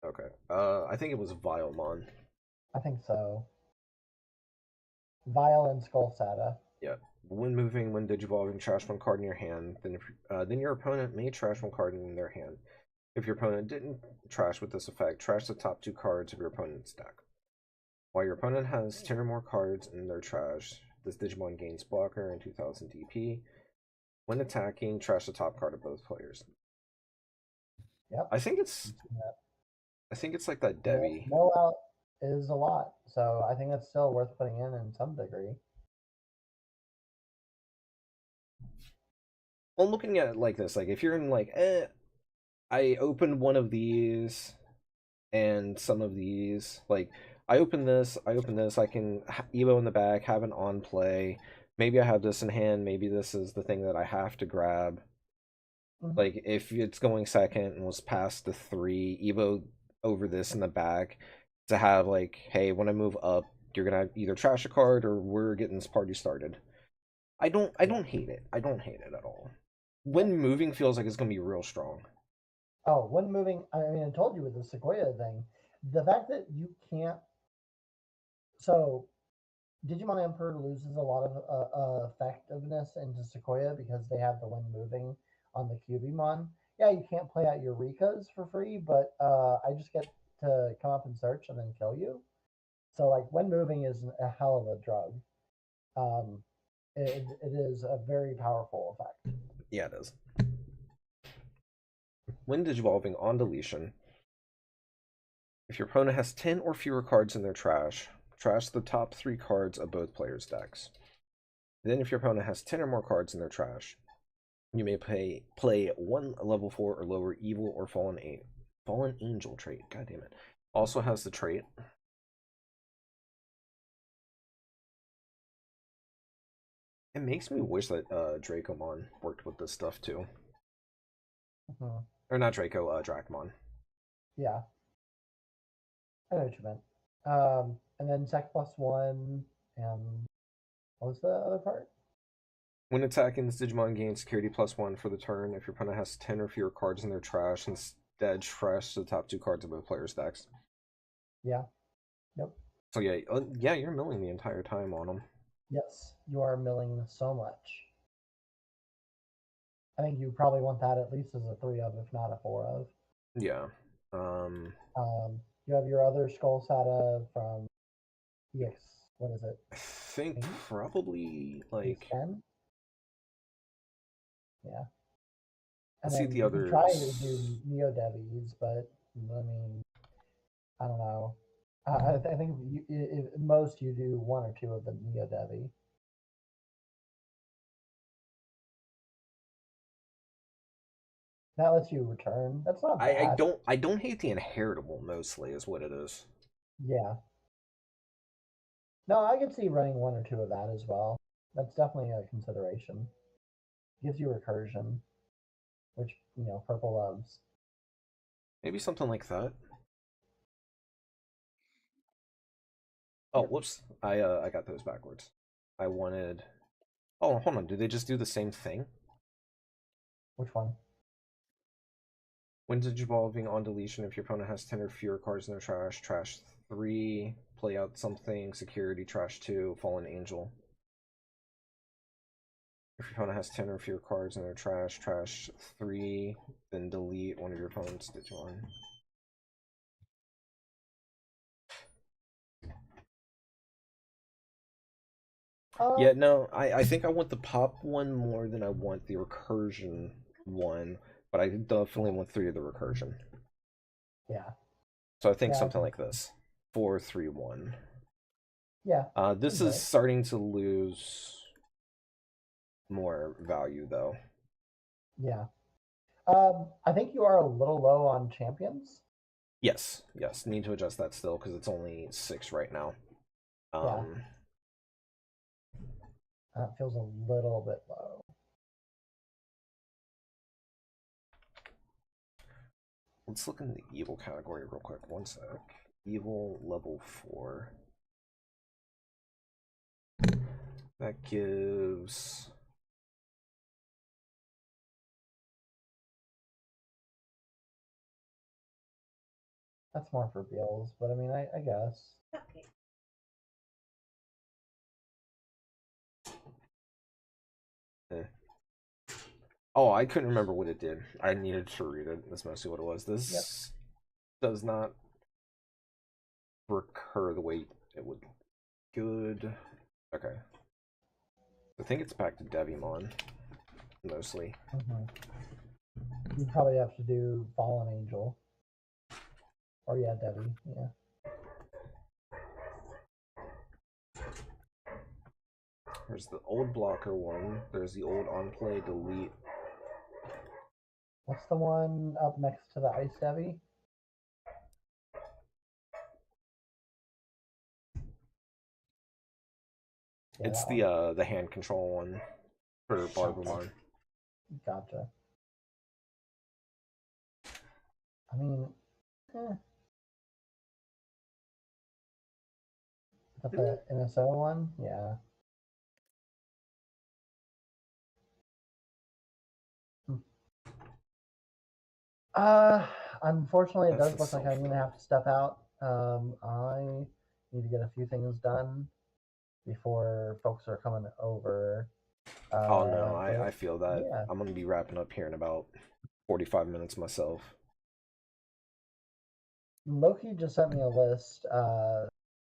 Okay. I think it was Vilemon. I think so. Vile and Skullsata. Yeah. When moving, when digivolving, trash one card in your hand. Then your opponent may trash one card in their hand. If your opponent didn't trash with this effect, trash the top 2 cards of your opponent's deck. While your opponent has 10 or more cards in their trash, this Digimon gains blocker and 2000 DP. When attacking, trash the top card of both players. Yep. I think it's like that Devi. Mill out is a lot, so I think that's still worth putting in some degree. Well, looking at it like this, like if you're in like, I opened one of these and some of these, like I open this, I can Evo in the back, have an on play. Maybe I have this in hand, maybe this is the thing that I have to grab. Like, if it's going second and was past the 3, Evo over this in the back to have, like, hey, when I move up, you're gonna either trash a card or we're getting this party started. I don't hate it. I don't hate it at all. When moving feels like it's gonna be real strong. Oh, when moving, I mean, I told you with the Sequoia thing, the fact that you can't. So, Digimon Emperor loses a lot of effectiveness into Sequoia because they have the when moving on the Cubimon. Yeah, you can't play out your Rikas for free, but I just get to come up and search and then kill you. So, like, when moving is a hell of a drug. It is a very powerful effect. Yeah, it is. When digivolving on deletion, if your opponent has 10 or fewer cards in their trash, trash the top 3 cards of both players' decks. Then if your opponent has 10 or more cards in their trash, You may play one level 4 or lower evil or fallen angel trait. God damn it. Also has the trait. It makes me wish that Dracomon worked with this stuff too. Mhm. Or not Draco, Dracmon. Yeah. I know what you meant. And then sec +1, and what was the other part? When attacking, this Digimon gains security +1 for the turn if your opponent has 10 or fewer cards in their trash. Instead, trash the top 2 cards of both players' decks. Yeah. Yep. So yeah, you're milling the entire time on them. Yes, you are milling so much. I think you probably want that at least as a 3 of, if not a 4 of. Yeah. You have your other Skull Sata from EX. What is it? I think Eight? probably like 10? Yeah. And let's see then the you could try to others. do Neo Devies, but I mean, I don't know. I think most you do 1 or 2 of the Neo Devi. That lets you return. That's not I bad. don't hate the inheritable mostly is what it is. Yeah. No, I could see running 1 or 2 of that as well. That's definitely a consideration. Gives you recursion, which purple loves. Maybe something like that. Oh, Yep. whoops. I got those backwards. I wanted. Oh, hold on. Do they just do the same thing? Which one? When Digivolving on deletion, if your opponent has 10 or fewer cards in their trash, trash 3, play out something, security, trash 2, fallen angel. If your opponent has 10 or fewer cards in their trash, trash 3, then delete one of your opponent's Digimon. Yeah, no, I think I want the pop one more than I want the recursion one, but I definitely want 3 of the recursion. Yeah. So I think Yeah, something like this. 4, 3, 1. Yeah. This is starting to lose more value though. Yeah. I think you are a little low on champions. Yes. Need to adjust that still because it's only 6 right now. Yeah. That feels a little bit low. Let's look in the evil category real quick. One sec. Evil level 4. That gives. That's more for bills, but I mean, I guess. Okay. Oh, I couldn't remember what it did. I needed to read it. That's mostly what it was. This does not recur the way it would. Good. Okay. I think it's back to Devimon. Mostly. You probably have to do Fallen Angel. Or yeah, Devi. Yeah. There's the old blocker one. There's the old on play delete. What's the one up next to the Ice Devi? Yeah, It's that one. the hand control one for Barbamon. Gotcha. I mean, Is that the NSO one? Yeah. Unfortunately, it That's does the look like I'm going to have to step out. I need to get a few things done before folks are coming over. Oh no, I feel that. Yeah. I'm gonna be wrapping up here in about 45 minutes myself. Loki just sent me a list,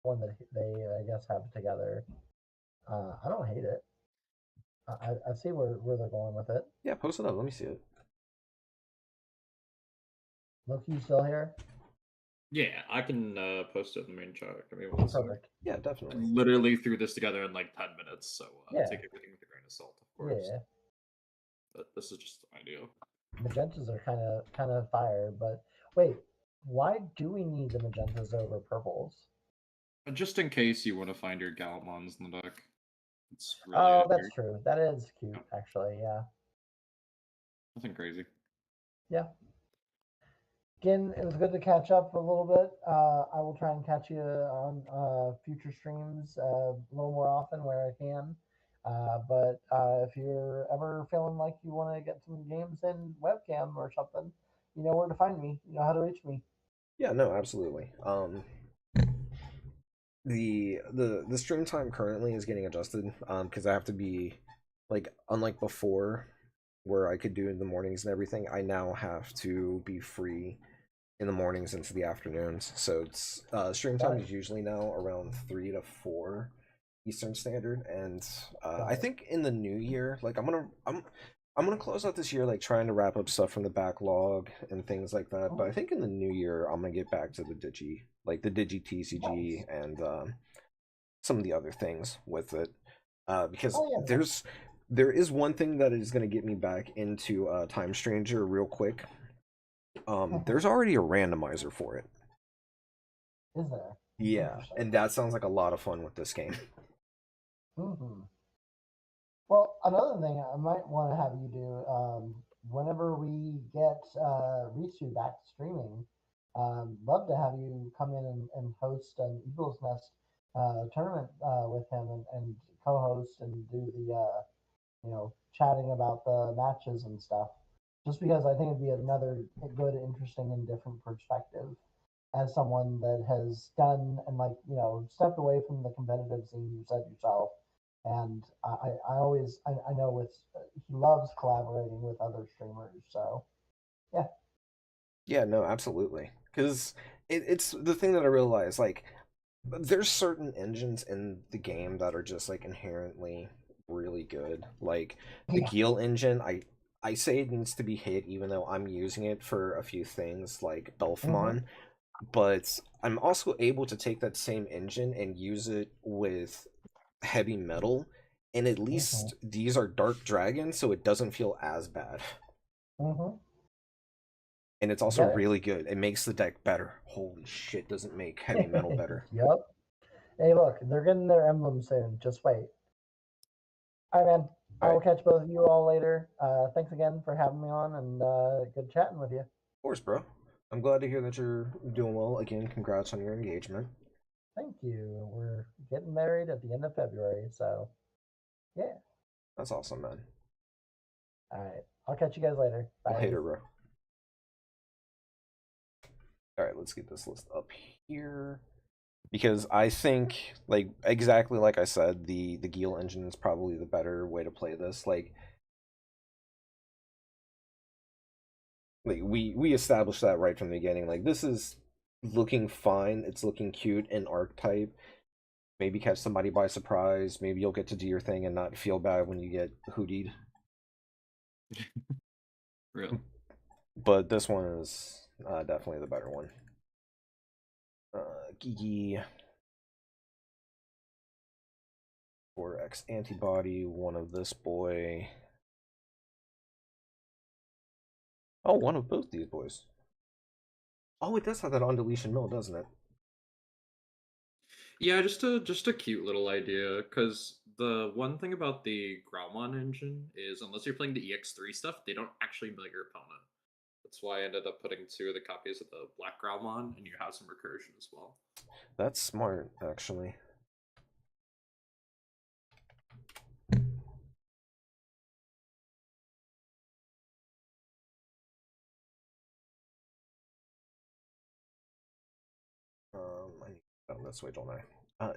one that they, I guess, have together. I don't hate it. I see where they're going with it. Yeah, post it up. Let me see it. Loki, you still here? Yeah, I can post it in the main chat. Give me one second. Perfect. Yeah, definitely. Literally threw this together in like 10 minutes, so Yeah. take everything with a grain of salt, of course. Yeah. But this is just an idea. Magentas are kind of fire, but wait, why do we need the magentas over purples? Just in case you want to find your Gallimons in the deck. It's really Oh, it that's here. true. That is cute, actually. Yeah, Nothing crazy. yeah. Again, it was good to catch up a little bit. I will try and catch you on future streams a little more often where I can. But if you're ever feeling like you want to get some games in webcam or something, you know where to find me. You know how to reach me. Yeah, no, absolutely. The stream time currently is getting adjusted because I have to be like, unlike before where I could do in the mornings and everything, I now have to be free in the mornings into the afternoons. So it's stream time is usually now around 3 to 4 Eastern Standard, and I think in the new year, like I'm gonna close out this year like trying to wrap up stuff from the backlog and things like that. But I think in the new year I'm gonna get back to the Digi TCG and some of the other things with it, because Oh yeah. there is one thing that is gonna get me back into Time Stranger real quick. There's already a randomizer for it. Is there? Yeah, Interesting. and that sounds like a lot of fun with this game. Well, another thing I might want to have you do whenever we get Risu back to streaming, love to have you come in and host an Eagles Nest tournament with him and co-host and do the chatting about the matches and stuff. Just because I think it'd be another good, interesting, and different perspective as someone that has done and stepped away from the competitive scene. You said yourself, and I know with he loves collaborating with other streamers. So yeah. Yeah, no, absolutely. Because it's the thing that I realize, like, there's certain engines in the game that are just like inherently really good. Like the Yeah. Geel engine, I say it needs to be hit, even though I'm using it for a few things like Mm-hmm. Belfmon. But I'm also able to take that same engine and use it with heavy metal, and at Mm-hmm. least these are dark dragons, so it doesn't feel as bad. Mm-hmm. And it's also Get really good. It makes the deck better. Holy shit, does it make heavy metal it? better? Yep. Hey, look, they're getting their emblem soon. Just wait. All right, man. All I right, will of catch both of you all later. Thanks again for having me on, and good chatting with you. course, bro. I'm glad to hear that you're doing well. Again, congrats on your engagement. Thank you. We're getting married at the end of February, so yeah. That's awesome, man. All right. I'll catch you guys later. Bye. Later, bro. All right, let's get this list up here because I think, like, exactly like I said, the Geel engine is probably the better way to play this. Like we established that right from the beginning. Like, this is looking fine. It's looking cute in archetype. Maybe catch somebody by surprise. Maybe you'll get to do your thing and not feel bad when you get hootied. Real. But this one is definitely the better one. Gigi 4x antibody, one of this boy. Oh, one of both these boys. Oh, it does have that on deletion mill, doesn't it? Yeah, just a cute little idea. Because the one thing about the Growlmon engine is, unless you're playing the EX3 stuff, they don't actually mill your opponent. That's why I ended up putting 2 of the copies of the Black Growlmon, and you have some recursion as well. That's smart, actually. I need to go this way, don't I?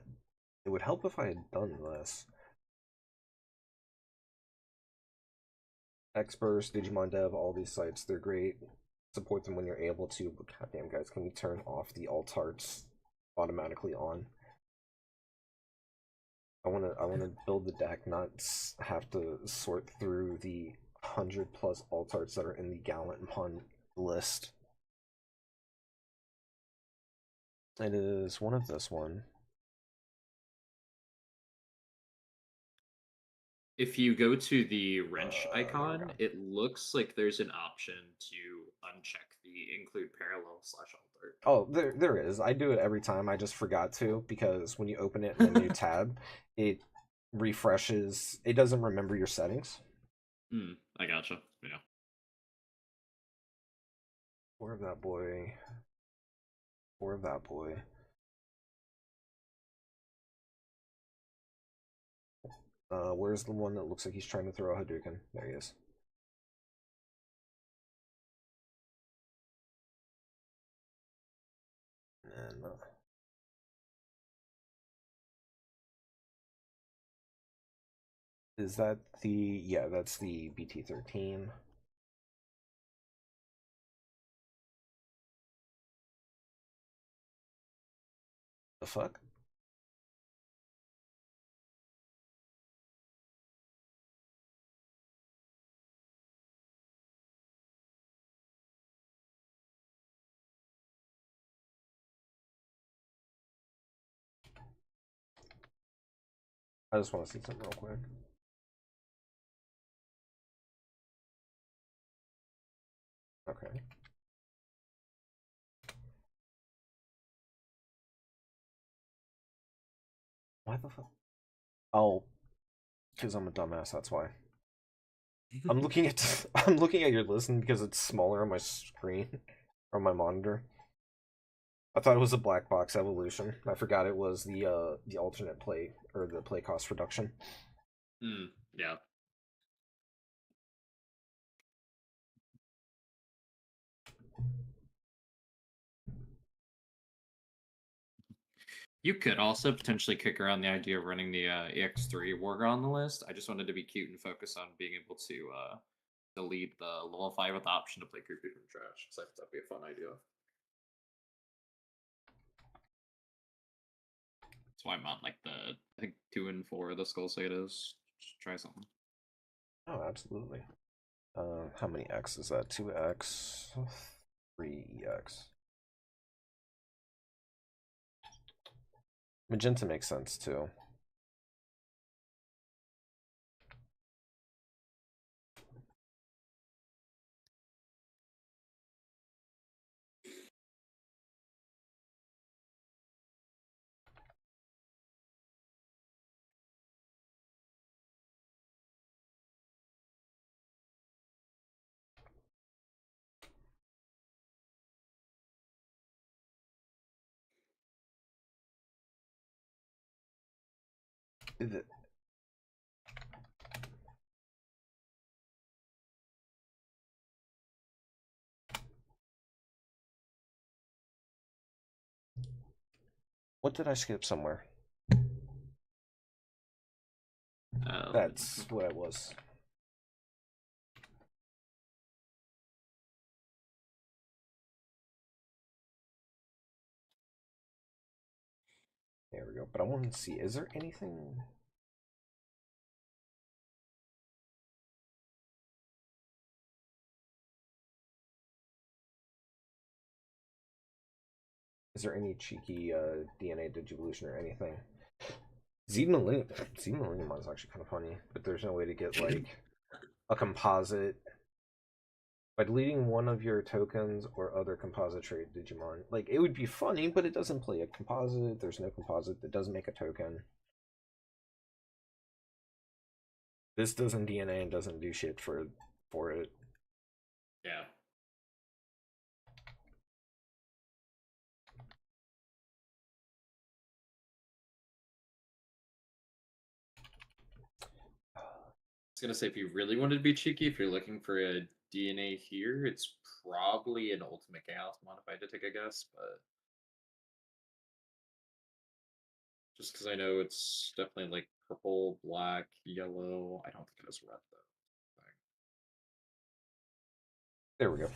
It would help if I had done this. Xburst, Digimon Dev, all these sites, they're great. Support them when you're able to, but goddamn guys, can we turn off the alt arts automatically on? I wanna build the deck, not have to sort through the 100+ alt arts that are in the Gallant Pun list. It is one of this one. If you go to the wrench There we icon, go. it looks like there's an option to uncheck the include parallel slash alter. Oh, there is. I do it every time. I just forgot to because when you open it in a new tab, it refreshes. It doesn't remember your settings. I gotcha. Yeah. More of that boy. More of that boy. Where's the one that looks like he's trying to throw a Hadouken? There he is. And is that the yeah? That's the BT-13. The fuck? I just want to see something real quick. Okay. Why the fuck? Oh, because I'm a dumbass. That's why. I'm looking at I'm looking at your listen because it's smaller on my screen, on my monitor. I thought it was a black box evolution. I forgot it was the alternate play or the play cost reduction. Yeah. You could also potentially kick around the idea of running the EX3 Wargar on the list. I just wanted to be cute and focus on being able to delete the level 5 with the option to play Creepy from Trash. So that'd be a fun idea. That's why I'm on like the I think 2 and 4 of the Skull Sagas. Just try something. Oh, absolutely. How many X is that? 2X, 3X. Magenta makes sense too. What did I skip somewhere? That's what it was. There we go. But I want to see, is there anything? Is there any cheeky DNA digivolution or anything? Xenomillennium is actually kind of funny, but there's no way to get like a composite by deleting one of your tokens or other composite trait Digimon. Like it would be funny, but it doesn't play a composite. There's no composite that doesn't make a token. This doesn't DNA and doesn't do shit for it. Yeah. I was gonna say, if you really wanted to be cheeky, if you're looking for a DNA here, it's probably an Ultimate Chaos modified to take a guess, but just because I know it's definitely like purple, black, yellow. I don't think it has red though. There we go.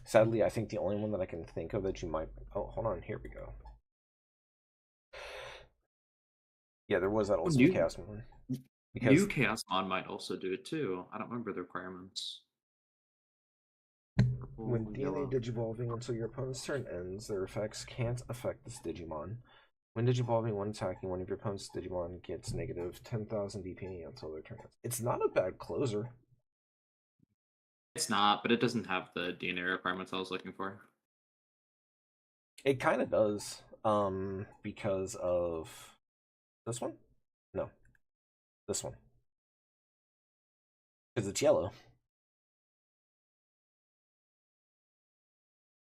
Sadly, I think the only one that I can think of that you might... Oh, hold on. Here we go. Yeah, there was that Oh, Ultimate Chaos one. Because New Chaos Mod might also do it too. I don't remember the requirements. when Purple, DNA yellow. digivolving until your opponent's turn ends, their effects can't affect this Digimon. When digivolving, when attacking, one of your opponent's Digimon gets negative 10,000 DP until their turn ends. It's not a bad closer. It's not, but it doesn't have the DNA requirements I was looking for. It kind of does, because of this one? No, this one. Because it's yellow.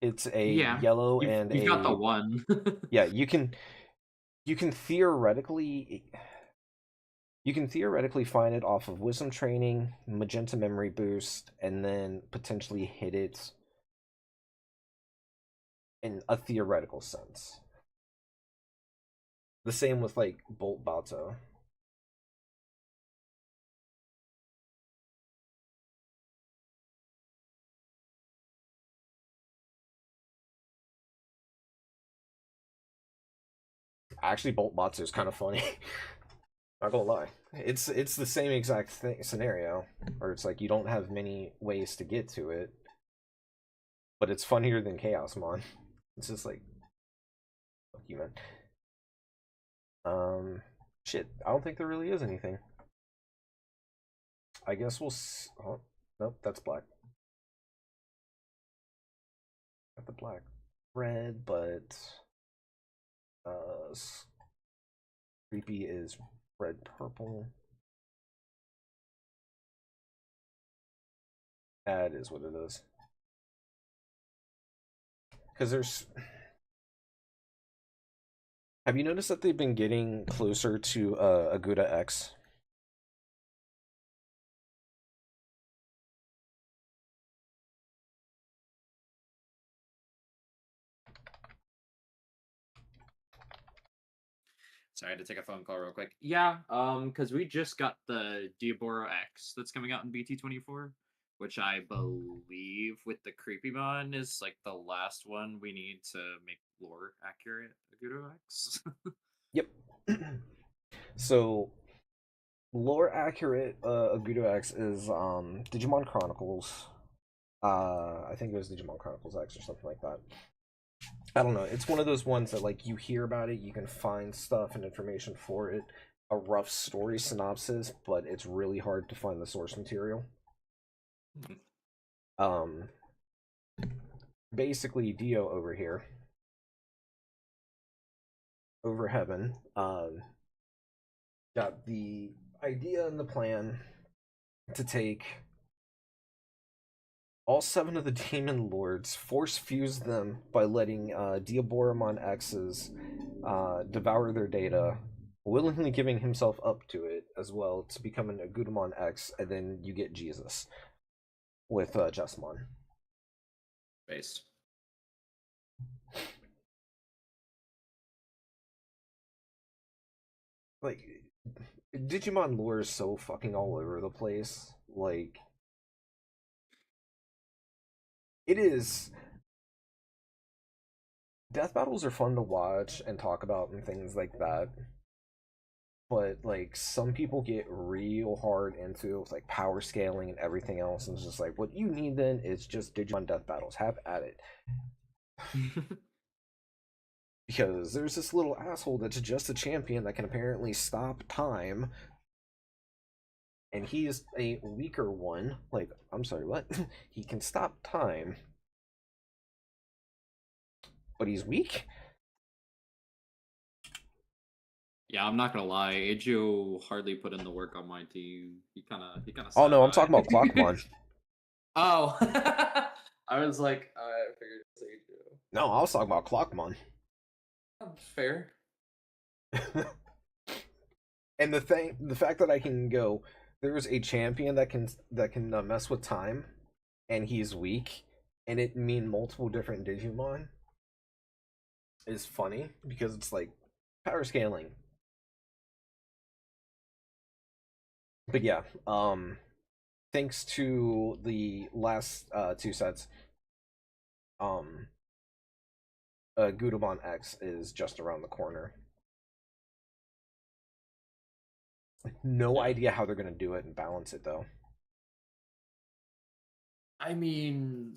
It's a Yeah, yellow you've, and you've a got the one. yeah. You can theoretically find it off of Wisdom Training, Magenta Memory Boost, and then potentially hit it in a theoretical sense. The same with like Bolt Bato. Actually, Bolt Batsu is kind of funny. Not gonna lie, it's the same exact scenario, where it's like you don't have many ways to get to it, but it's funnier than Chaosmon. It's just like, fuck you, man. Shit, I don't think there really is anything. I guess we'll. Oh, nope, that's black. Got the black, red, but creepy is red purple. That is what it is. Because there's. Have you noticed that they've been getting closer to Aguda X? Sorry, I had to take a phone call real quick. Yeah, because we just got the Diaboro X that's coming out in BT24, which I believe with the Creepymon is like the last one we need to make lore accurate Agudo X. Yep. So, lore accurate Agudo X is Digimon Chronicles. I think it was Digimon Chronicles X or something like that. I don't know. It's one of those ones that like you hear about it, you can find stuff and information for it, a rough story synopsis, but it's really hard to find the source material. Um, basically, Dio over here, over heaven, got the idea and the plan to take all 7 of the Demon Lords, force fuse them by letting Diaboromon X's devour their data, willingly giving himself up to it as well to become an Agudamon X, and then you get Jesus with Justmon. Base. Like, Digimon lore is so fucking all over the place. Like, it is. Death battles are fun to watch and talk about and things like that. But like some people get real hard into it with like power scaling and everything else, and it's just like what you need then is just Digimon death battles. Have at it. Because there's this little asshole that's just a champion that can apparently stop time. And he is a weaker one. Like, I'm sorry, what? He can stop time. But he's weak? Yeah, I'm not gonna lie. Aegio hardly put in the work on my team. He kind of. Oh no, I'm talking about Clockmon. Oh, I was like, I figured it's Aegio. No, I was talking about Clockmon. Fair. And the fact that I can go, there's a champion that can mess with time, and he's weak, and it mean multiple different Digimon is funny because it's like power scaling. But yeah, thanks to the last 2 sets, Gudamon X is just around the corner. No Yeah. idea how they're gonna do it and balance it though. I mean,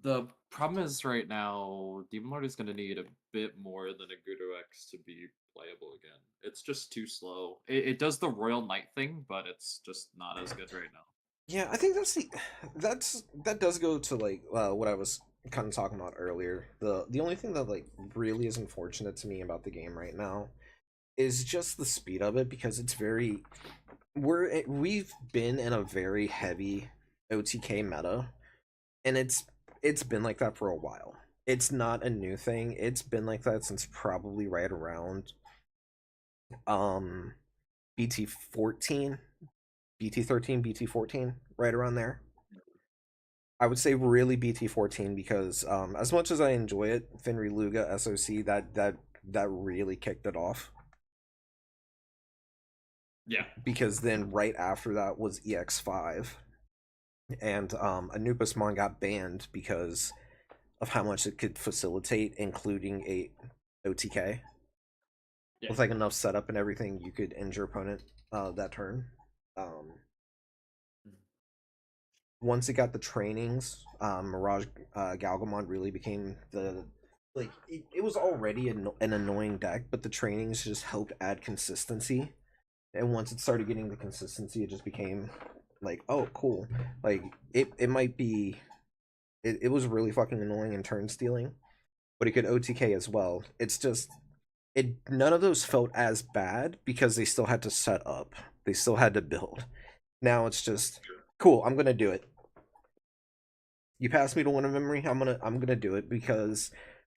the problem is right now, Demon Lord is going to need a bit more than a Gudo X to be playable again. It's just too slow. It does the Royal Knight thing, but it's just not as good right now. Yeah, I think that does go to like what I was kind of talking about earlier. The only thing that like really is unfortunate to me about the game right now is just the speed of it, because it's very we've been in a very heavy OTK meta, and it's been like that for a while. It's not a new thing. It's been like that since probably right around um BT 14, BT 13, BT 14, right around there. I would say really BT 14, because as much as I enjoy it, Finri Luga SOC, that really kicked it off, Yeah. because then right after that was EX5, and Anubis got banned because of how much it could facilitate, including a OTK. Yeah. With like enough setup and everything, you could end your opponent that turn. Once it got the trainings, Mirage Galgamon really became the like it was already an annoying deck, but the trainings just helped add consistency. And once it started getting the consistency, it just became like, oh, cool. Like it might be it was really fucking annoying and turn stealing, but it could OTK as well. It's just it none of those felt as bad because they still had to set up. They still had to build. Now it's just cool, I'm gonna do it. You passed me to one of memory, I'm gonna do it because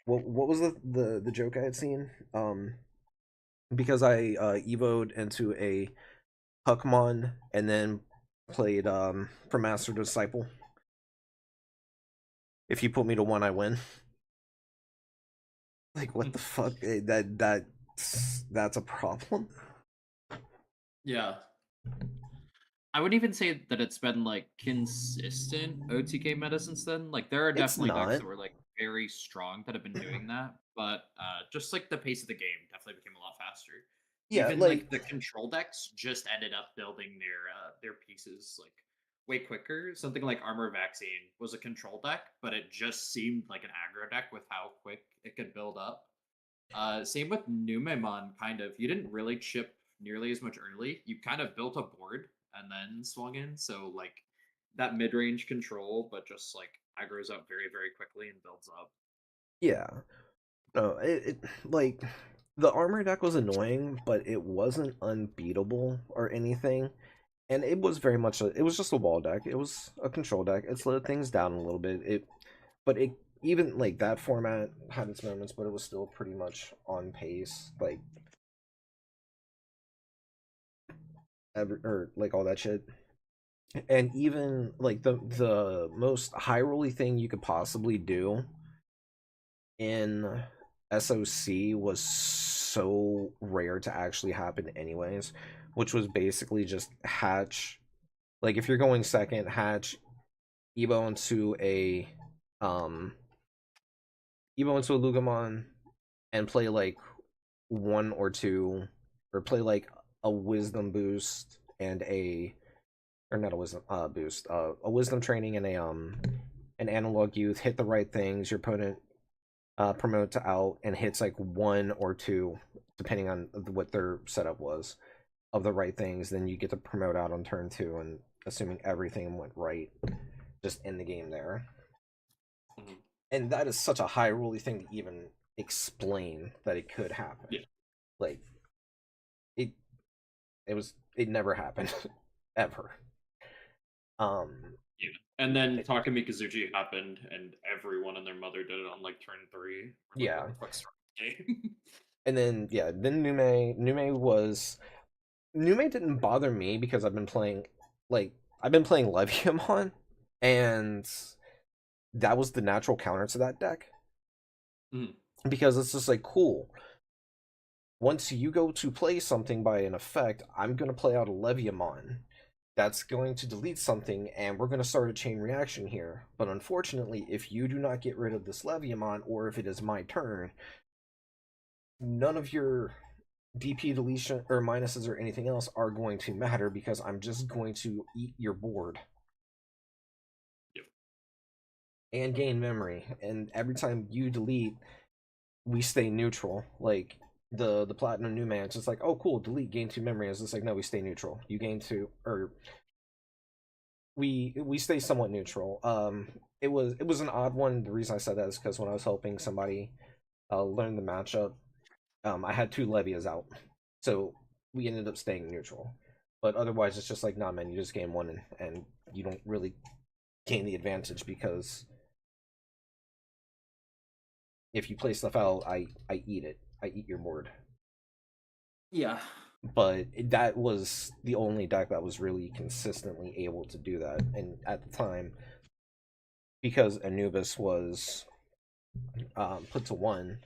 what was the joke I had seen? Because I evoed into a Huckmon and then played from Master to Disciple. If you put me to one, I win. Like what the fuck? That's a problem. Yeah. I wouldn't even say that it's been like consistent OTK meta since then. Like there are It's definitely decks not. that were like very strong that have been doing that, but just like the pace of the game definitely became a lot faster. Yeah, Even like like the control decks just ended up building their pieces like way quicker. Something like Armor Vaccine was a control deck, but it just seemed like an aggro deck with how quick it could build up. Same with Numemon, kind of. You didn't really chip nearly as much early. You kind of built a board and then swung in. So, like, that mid range control, but just like aggroes up very, very quickly and builds up. yeah. No, it like the armor deck was annoying, but it wasn't unbeatable or anything. And it was very much it was just a wall deck. It was a control deck. It slowed things down a little bit. But it even like that format had its moments, but it was still pretty much on pace. Like or like all that shit. And even like the most high rolly thing you could possibly do in SOC was so rare to actually happen anyways, which was basically just hatch, like if you're going second, hatch Evo into a um Evo into a Lugamon and play like one or two, or play like a wisdom boost and a, or not a wisdom boost, a wisdom training and a an analog youth, hit the right things, your opponent promote to out and hits like one or two, depending on what their setup was, of the right things, then you get to promote out on turn two, and assuming everything went right, just end the game there. Mhm. And that is such a high rolly thing to even explain that it could happen. Yeah. Like it it never happened ever. Yeah. And then Takumi Kazuchi happened, and everyone and their mother did it on like turn 3. We're like, Yeah. what the fuck's wrong with the game? And then yeah, then Nume didn't bother me because I've been playing Leviamon, and that was the natural counter to that deck. Mhm. Because it's just like, cool. Once you go to play something by an effect, I'm gonna play out a Leviamon. That's going to delete something, and we're going to start a chain reaction here. But unfortunately, if you do not get rid of this Leviamon, or if it is my turn, none of your DP deletion or minuses or anything else are going to matter because I'm just going to eat your board. Yep. And gain memory. And every time you delete, we stay neutral. Like the platinum new man, it's just like, oh cool, delete, gain 2 memory. It's just like, no, we stay neutral. You gain 2, or we stay somewhat neutral. It was an odd one. The reason I said that is because when I was helping somebody learn the matchup, I had 2 Levias out, so we ended up staying neutral. But otherwise, it's just like, nah, man, you just gain 1 and you don't really gain the advantage because if you play stuff out, I eat it. I eat your board. Yeah. But that was the only deck that was really consistently able to do that. And at the time, because Anubis was put to 1,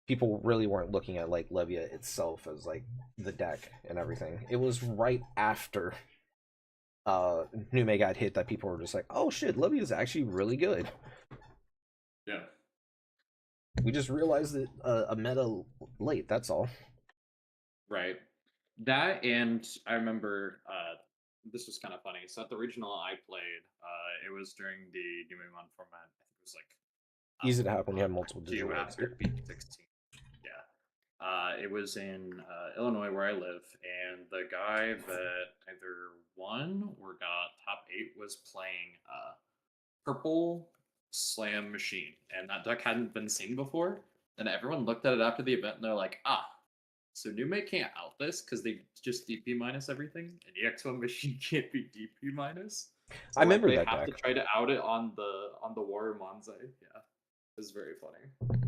people really weren't looking at like Levia itself as like the deck and everything. It was right after Nume got hit that people were just like, oh shit, Levia is actually really good. Yeah. We just realized it a meta late, that's all. Right. That, and I remember this was kind of funny. So at the regional I played, it was during the New Moon format. I think it was like Easy to happen when you have multiple two digital after worlds. beat 16. Yeah. It was in Illinois where I live, and the guy that either won or got top 8 was playing Purple Slam Machine, and that deck hadn't been seen before. And everyone looked at it after the event, and they're like, ah, so Nume can't out this because they just DP minus everything, and EX1 Machine can't be DP minus. So I remember they that have deck. to try to out it on the Warrior Manzai. Yeah, it was very funny.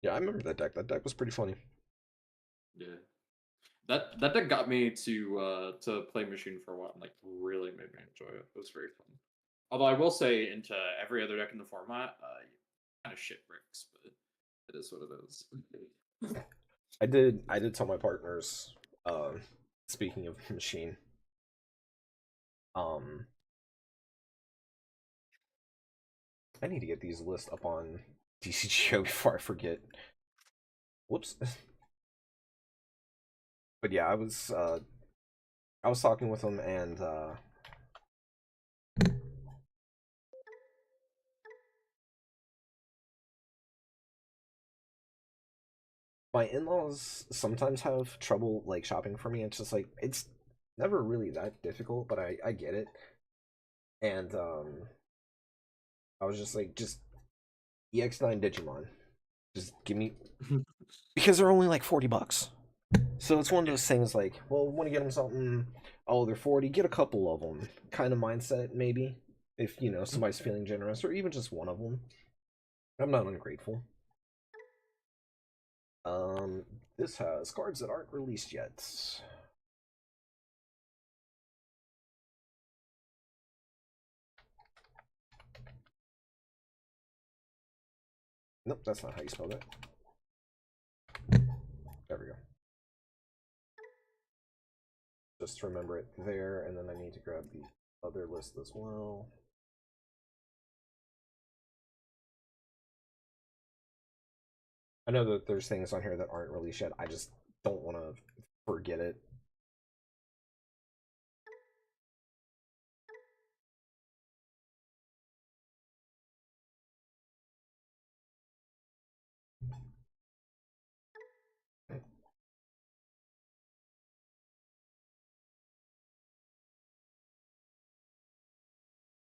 Yeah, I remember that deck. That deck was pretty funny. Yeah, that deck got me to play Machine for a while, and like really made me enjoy it. It was very fun. Although I will say, into every other deck in the format, kind of shit bricks, but it is what it is. I did tell my partners, speaking of Machine, I need to get these lists up on DCGO before I forget. Whoops. But yeah, I was talking with them, and my in-laws sometimes have trouble like shopping for me. It's just like it's never really that difficult, but I get it. And I was just like, just EX9 Digimon. Just give me, because they're only like $40. So it's one of those things like, well, want to get them something, oh, they're 40, get a couple of them kind of mindset, maybe, if, you know, somebody's feeling generous, or even just one of them. I'm not ungrateful. This has cards that aren't released yet. Nope, that's not how you spell that. There we go. Just remember it there, and then I need to grab the other list as well. I know that there's things on here that aren't released yet. I just don't want to forget it.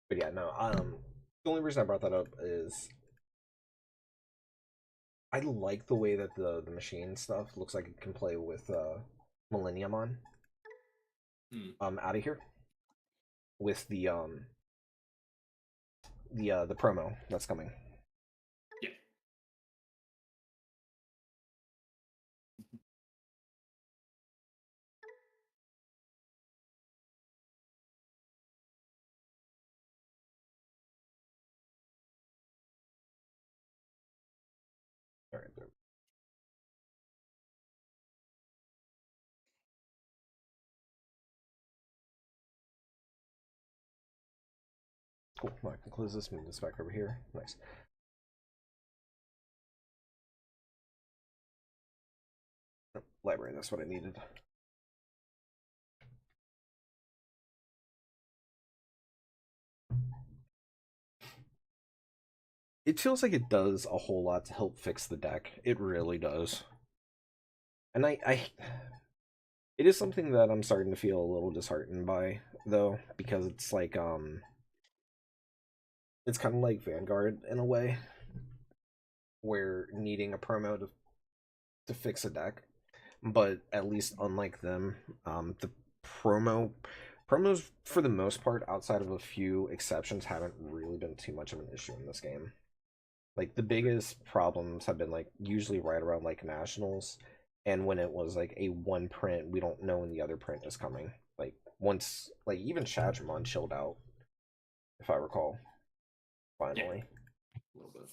But yeah, no. The only reason I brought that up is I like the way that the machine stuff looks like it can play with Millennium on. Out of here with the promo that's coming. Yeah. All right, there. Cool. Now I can close this, move this back over here. Nice. Library, that's what I needed. It feels like it does a whole lot to help fix the deck. It really does. And it is something that I'm starting to feel a little disheartened by, though, because it's like, it's kind of like Vanguard in a way, where needing a promo to fix a deck, but at least unlike them, the promos for the most part, outside of a few exceptions, haven't really been too much of an issue in this game. Like the biggest problems have been like usually right around like nationals, and when it was like a one print, we don't know when the other print is coming. Like once, like even Shadramon chilled out, if I recall. Finally, A little bit.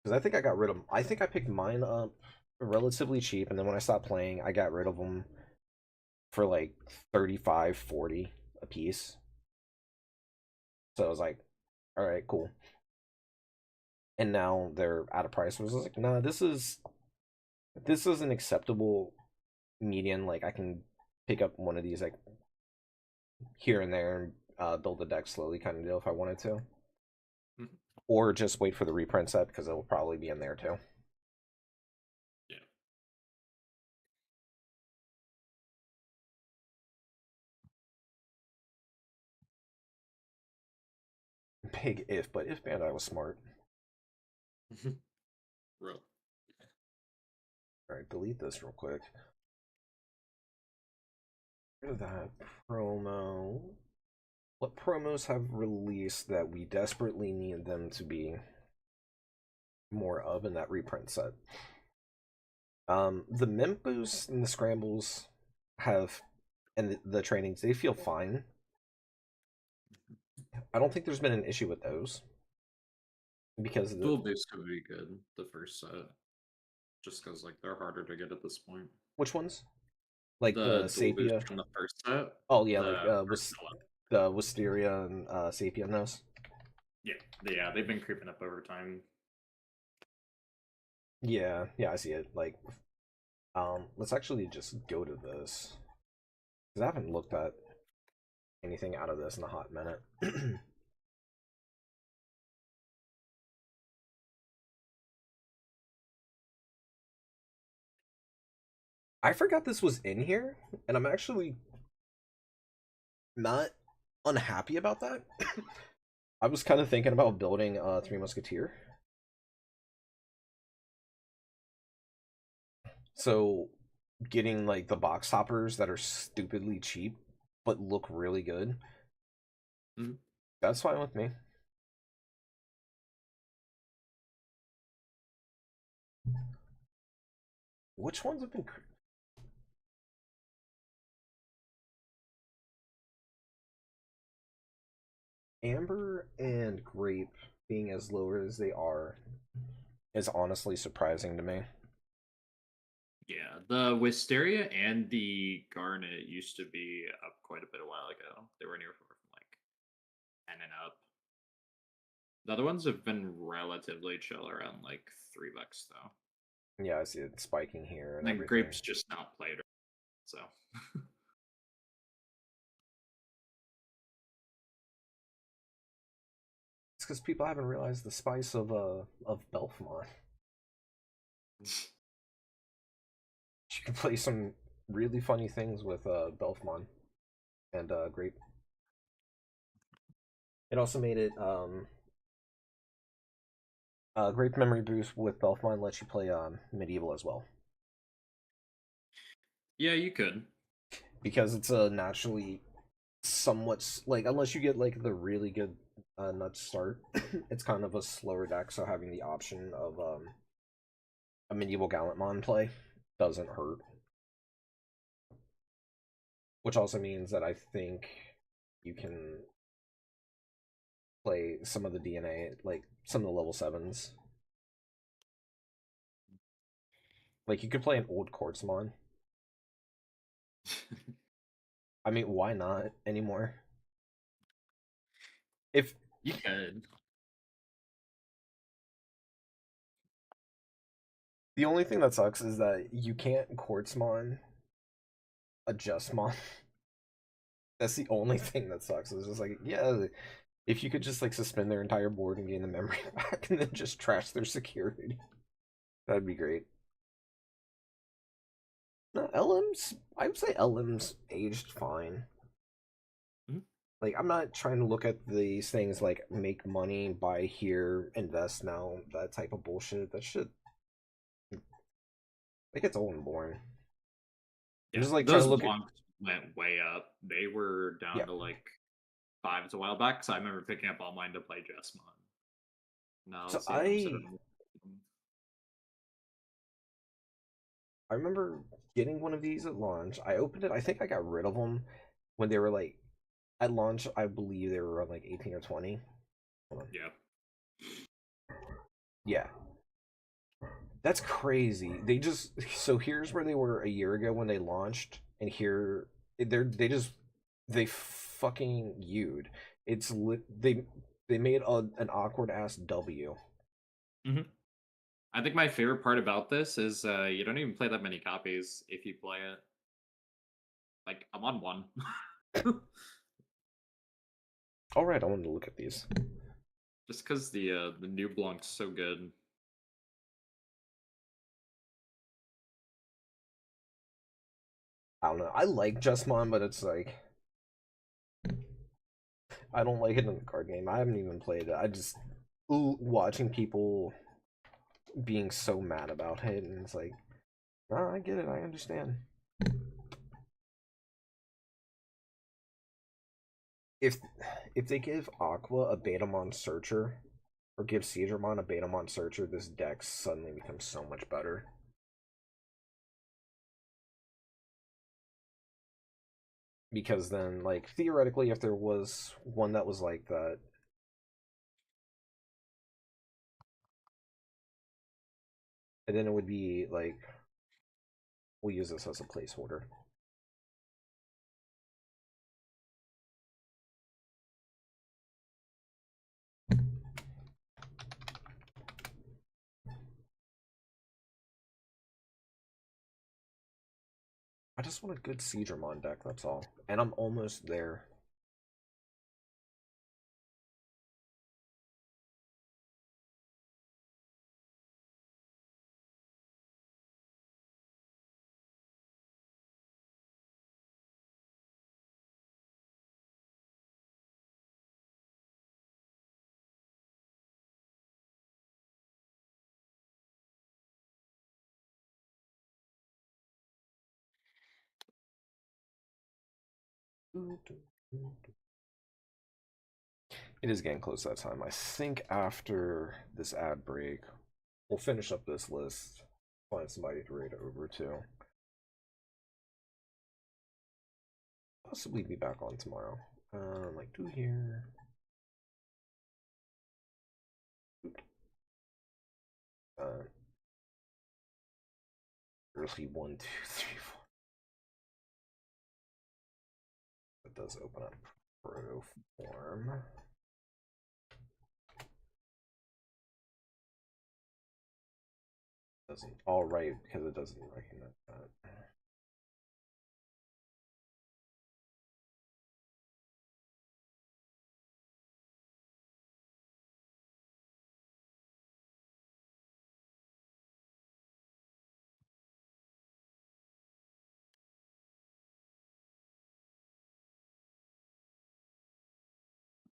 because I think I got rid of. I think I picked mine up relatively cheap, and then when I stopped playing, I got rid of them for like 35, 40 a piece. So I was like, all right, cool. And now they're out of price. I was like, no, this is an acceptable median. Like I can pick up one of these like here and there and build the deck slowly kind of deal if I wanted to. Mm-hmm. Or just wait for the reprint set because it will probably be in there too. Yeah. Big if, but if Bandai was smart. Real. Alright, delete this real quick. Rid of that promo. What promos have released that we desperately need them to be more of in that reprint set? The Mint Boosts and the Scrambles have, and the trainings, they feel fine. I don't think there's been an issue with those. Because Dual boost could be good, the first set. Just because like they're harder to get at this point. which ones? Like the The dual Sapia. boost from the first set. Oh yeah, the like first the Wisteria and Sapia and those. Yeah, they've been creeping up over time. Yeah, I see it. Like, let's actually just go to this. Because I haven't looked at anything out of this in a hot minute. I forgot this was in here, and I'm actually not unhappy about that. I was kind of thinking about building a Three Musketeer. So, getting like the box hoppers that are stupidly cheap but look really good. Mm-hmm. That's fine with me. Which ones have been Amber and Grape being as low as they are is honestly surprising to me. Yeah, the Wisteria and the Garnet used to be up quite a bit a while ago. They were anywhere from like 10 and up. The other ones have been relatively chill around like $3 though. Yeah, I see it spiking here and And everything. Grape's just not played, so. It's because people haven't realized the spice of Belfmont. You can play some really funny things with Belfmont and Grape. It also made it Grape Memory Boost with Belfmont lets you play Medieval as well. Yeah, you could. Because it's a naturally somewhat like unless you get like the really good nut start, it's kind of a slower deck. So having the option of a Medieval Gallantmon play doesn't hurt. Which also means that I think you can play some of the DNA, like some of the level 7s. Like you could play an old Quartzmon. I mean, why not anymore? If You could. The only thing that sucks is that you can't quartzmon a justmon. That's the only thing that sucks. It's just like, yeah, if you could just like suspend their entire board and gain the memory back and then just trash their security, that'd be great. No, LM's, I would say LM's aged fine. Mhm. Like, I'm not trying to look at these things like make money, buy here, invest now, that type of bullshit. That shit, it gets old and boring. I'm Yeah, just like trying those to look at, blocks went way up. They were yeah. down to like fives a while back, so I remember picking up all mine to play Jessamine. Now So seeing them sit on. I remember getting one of these at launch. I opened it. I think I got rid of them when they were like at launch. I believe they were around like 18 or 20. Hold on. Yeah. Yeah. That's crazy. They just so here's where they were a year ago when they launched, and here they fucking used. It's lit. They made an awkward ass W. Hmm. I think my favorite part about this is you don't even play that many copies if you play it. Like I'm on one. All right, I wanted to look at these. Just because the new Blanc's so good. I don't know. I like Justmon, but it's like I don't like it in the card game. I haven't even played it. I just watching people being so mad about it, and it's like, oh, I get it. I understand. If if they give Aqua a Betamon Searcher, or give Caesarmon a Betamon Searcher, this deck suddenly becomes so much better. Because then, like, theoretically, if there was one that was like that, and then it would be like, we'll use this as a placeholder. I just want a good Caesarmon deck, that's all. And I'm almost there. It is getting close to that time. I think after this ad break, we'll finish up this list, find somebody to raid over to. Possibly be back on tomorrow. Like do here. Early 1, 2, 3, 4. That does open up pro form. Doesn't. All right, because it doesn't recognize that.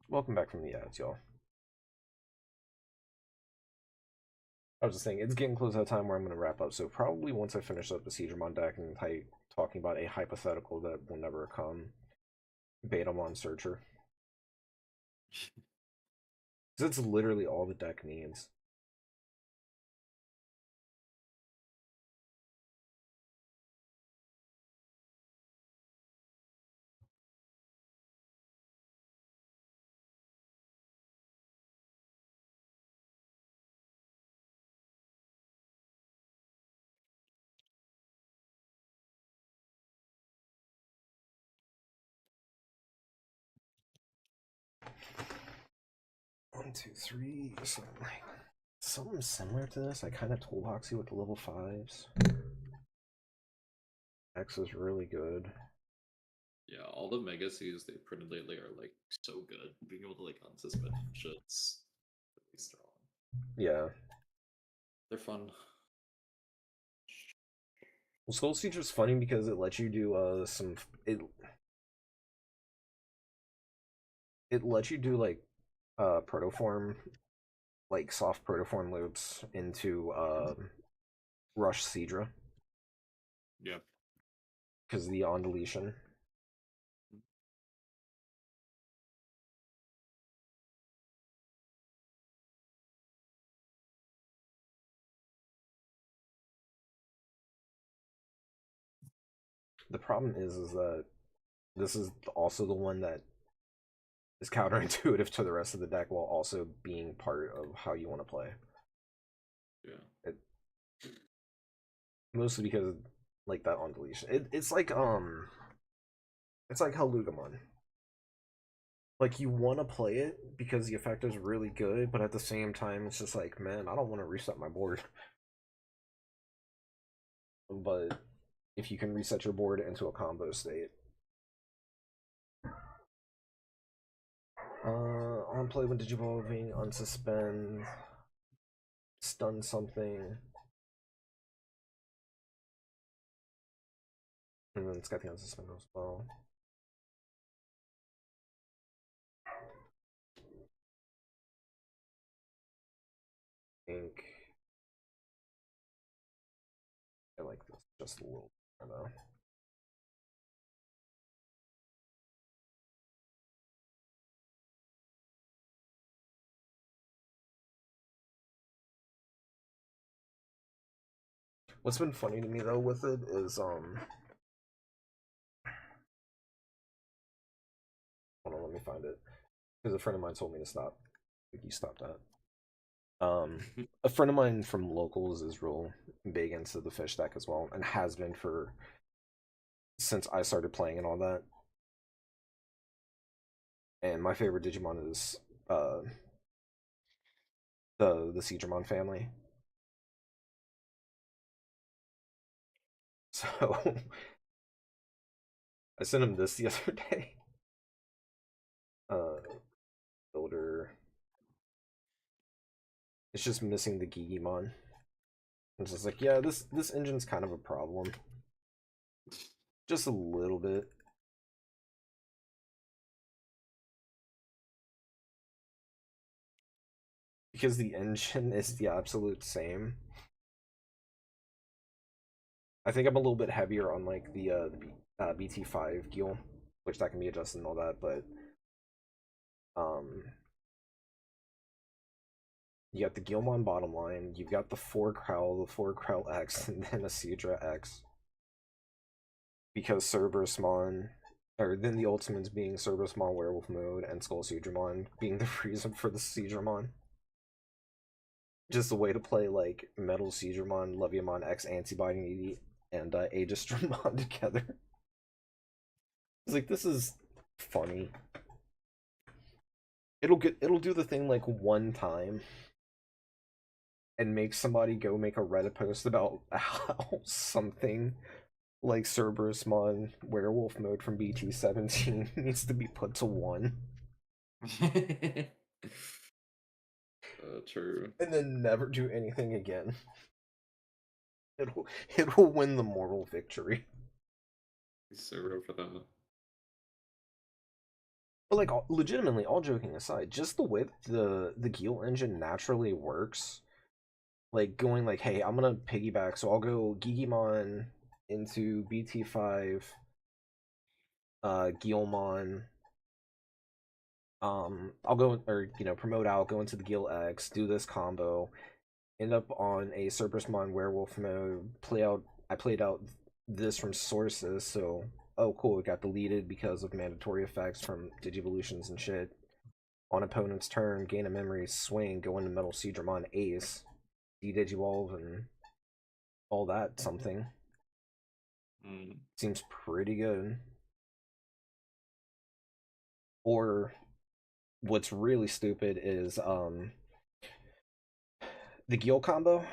Welcome back from the ads, y'all. I was just saying, it's getting close to that time where I'm going to wrap up. So probably once I finish up the Caesarmon deck and talking about a hypothetical that will never come, Betamon Searcher. Because it's literally all the deck needs. One, two, three, something like that. something similar to this. I kind of toolboxy with the level 5s. X is really good. Yeah, all the Mega Cs they've printed lately are like so good. Being able to like unsuspend shit's really strong. Yeah. They're fun. Well, Skull Siege is funny because it lets you do it lets you do like protoform, like soft protoform loops into Rush Seedra Yeah. because of the on deletion. The problem is that this is also the one that is counterintuitive to the rest of the deck while also being part of how you want to play. Yeah. Mostly because like that on deletion. It's like Halugamon. Like you want to play it because the effect is really good, but at the same time it's just like, man, I don't want to reset my board. But if you can reset your board into a combo state. On play when digivolving, unsuspend, stun something. And then it's got the unsuspend as well. I think I like this just a little bit though. What's been funny to me though with it is hold on, let me find it. Because a friend of mine told me to stop. I think he stopped that. A friend of mine from locals is real big into the fish deck as well, and has been for since I started playing and all that. And my favorite Digimon is the Seedramon family. So I sent him this the other day. Builder. It's just missing the Gigimon. It's just like, yeah, this engine's kind of a problem. Just a little bit. Because the engine is the absolute same. I think I'm a little bit heavier on like the BT5 Gil, which that can be adjusted and all that, but you got the Gilmon bottom line, you've got the 4 Crowl X, and then a Seedra X. Because Cerberusmon, or then the Ultimates being Cerberusmon Werewolf Mode and Skull Seedramon being the reason for the Seedramon. Just a way to play like Metal Seedramon, Leviamon X Antibody, and Aegistramon together. It's like, this is funny. It'll do the thing like one time and make somebody go make a Reddit post about how something like Cerberusmon Werewolf Mode from BT17 needs to be put to 1. True. And then never do anything again. It'll win the moral victory. So real for that. But like, legitimately, all joking aside, just the way that the Gil engine naturally works, like going like, hey, I'm gonna piggyback, so I'll go Gigimon into BT5, Gilmon. I'll go or promote out, go into the Gil X, do this combo, end up on a Cerberusmon Werewolf mode. I played out this from sources, so oh cool, it got deleted because of mandatory effects from Digivolutions and shit. On opponent's turn, gain a memory, swing, go into Metal Seedramon Ace, de-digivolve, and all that something. Seems pretty good. Or what's really stupid is the Gil combo.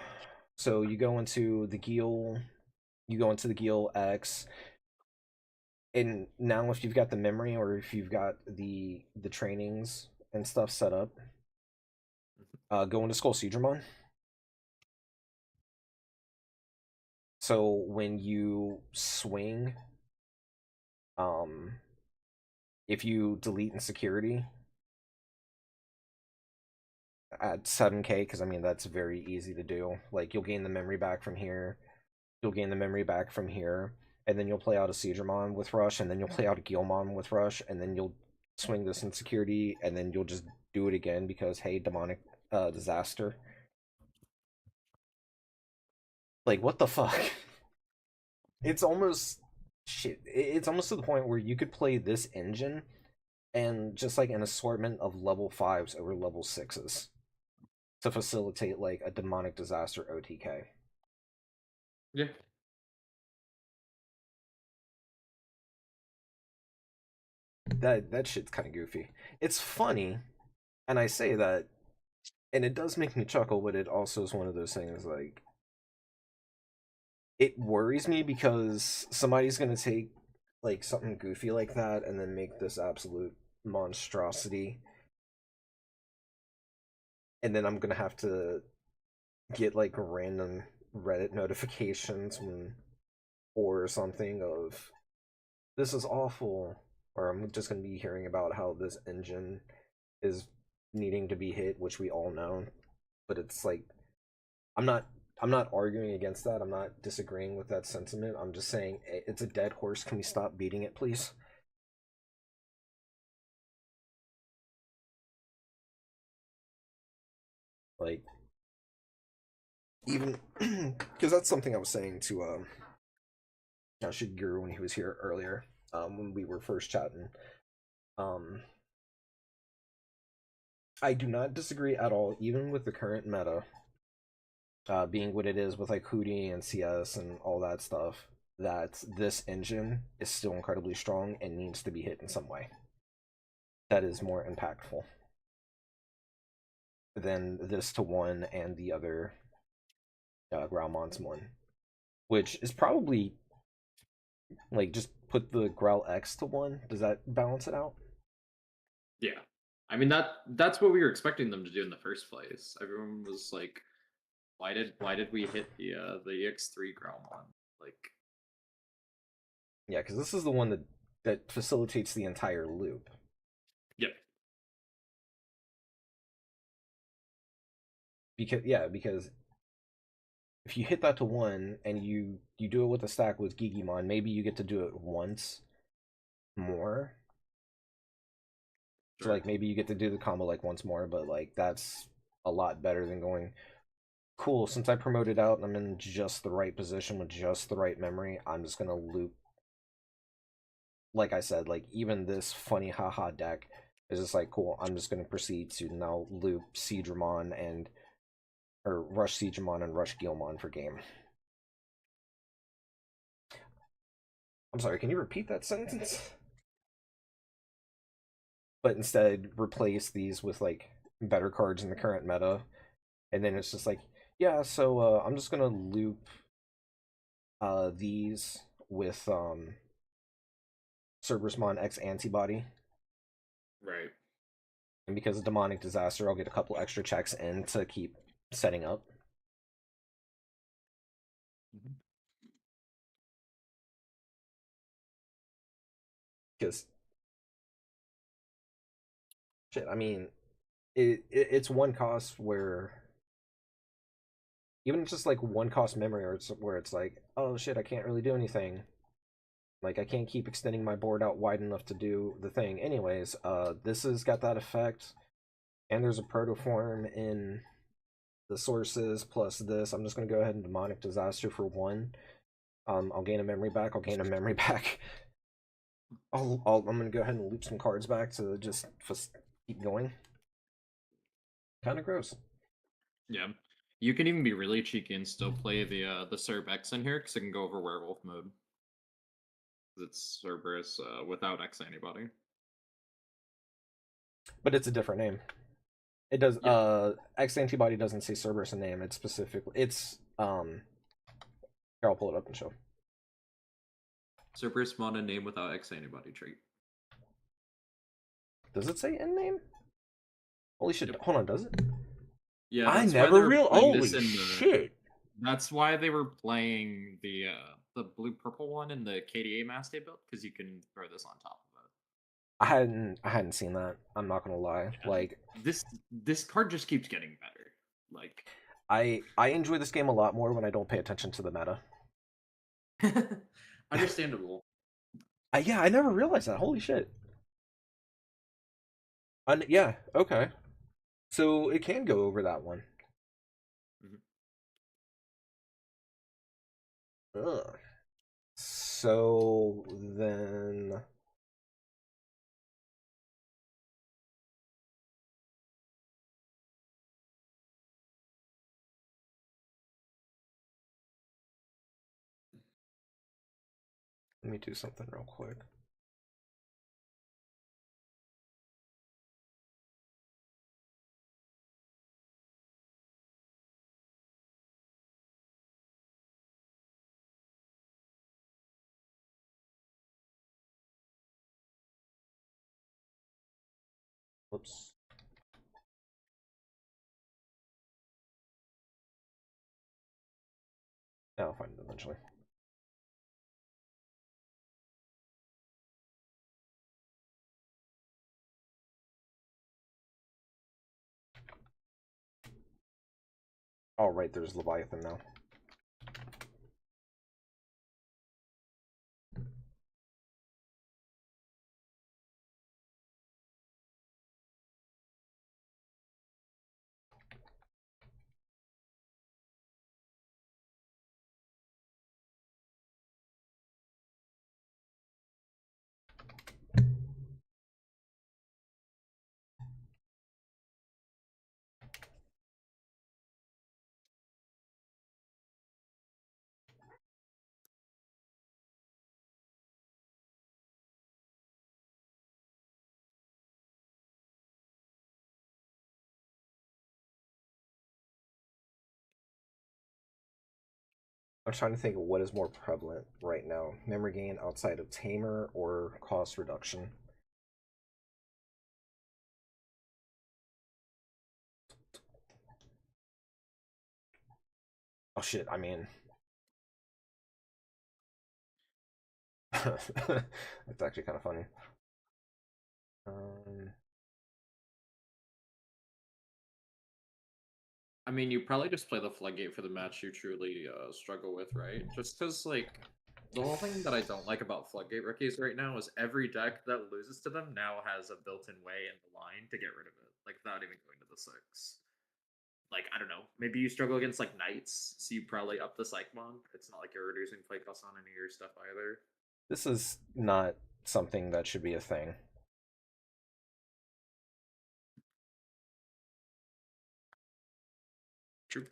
So you go into the Gil X, and now if you've got the memory or if you've got the trainings and stuff set up, go into Skull Seedramon. So when you swing, if you delete insecurity at 7k, because I mean that's very easy to do. Like you'll gain the memory back from here, you'll gain the memory back from here, and then you'll play out a Seedramon with Rush, and then you'll play out a Gilmon with Rush, and then you'll swing this insecurity, and then you'll just do it again because hey, demonic disaster. Like what the fuck? It's almost shit. It's almost to the point where you could play this engine and just like an assortment of level 5s over level 6s to facilitate like a demonic disaster OTK. Yeah. That shit's kind of goofy. It's funny, and I say that, and it does make me chuckle, but it also is one of those things like it worries me because somebody's gonna take like something goofy like that and then make this absolute monstrosity, and then I'm gonna have to get like random Reddit notifications when or something of this is awful, or I'm just gonna be hearing about how this engine is needing to be hit, which we all know. But it's like I'm not I'm not arguing against that. I'm not disagreeing with that sentiment. I'm just saying it's a dead horse. Can we stop beating it, please? Like even because that's something I was saying to Shigeru when he was here earlier, when we were first chatting. Um, I do not disagree at all, even with the current meta being what it is with like Hootie and CS and all that stuff. That this engine is still incredibly strong and needs to be hit in some way that is more impactful than this to one and the other Growlmon's one, which is probably like just put the Growl X to one. Does that balance it out? Yeah. I mean that's what we were expecting them to do in the first place. Everyone was like, why did we hit the EX3 Growlmon? Like Yeah, because this is the one that facilitates the entire loop. Yep. Because if you hit that to one and you do it with a stack with Gigimon, maybe you get to do it once more. So Sure. like maybe you get to do the combo like once more, but like that's a lot better than going cool, since I promoted out and I'm in just the right position with just the right memory, I'm just gonna loop. Like I said, like even this funny haha deck is just like cool, I'm just gonna proceed to now loop Seedramon and or rush Seedramon and rush Gilmon for game. I'm sorry, can you repeat that sentence? But instead replace these with like better cards in the current meta, and then it's just like, yeah, so I'm just gonna loop these with Cerberusmon X Antibody, Right. and because of Demonic Disaster, I'll get a couple extra checks in to keep setting up. Because shit, I mean, it's one cost where even just like one cost memory, or it's where it's like, oh shit, I can't really do anything. Like I can't keep extending my board out wide enough to do the thing. Anyways, this has got that effect, and there's a protoform in the sources plus this. I'm just gonna go ahead and demonic disaster for one. I'll gain a memory back. I'll gain a memory back. I'm gonna go ahead and loop some cards back to just keep going. Kind of gross. Yeah. You can even be really cheeky and still play the Cerb X in here because it can go over werewolf mode. It's Cerberus without X antibody. But it's a different name. It does. Yeah. X antibody doesn't say Cerberus in name. It's specifically. It's Here, I'll pull it up and show. Cerberus spawned a name without X antibody trait. Does it say in name? Holy shit! Yep. Hold on. Does it? Yeah, I that's why never they were real. playing Holy this in the. shit! That's why they were playing the blue purple one in the KDA mass day build, because you can throw this on top of I hadn't seen that. I'm not gonna lie. it. Like This card just keeps getting better. Like I enjoy this game a lot more when I don't pay attention to the meta. understandable. Yeah, I never realized that. Holy shit. Yeah. Okay. So it can go over that one. Ugh. So then. Let me do something real quick. Whoops. Yeah, I'll find it eventually. Oh, right, there's Leviathan now. I'm trying to think of what is more prevalent right now. Memory gain outside of Tamer or cost reduction. Oh shit, I mean. It's actually kind of funny. I mean, you probably just play the floodgate for the match you truly struggle with, right? Just because, like, the whole thing that I don't like about floodgate rookies right now is every deck that loses to them now has a built-in way in the line to get rid of it, like without even going to the 6. Like, I don't know, maybe you struggle against like knights, so you probably up the Psychmon. It's not like you're reducing play cost on any of your stuff either. This is not something that should be a thing. True.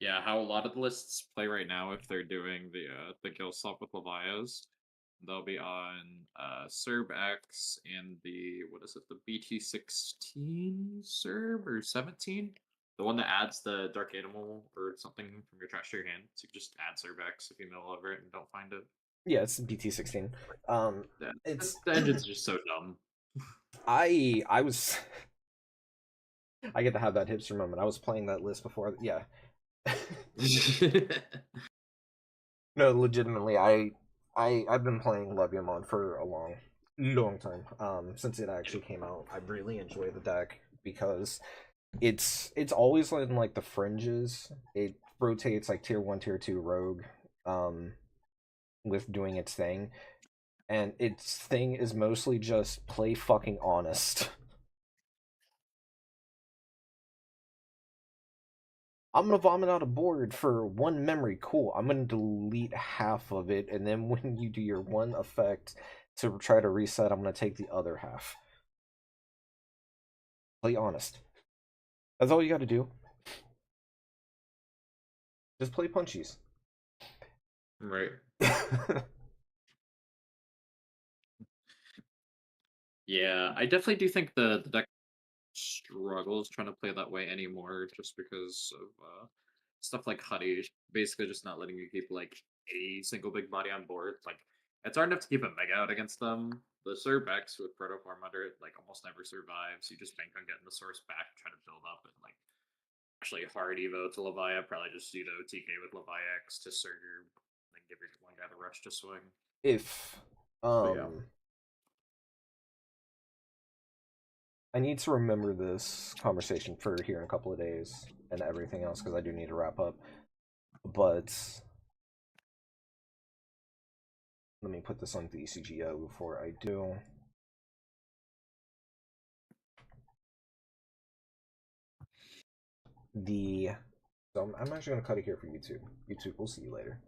Yeah, how a lot of the lists play right now, if they're doing the kill swap with Levias, they'll be on Serb X and the what is it, the BT16 Serb or 17? The one that adds the dark animal or something from your trash to your hand. So you just add Serb X if you mill over it and don't find it. Yeah, it's BT16. Yeah, It's the engine's just so dumb. I was I get to have that hipster moment. I was playing that list before. Yeah. No, legitimately, I've been playing Leviamon for a long time. Since it actually came out, I really enjoy the deck because it's always in like the fringes. It rotates like tier 1, tier 2 rogue, with doing its thing, and its thing is mostly just play fucking honest. I'm gonna vomit out a board for one memory. Cool. I'm gonna delete half of it, and then when you do your one effect to try to reset, I'm gonna take the other half. Play honest. That's all you gotta do. Just play punchies. Right. Yeah, I definitely do think the deck struggles trying to play that way anymore, just because of stuff like Huddy basically just not letting you keep like a single big body on board. Like it's hard enough to keep a mega out against them. The Surbex with Protoform under it like almost never survives. You just bank on getting the source back and try to build up and like actually hard Evo to Leviat, probably just do the TK with Leviax to Surger, then give your one guy the rush to swing. If yeah. I need to remember this conversation for here in a couple of days and everything else because I do need to wrap up. But let me put this on the ECGO before I do. So I'm actually gonna cut it here for YouTube. YouTube, we'll see you later.